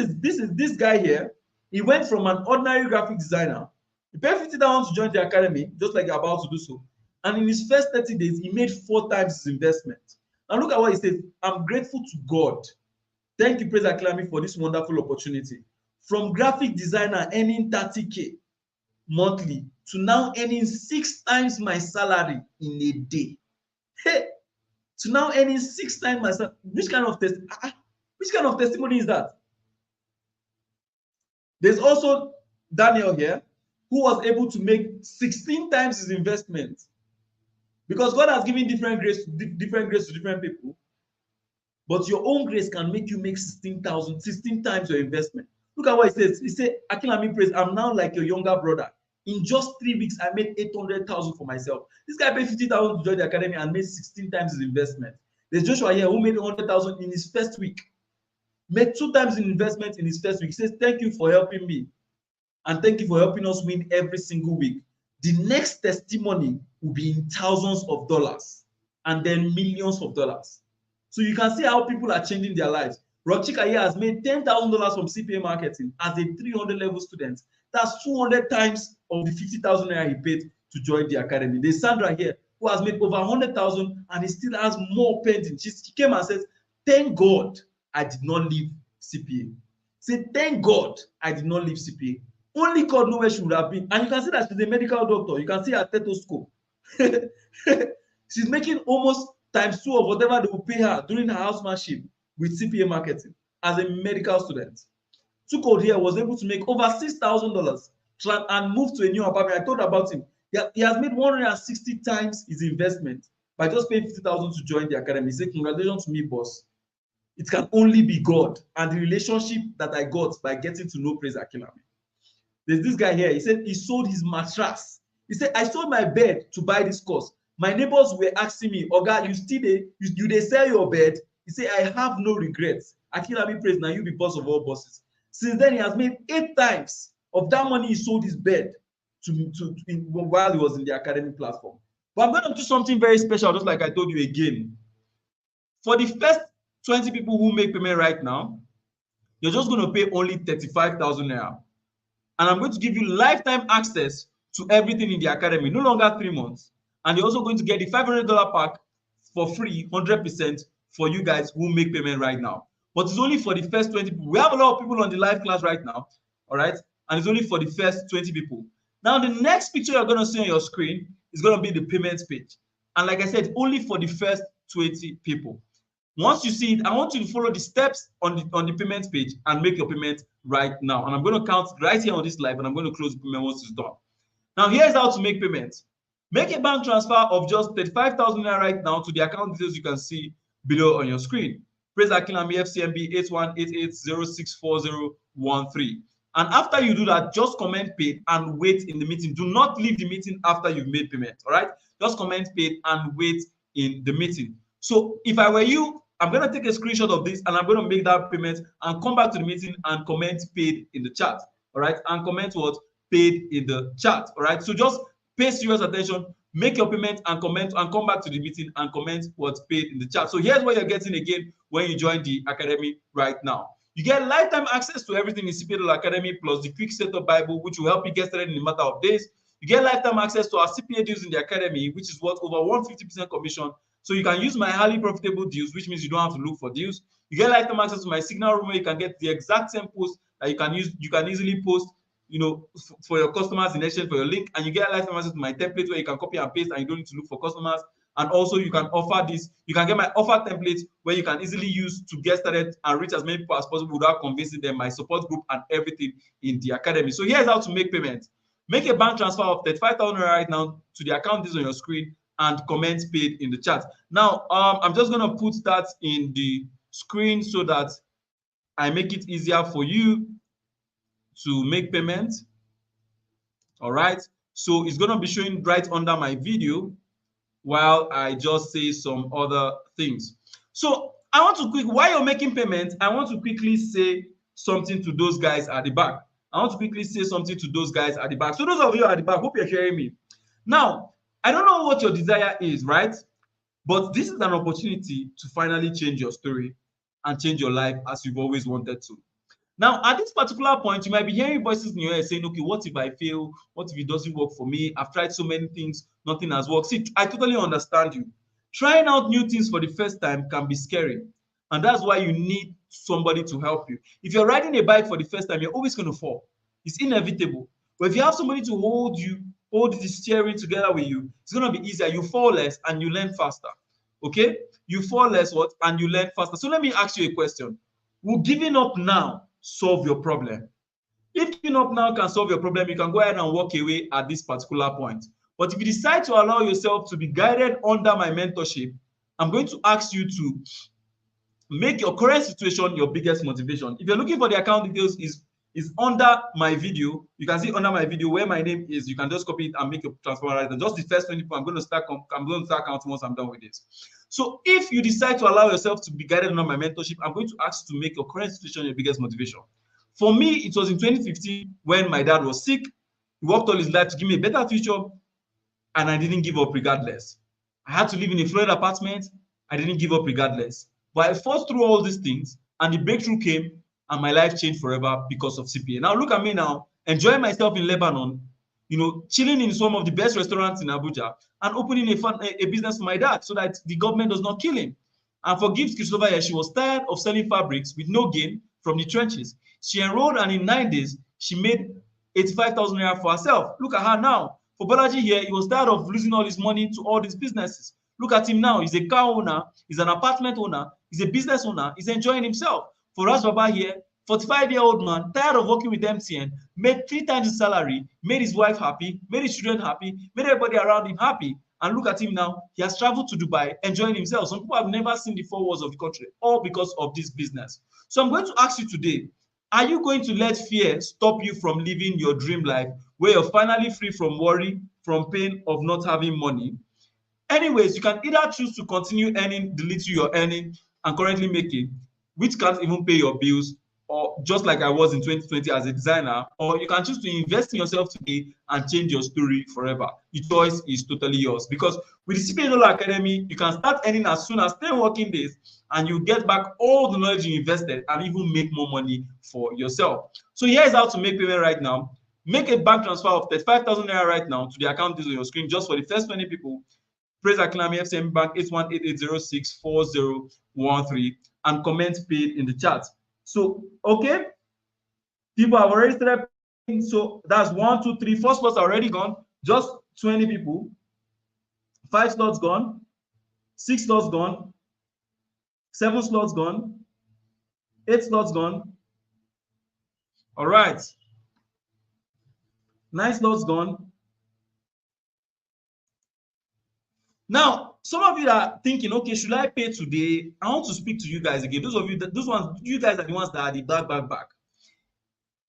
guy here. He went from an ordinary graphic designer. He paid 50,000 to join the academy, just like you're about to do so. And in his first 30 days, he made 4 times his investment. Now look at what he says. I'm grateful to God. Thank you, Praise Academy, for this wonderful opportunity. From graphic designer earning 30K monthly to now earning 6 times my salary in a day. Hey, to now earning 6 times my salary. Which kind of testimony is that? There's also Daniel here, who was able to make 16 times his investment. Because God has given different grace to different people. But your own grace can make you make 16 times your investment. Look at what he says. He said, Akilami Praise, I'm now like your younger brother. In just 3 weeks, I made 800,000 for myself. This guy paid 50,000 to join the academy and made 16 times his investment. There's Joshua here who made 100,000 in his first week. Made 2 times in investment in his first week. He says, thank you for helping me. And thank you for helping us win every single week. The next testimony will be in thousands of dollars and then millions of dollars. So you can see how people are changing their lives. Rochika here has made $10,000 from CPA marketing as a 300 level student. That's 200 times of the 50,000 naira he paid to join the academy. There's Sandra here who has made over 100,000 and he still has more pending. She came and says, thank God I did not leave CPA. Say, thank God I did not leave CPA. Only God knows where she would have been. And you can see that she's a medical doctor. You can see her stethoscope. She's making almost ×2 of whatever they will pay her during her housemanship with CPA marketing as a medical student. Tukod here was able to make over $6,000 and move to a new apartment. I told about him. He has made 160 times his investment by just paying 50,000 to join the academy. He said, congratulations to me, boss. It can only be God and the relationship that I got by getting to know Praise Akilami. There's this guy here. He said he sold his mattress. He said, I sold my bed to buy this course. My neighbors were asking me, Oga, you they sell your bed? He said, I have no regrets. Akilami Praise, now you be boss of all bosses. Since then, he has made 8 times of that money he sold his bed while he was in the academic platform. But I'm going to do something very special, just like I told you again. For the first 20 people who make payment right now, you're just going to pay only 35,000 naira. And I'm going to give you lifetime access to everything in the academy, no longer 3 months. And you're also going to get the $500 pack for free, 100% for you guys who make payment right now. But it's only for the first 20 people. We have a lot of people on the live class right now, all right? And it's only for the first 20 people. Now, the next picture you're going to see on your screen is going to be the payment page. And like I said, only for the first 20 people. Once you see it, I want you to follow the steps on the payment page and make your payment right now. And I'm going to count right here on this live, and I'm going to close the payment once it's done. Now, here's how to make payments. Make a bank transfer of just 35,000 naira right now to the account details you can see below on your screen. Praise Akilami FCMB 8188064013. And after you do that, just comment paid and wait in the meeting. Do not leave the meeting after you've made payment, all right? Just comment paid and wait in the meeting. So if I were you, I'm going to take a screenshot of this and I'm going to make that payment and come back to the meeting and comment paid in the chat, all right? And comment what? Paid in the chat, all right? So just pay serious attention, make your payment and comment and come back to the meeting and comment what's paid in the chat. So here's what you're getting again when you join the academy right now. You get lifetime access to everything in CPA Academy plus the quick setup Bible, which will help you get started in a matter of days. You get lifetime access to our CPA deals in the academy, which is worth over 150% commission. So you can use my highly profitable deals, which means you don't have to look for deals. You get lifetime access to my signal room where you can get the exact same post that you can use. You can easily post, you know, for your customers in exchange for your link. And you get lifetime access to my template where you can copy and paste and you don't need to look for customers. And also you can offer this. You can get my offer template where you can easily use to get started and reach as many people as possible without convincing them, my support group and everything in the academy. So here's how to make payments. Make a bank transfer of 35,000 right now to the account is on your screen and comment paid in the chat. Now, I'm just going to put that in the screen so that I make it easier for you to make payment. All right. So it's going to be showing right under my video while I just say some other things. So I want to while you're making payment, I want to quickly say something to those guys at the back. I want to quickly say something to those guys at the back. So those of you at the back, hope you're hearing me. Now, I don't know what your desire is, right? But this is an opportunity to finally change your story and change your life as you've always wanted to. Now, at this particular point, you might be hearing voices in your head saying, okay, what if I fail? What if it doesn't work for me? I've tried so many things, nothing has worked. See, I totally understand you. Trying out new things for the first time can be scary. And that's why you need somebody to help you. If you're riding a bike for the first time, you're always going to fall. It's inevitable. But if you have somebody to hold the steering together with you, it's going to be easier. You fall less and you learn faster. Okay? You fall less and you learn faster. So let me ask you a question. Will giving up now solve your problem? If giving up now can solve your problem, you can go ahead and walk away at this particular point. But if you decide to allow yourself to be guided under my mentorship, I'm going to ask you to make your current situation your biggest motivation. If you're looking for the account details, is under my video. You can see under my video where my name is. You can just copy it and make your transfer right. And just the first 20 people, I'm going to start counting once I'm done with this. So if you decide to allow yourself to be guided under my mentorship, I'm going to ask you to make your current situation your biggest motivation. For me, it was in 2015 when my dad was sick. He worked all his life to give me a better future, and I didn't give up regardless. I had to live in a flooded apartment. I didn't give up regardless. But I fought through all these things, and the breakthrough came, and my life changed forever because of CPA. Now look at me now, enjoying myself in Lebanon, chilling in some of the best restaurants in Abuja, and opening a business for my dad so that the government does not kill him. And for Gibbs Christopher here, she was tired of selling fabrics with no gain from the trenches. She enrolled, and in 9 days, she made 85,000 naira for herself. Look at her now. For Bolaji here, he was tired of losing all his money to all these businesses. Look at him now. He's a car owner. He's an apartment owner. He's a business owner. He's enjoying himself. For Ras Baba here, 45-year-old man, tired of working with MTN, made 3 times his salary, made his wife happy, made his children happy, made everybody around him happy. And look at him now. He has traveled to Dubai, enjoying himself. Some people have never seen the 4 walls of the country, all because of this business. So I'm going to ask you today, are you going to let fear stop you from living your dream life where you're finally free from worry, from pain of not having money? Anyways, you can either choose to continue earning the little you're earning and currently making, which can't even pay your bills, or just like I was in 2020 as a designer, or you can choose to invest in yourself today and change your story forever. The choice is totally yours, because with the CPA Dollar Academy, you can start earning as soon as 10 working days, and you get back all the knowledge you invested and even make more money for yourself. So here's how to make payment right now. Make a bank transfer of 35,000 naira right now to the account on your screen just for the first 20 people. Praise Akinlami FCM Bank 8188064013 and comment paid in the chat. So, okay, people have already started paying. So that's 1, 2, 3, 4 slots are already gone. Just 20 people. 5 slots gone. 6 slots gone. 7 slots gone. 8 slots gone. All right. 9 slots gone. Now, some of you are thinking, okay, should I pay today? I want to speak to you guys again. Those of you, you guys are the ones that are the back.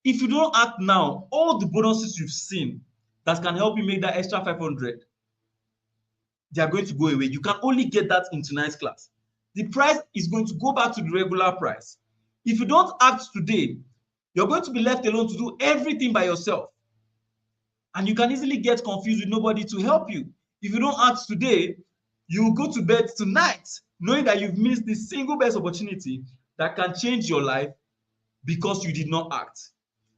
If you don't act now, all the bonuses you've seen that can help you make that extra 500, they are going to go away. You can only get that in tonight's class. The price is going to go back to the regular price. If you don't act today, you're going to be left alone to do everything by yourself. And you can easily get confused with nobody to help you. If you don't act today, you will go to bed tonight knowing that you've missed the single best opportunity that can change your life because you did not act.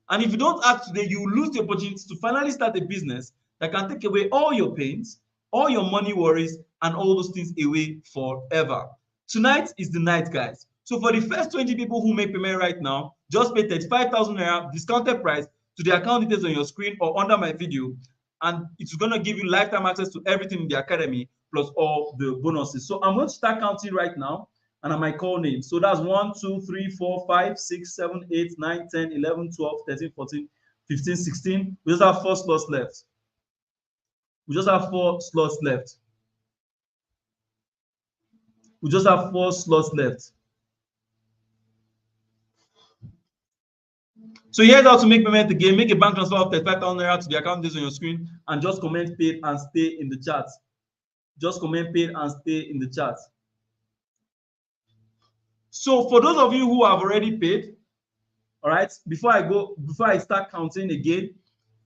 And if you don't act today, you will lose the opportunity to finally start a business that can take away all your pains, all your money worries, and all those things away forever. Tonight is the night, guys. So for the first 20 people who make payment right now, just pay 35,000 naira discounted price to the account details on your screen or under my video, and it's going to give you lifetime access to everything in the academy plus all the bonuses. So I'm going to start counting right now, and I might call names. So that's 1, 2, 3, 4, 5, 6, 7, 8, 9, 10, 11, 12, 13, 14, 15, 16. We just have 4 slots left. We just have 4 slots left. We just have 4 slots left. So here's how to make payment again. Make a bank transfer of 35,000 naira to the account details on your screen and just comment paid and stay in the chat. Just comment paid and stay in the chat. So for those of you who have already paid, all right, before I start counting again,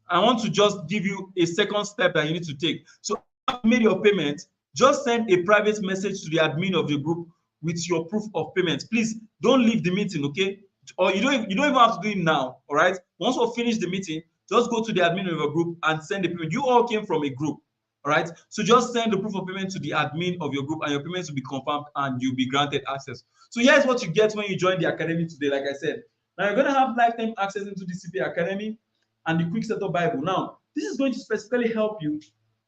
I want to just give you a second step that you need to take. So after you made your payment, just send a private message to the admin of the group with your proof of payment. Please don't leave the meeting, okay? Or you don't even have to do it now, all right? Once we finish the meeting, just go to the admin of your group and send the payment. You all came from a group, all right? So just send the proof of payment to the admin of your group and your payments will be confirmed and you'll be granted access. So here's what you get when you join the academy today, like I said. Now you're going to have lifetime access into the CPA Academy and the quick setup Bible. Now, this is going to specifically help you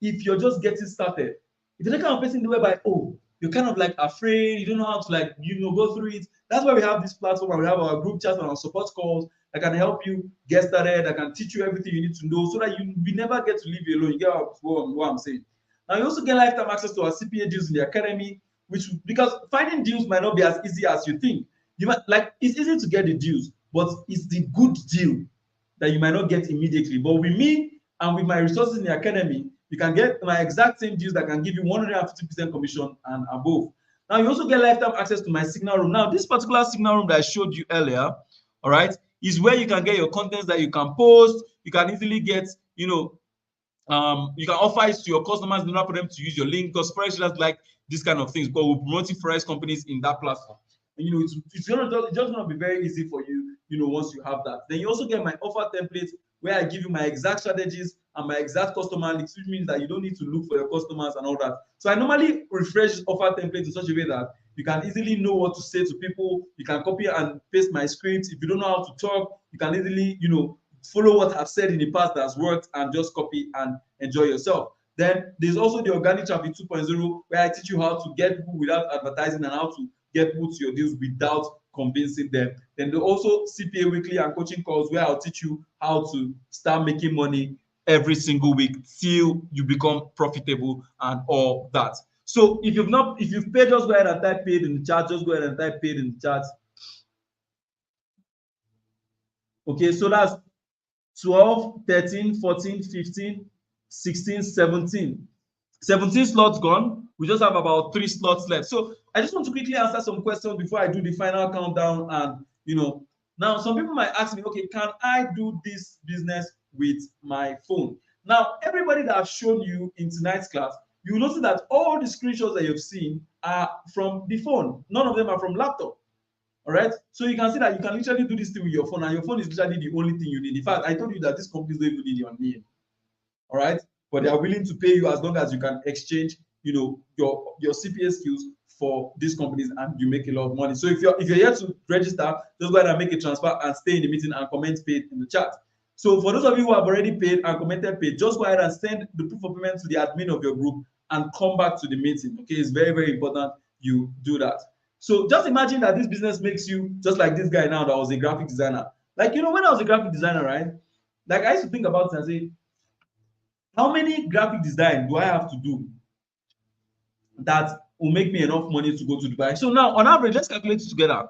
if you're just getting started. If you're the kind of person whereby, oh, you're kind of like afraid, you don't know how to like, go through it. That's why we have this platform and we have our group chats and our support calls that can help you get started, that can teach you everything you need to know so that you never get to leave you alone. You get what I'm saying. Now, you also get lifetime access to our CPA deals in the academy, because finding deals might not be as easy as you think. It's easy to get the deals, but it's the good deal that you might not get immediately. But with me and with my resources in the academy, you can get my exact same deals that can give you 150% commission and above. Now, you also get lifetime access to my signal room. Now, this particular signal room that I showed you earlier, all right, is where you can get your contents that you can post. You can easily get, you can offer it to your customers in order for them to use your link, because Forex traders like this kind of things. But we're promoting Forex companies in that platform. And, it's just going to be very easy for you, once you have that. Then you also get my offer template where I give you my exact strategies and my exact customer links, which means that you don't need to look for your customers and all that. So I normally refresh offer template in such a way that you can easily know what to say to people. You can copy and paste my scripts. If you don't know how to talk, you can easily, follow what I've said in the past that's worked and just copy and enjoy yourself. Then there's also the organic traffic 2.0 where I teach you how to get people without advertising and how to get people to your deals without convincing them. Then there's also CPA weekly and coaching calls where I'll teach you how to start making money every single week till you become profitable and all that. So if you've paid, just go ahead and type paid in the chat. Just go ahead and type paid in the chat. Okay, so that's 12, 13, 14, 15, 16, 17. 17 slots gone. We just have about 3 slots left. So I just want to quickly answer some questions before I do the final countdown. And now some people might ask me, okay, can I do this business with my phone? Now, everybody that I've shown you in tonight's class, you will notice that all the screenshots that you've seen are from the phone. None of them are from laptop. All right. So you can see that you can literally do this thing with your phone, and your phone is literally the only thing you need. In fact, I told you that these companies don't even need your name. All right. But they are willing to pay you as long as you can exchange, your CPA skills for these companies, and you make a lot of money. So if you're here to register, just go ahead and make a transfer and stay in the meeting and comment paid in the chat. So for those of you who have already paid and commented paid, just go ahead and send the proof of payment to the admin of your group and come back to the meeting. Okay, it's very, very important you do that. So just imagine that this business makes you just like this guy now that was a graphic designer. Like, when I was a graphic designer, right? Like, I used to think about it and say, how many graphic design do I have to do that will make me enough money to go to Dubai? So now, on average, let's calculate it together.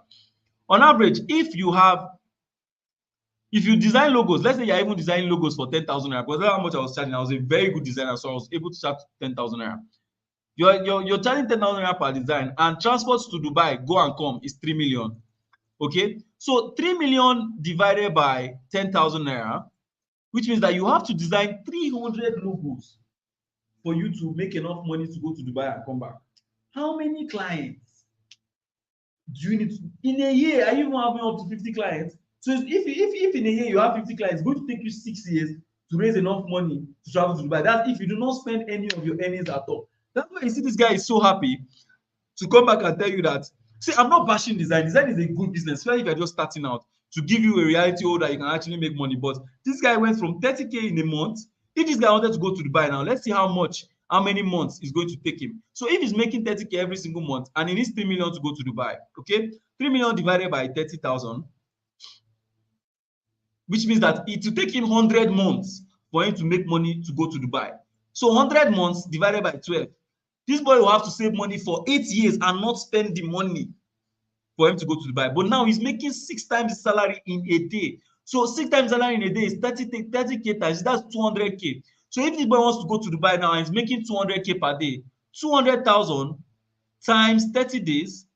On average, if you design logos, let's say you're even designing logos for 10,000 naira, because that's how much I was charging. I was a very good designer, so I was able to charge 10,000 naira. You're charging 10,000 naira per design, and transports to Dubai, go and come, is 3 million. Okay, so 3 million divided by 10,000 naira, which means that you have to design 300 logos for you to make enough money to go to Dubai and come back. How many clients do you need to, in a year? Are you even having up to 50 clients? So if in a year you have 50 clients, it's going to take you 6 years to raise enough money to travel to Dubai. That's if you do not spend any of your earnings at all. That's why you see this guy is so happy to come back and tell you that, see, I'm not bashing design. Design is a good business, especially if you're just starting out, to give you a reality that you can actually make money. But this guy went from 30K in a month. If this guy wanted to go to Dubai now, let's see how many months it's going to take him. So if he's making 30K every single month and he needs 3 million to go to Dubai, okay, 3 million divided by 30,000, which means that it will take him 100 months for him to make money to go to Dubai. So 100 months divided by 12. This boy will have to save money for 8 years and not spend the money for him to go to Dubai. But now he's making 6 times his salary in a day. So 6 times salary in a day is 30K times, that's 200K. So if this boy wants to go to Dubai now and he's making 200K per day, 200,000 times 30 days,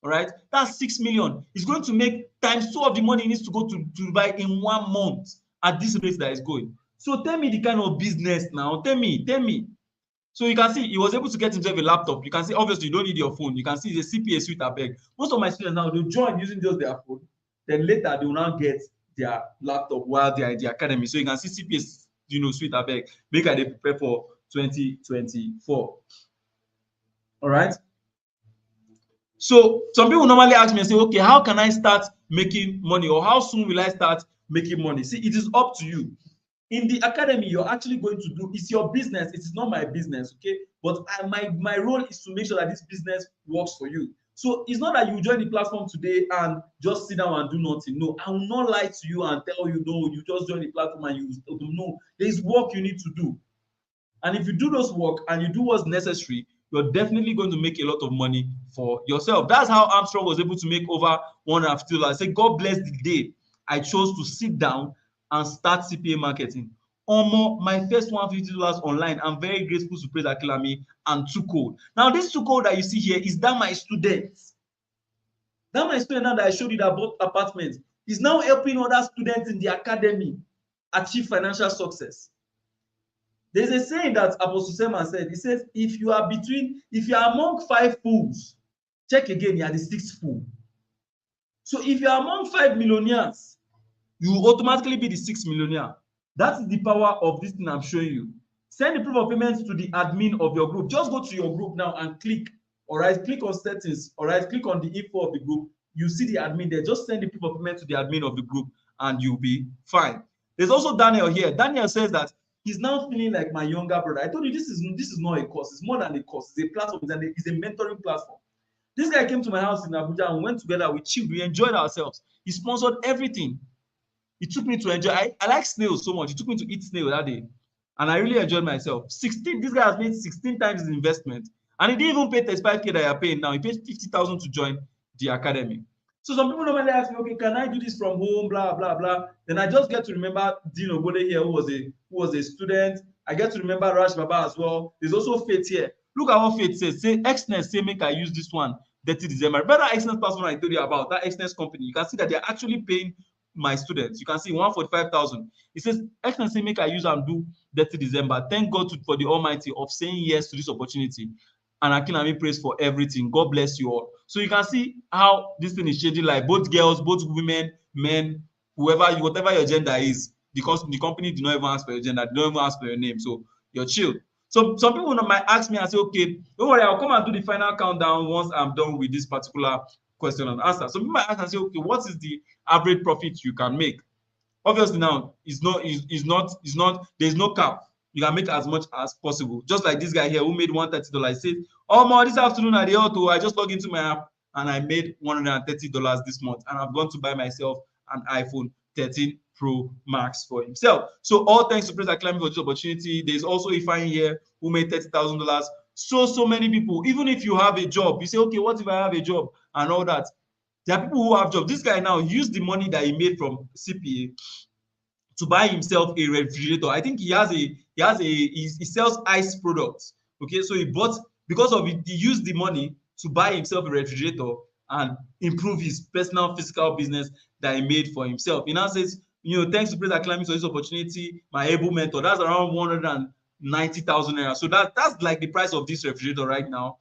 all right, that's 6 million. He's going to make times 2 of the money he needs to go to Dubai in 1 month at this rate that is going. So tell me the kind of business now. Tell me. So you can see he was able to get himself a laptop. You can see obviously you don't need your phone. You can see it's a CPA suite abeg. Most of my students now, they'll join using just their phone. Then later they will now get their laptop while they are in the academy. So you can see CPA suite abeg. Make I dey prepare for 2024. All right. So some people normally ask me and say, okay, how can I start making money, or how soon will I start making money? See, it is up to you. In the academy, you're actually going to do, it's your business, it is not my business, okay? But my role is to make sure that this business works for you. So it's not that you join the platform today and just sit down and do nothing. No, I will not lie to you and tell you, no, you just join the platform and you no. There's work you need to do. And if you do those work and you do what's necessary, you're definitely going to make a lot of money for yourself. That's how Armstrong was able to make over $150. I say, God bless the day I chose to sit down and start CPA marketing. My first $150 online. I'm very grateful to Praise Akilami and Tucode. Now, this Tucode that you see here is that my student. That my student now that I showed you that bought apartments is now helping other students in the academy achieve financial success. There's a saying that Apostle Selman said. He says, if you are among 5 fools, check again, you are the 6th fool. So if you are among 5 millionaires, you will automatically be the 6th millionaire. That's the power of this thing I'm showing you. Send the proof of payments to the admin of your group. Just go to your group now and click. All right, click on settings. All right, click on the info of the group. You see the admin there. Just send the proof of payment to the admin of the group and you'll be fine. There's also Daniel here. Daniel says that he's now feeling like my younger brother. I told you this is not a course. It's more than a course. It's a platform. It's a mentoring platform. This guy came to my house in Abuja and we went together. We chilled. We enjoyed ourselves. He sponsored everything. He took me to enjoy. I like snails so much. He took me to eat snail that day. And I really enjoyed myself. This guy has made 16 times his investment. And he didn't even pay 35K that you're paying now. He paid 50,000 to join the academy. So some people normally ask me, okay, can I do this from home, blah, blah, blah. Then I just get to remember Dean Obode here, who was a student. I get to remember Rash Baba as well. There's also Faith here. Look at what Faith says. Say, Xness, say, make I use this one, 30 December. Remember that Xness platform I told you about, that Xness company. You can see that they're actually paying my students. You can see 145,000. It says, Xness, say, make I use and do 30 December. Thank God for the Almighty of saying yes to this opportunity. And Akinami prays for everything. God bless you all. So you can see how this thing is changing life. Both girls, both women, men, whatever your gender is, because the company did not even ask for your gender, they don't even ask for your name. So you're chill. So some people might ask me and say, okay, don't worry, I'll come and do the final countdown once I'm done with this particular question and answer. Some people might ask and say, okay, what is the average profit you can make? Obviously now, there's no cap. You can make as much as possible. Just like this guy here who made $130. He said, oh, this afternoon at the auto, I just logged into my app and I made $130 this month. And I've gone to buy myself an iPhone 13 Pro Max for himself. So all thanks to Praise Acclaim for this opportunity. There's also Ifeanyi here who made $30,000. So many people. Even if you have a job, you say, okay, what if I have a job and all that? There are people who have jobs. This guy now used the money that he made from CPA to buy himself a refrigerator. I think he sells ice products. Okay, so he bought, because of it, he used the money to buy himself a refrigerator and improve his personal physical business that he made for himself. He now says, thanks to Praise Acclaim for this opportunity, my able mentor, that's around 190,000 naira. So that's like the price of this refrigerator right now,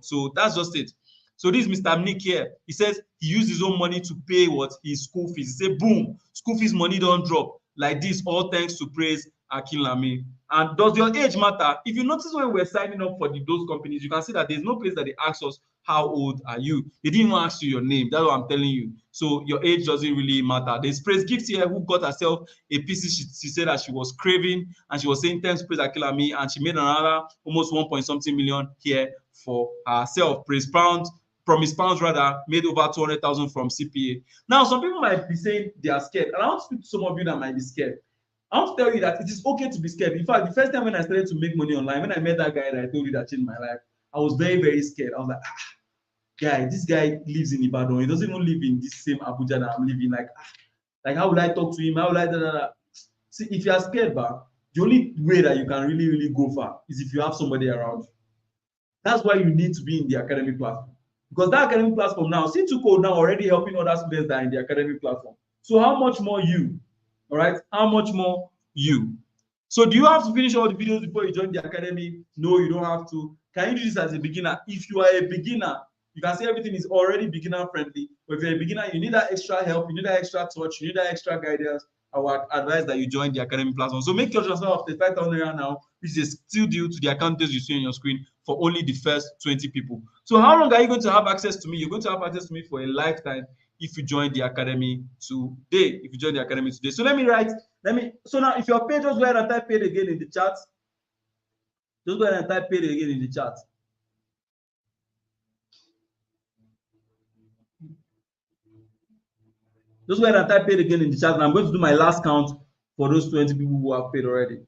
so that's just it. So this is Mr. Nick here. He says he used his own money to pay his school fees. He said, boom, school fees money don't drop. Like this, all thanks to Praise Akilami. And does your age matter? If you notice when we're signing up for those companies, you can see that there's no place that they ask us, how old are you? They didn't even ask you your name. That's what I'm telling you. So your age doesn't really matter. There's Praise Gift here who got herself a PC she said that she was craving, and she was saying thanks Praise Akilami, and she made another almost 1 point something million here for herself. Praise Pound from his pounds rather, made over 200,000 from CPA. Now, some people might be saying they are scared, and I want to speak to some of you that might be scared. I want to tell you that it is okay to be scared. In fact, the first time when I started to make money online, when I met that guy that I told you that changed my life, I was very, very scared. I was like, guy, this guy lives in Ibadan. He doesn't even live in this same Abuja that I'm living. Like how will I talk to him? How will I? See, if you are scared, but the only way that you can really, really go far is if you have somebody around you. That's why you need to be in the academic platform. Because that academic platform now, C2Code now already helping other students that are in the academic platform. So how much more you? All right, how much more you? So do you have to finish all the videos before you join the academy? No, you don't have to. Can you do this as a beginner? If you are a beginner, you can see everything is already beginner friendly. But if you're a beginner, you need that extra help, you need that extra touch, you need that extra guidance. I would advise that you join the academic platform. So make your transfer of the 5,000 now, which is still due to the account details you see on your screen for only the first 20 people. So how long are you going to have access to me? You're going to have access to me for a lifetime if you join the academy today. If you join the academy today. So so now if you're paid, just go ahead and type paid again in the chat. Just go ahead and type paid again in the chat. Just go ahead and type paid again in the chat. And I'm going to do my last count for those 20 people who have paid already.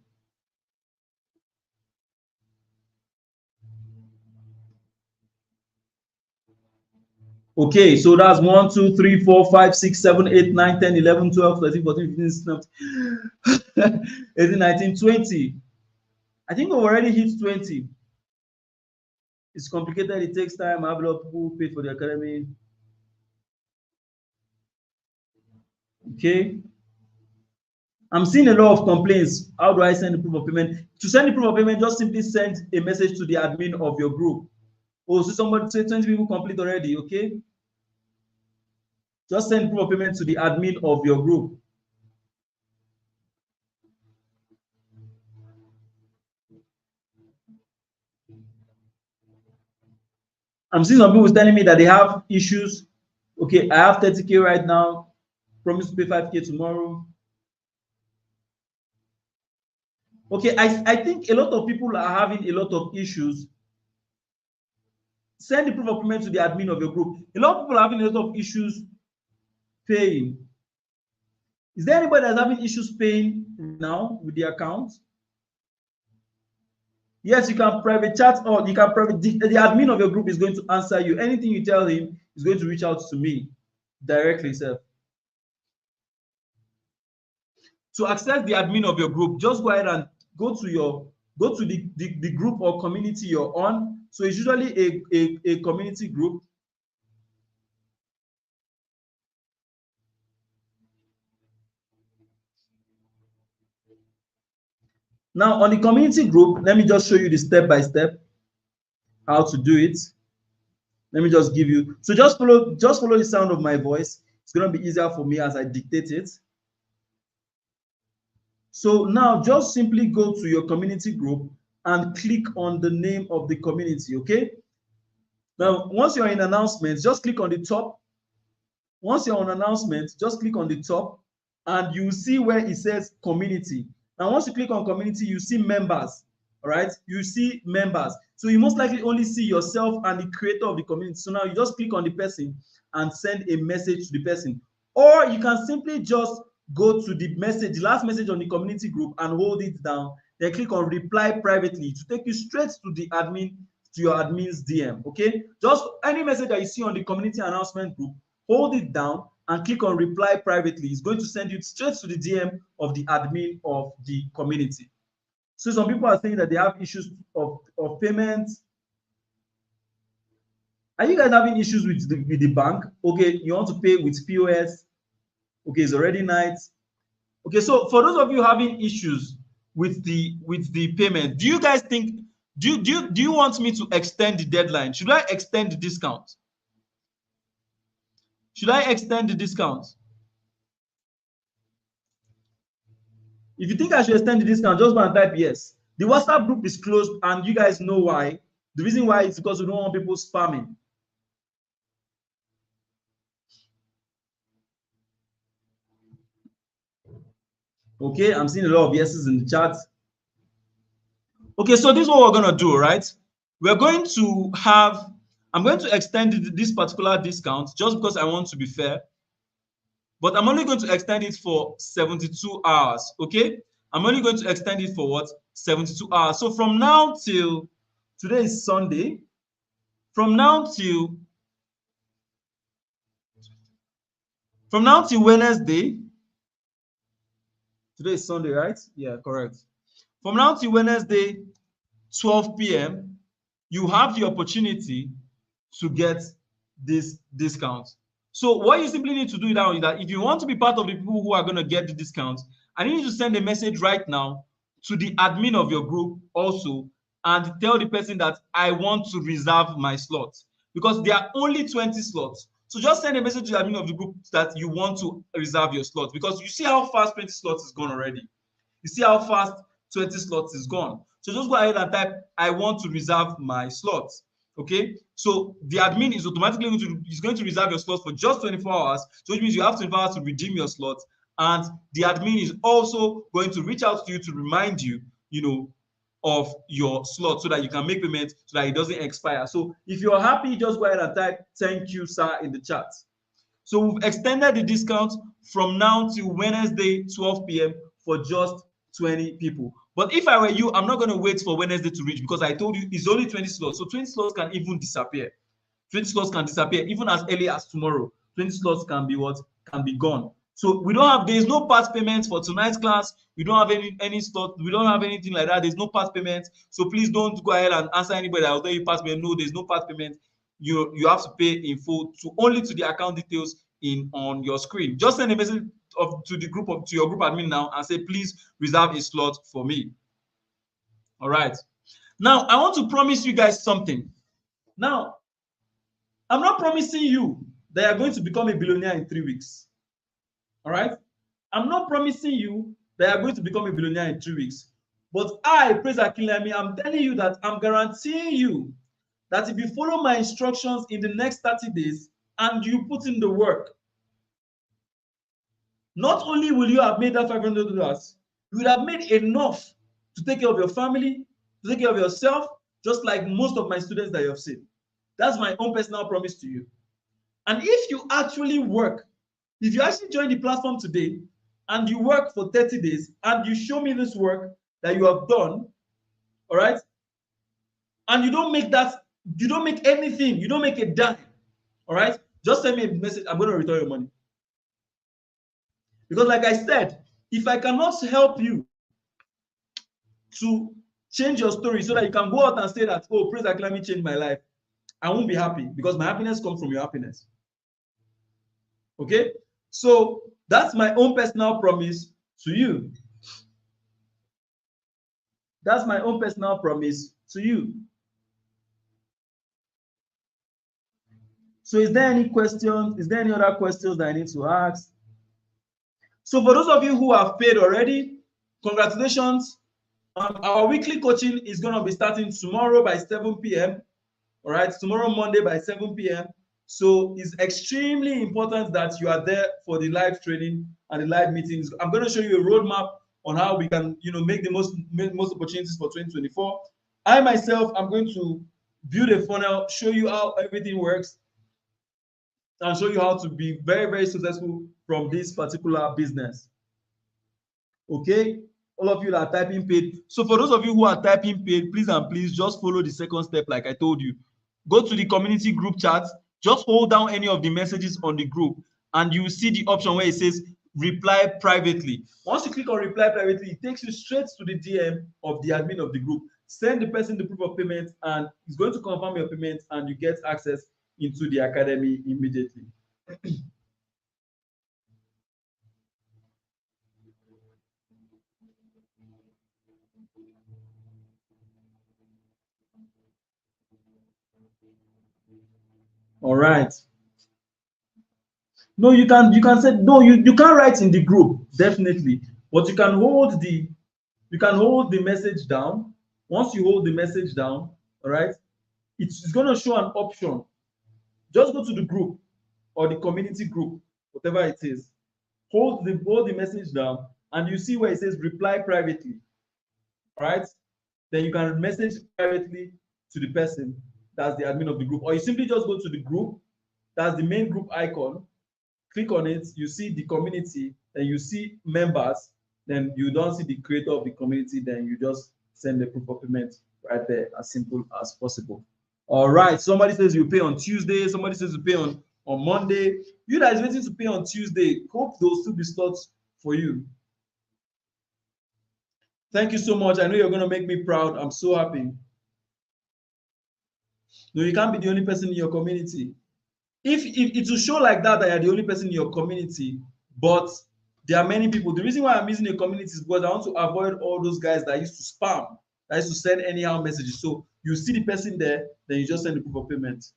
Okay, so that's 1, 2, 3, 4, 5, 6, 7, 8, 9, 10, 11, 12, 13, 14, 15, 16, 18, 19, 20. I think we've already hit 20. It's complicated, it takes time. I have a lot of people who paid for the academy. Okay. I'm seeing a lot of complaints. How do I send the proof of payment? To send the proof of payment, just simply send a message to the admin of your group. Oh, so somebody say 20 people complete already, okay? Just send proof of payment to the admin of your group. I'm seeing some people telling me that they have issues. Okay, I have 30K right now. Promise to pay 5K tomorrow. Okay, I think a lot of people are having a lot of issues. Send the proof of payment to the admin of your group. A lot of people are having a lot of issues paying. Is there anybody that's having issues paying now with the account? Yes, you can private chat, or you can private. The admin of your group is going to answer you. Anything you tell him is going to reach out to me directly, sir. To access the admin of your group, just go ahead and go to the group or community you're on. So it's usually a community group. Now on the community group, let me just show you the step by step how to do it. Let me just give you, so just follow the sound of my voice. It's going to be easier for me as I dictate it. So now just simply go to your community group and click on the name of the community, okay? Now, once you're in announcements, just click on the top. Once you're on announcements, just click on the top and you see where it says community. Now, once you click on community, you see members, all right? You see members. So you most likely only see yourself and the creator of the community. So now you just click on the person and send a message to the person. Or you can simply just go to the message, the last message on the community group, and hold it down. Then click on reply privately to take you straight to the admin, to your admin's DM. Okay, just any message that you see on the community announcement group, hold it down and click on reply privately. It's going to send you straight to the DM of the admin of the community. So some people are saying that they have issues of payment. Are you guys having issues with the bank? Okay, you want to pay with POS. Okay, it's already night. Okay, so for those of you having issues with the payment, do you guys think, do you want me to extend the deadline? Should I extend the discount? Should I extend the discount? If you think I should extend the discount, just go and type yes. The WhatsApp group is closed, and you guys know why. The reason why is because we don't want people spamming. Okay, I'm seeing a lot of yeses in the chat. Okay, so this is what we're going to do, right? We're going to have I'm going to extend this particular discount just because I want to be fair, but I'm only going to extend it for 72 hours, okay? I'm only going to extend it for what? 72 hours. So from now till, today is Sunday, from now till Wednesday, today is Sunday, right? Yeah, correct. From now till Wednesday, 12 p.m., you have the opportunity to get this discount. So what you simply need to do now is that if you want to be part of the people who are going to get the discount, I need you to send a message right now to the admin of your group also and tell the person that I want to reserve my slot, because there are only 20 slots. So just send a message to the admin of the group that you want to reserve your slot, because you see how fast 20 slots is gone already. You see how fast 20 slots is gone. So just go ahead and type, I want to reserve my slot. Okay, so the admin is automatically going to reserve your slot for just 24 hours. So it means you have 24 hours to redeem your slot, and the admin is also going to reach out to you to remind you, of your slot, so that you can make payment, so that it doesn't expire. So if you're happy, just go ahead and type thank you, sir, in the chat. So we've extended the discount from now till Wednesday, 12 p.m. for just 20 people. But if I were you, I'm not going to wait for Wednesday to reach, because I told you it's only 20 slots. So 20 slots can even disappear. 20 slots can disappear even as early as tomorrow. 20 slots can be gone. So there's no part payment for tonight's class. We don't have any slot. We don't have anything like that. There's no part payment. So please don't go ahead and answer anybody that will tell you part payment. No, there's no part payment. You have to pay in full only to the account details on your screen. Just send a message to your group admin now and say, please reserve a slot for me. All right. Now I want to promise you guys something. Now, I'm not promising you that you're going to become a billionaire in 3 weeks. All right. I'm not promising you that you're going to become a billionaire in 3 weeks. But I, Praise Akinlami, I'm telling you that I'm guaranteeing you that if you follow my instructions in the next 30 days and you put in the work, not only will you have made that $500, you will have made enough to take care of your family, to take care of yourself, just like most of my students that you have seen. That's my own personal promise to you. And if you actually work, if you actually join the platform today and you work for 30 days and you show me this work that you have done, all right, and you don't make anything, you don't make a dime, all right, just send me a message. I'm going to return your money. Because like I said, if I cannot help you to change your story so that you can go out and say that, oh, Praise Akinlami changed my life, I won't be happy, because my happiness comes from your happiness. Okay? So that's my own personal promise to you. That's my own personal promise to you. So is there any questions? Is there any other questions that I need to ask? So for those of you who have paid already, congratulations. Our weekly coaching is going to be starting tomorrow by 7 p.m. All right, tomorrow Monday by 7 p.m. So it's extremely important that you are there for the live training and the live meetings. I'm going to show you a roadmap on how we can, make the most opportunities for 2024. I myself, I'm going to build a funnel, show you how everything works, and show you how to be very, very successful from this particular business. Okay, all of you that are typing paid. So for those of you who are typing paid, please and please just follow the second step like I told you. Go to the community group chat, just hold down any of the messages on the group, and you will see the option where it says reply privately. Once you click on reply privately, it takes you straight to the DM of the admin of the group. Send the person the proof of payment, and it's going to confirm your payment, and you get access into the academy immediately. All right. No, you can say no, you can't write in the group, definitely, but you can hold the message down. Once you hold the message down, all right, it's going to show an option. Just go to the group or the community group, whatever it is. Hold the message down, and you see where it says reply privately. All right, then you can message privately to the person That's the admin of the group. Or you simply just go to the group. That's the main group icon. Click on it. You see the community, then you see members. Then you don't see the creator of the community. Then you just send the proof of payment right there, as simple as possible. All right. Somebody says you pay on Tuesday. Somebody says you pay on Monday. You guys waiting to pay on Tuesday. Hope those two be slots for you. Thank you so much. I know you're going to make me proud. I'm so happy. No, you can't be the only person in your community. If it will show like that you're the only person in your community, but there are many people. The reason why I'm using a community is because I want to avoid all those guys that used to spam, that used to send anyhow messages. So you see the person there, then you just send the proof of payment.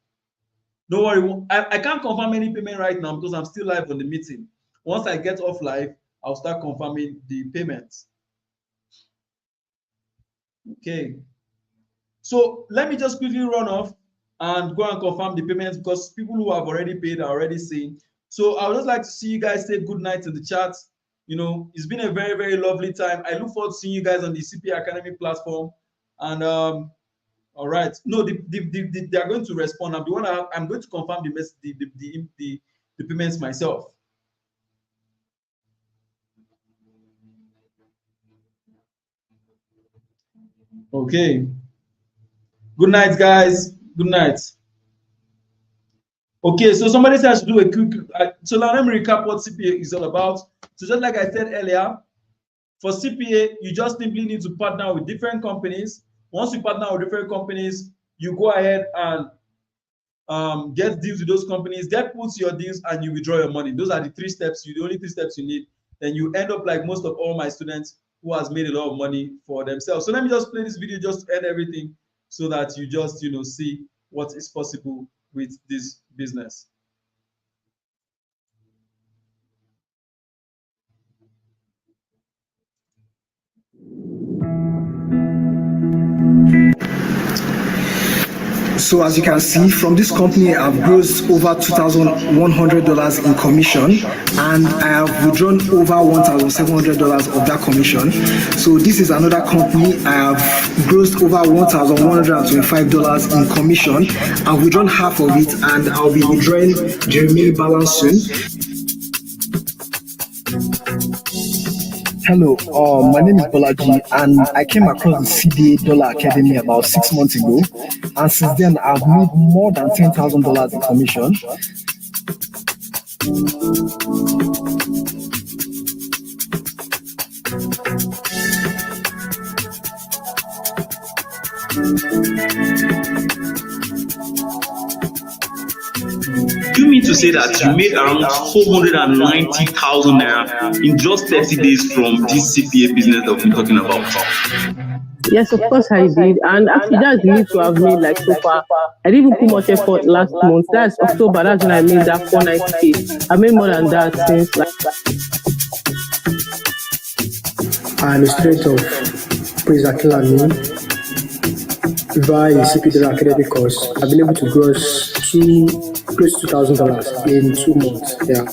Don't worry, I can't confirm any payment right now because I'm still live on the meeting. Once I get off live, I'll start confirming the payments. Okay. So let me just quickly run off and go and confirm the payments because people who have already paid are already seeing. So I would just like to see you guys say good night in the chat. You know, it's been a very, very lovely time. I look forward to seeing you guys on the CPA Academy platform. And all right, no, they are going to respond. I'm going to confirm the payments myself. Okay. Good night, guys. Good night. Okay, so somebody says to do a quick. So now let me recap what CPA is all about. So just like I said earlier, for CPA, you just simply need to partner with different companies. Once you partner with different companies, you go ahead and get deals with those companies, get put your deals, and you withdraw your money. Those are the three steps. The only three steps you need. Then you end up like most of all my students who has made a lot of money for themselves. So let me just play this video just to end everything so that you just see what is possible with this business. So as you can see, from this company, I've grossed over $2,100 in commission, and I have withdrawn over $1,700 of that commission. So this is another company. I have grossed over $1,125 in commission. I've withdrawn half of it, and I'll be withdrawing the remaining balance soon. Hello, my name is Bolaji, and I came across the CBA Dollar Academy about 6 months ago, and since then I've made more than $10,000 in commission. You mean to say that you made around 490,000 naira in just 30 days from this CPA business that we're talking about? Yes, of course I did. And actually, that's the least to have made like so far. I didn't even put much effort last month. That's October. That's when I made that 490K. I made more than that since I'm a student of Praise Academy via the CPA Academy course. I've been able to gross close to $2,000 in 2 months. Yeah.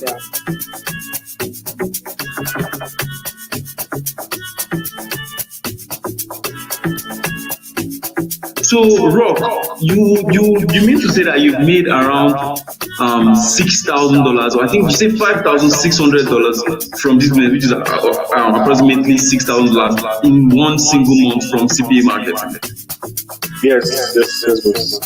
So, Rob, you mean to say that you've made around $6,000, or I think you say $5,600 from this business, which is approximately $6,000 in one single month from CPA market? Yes, boss.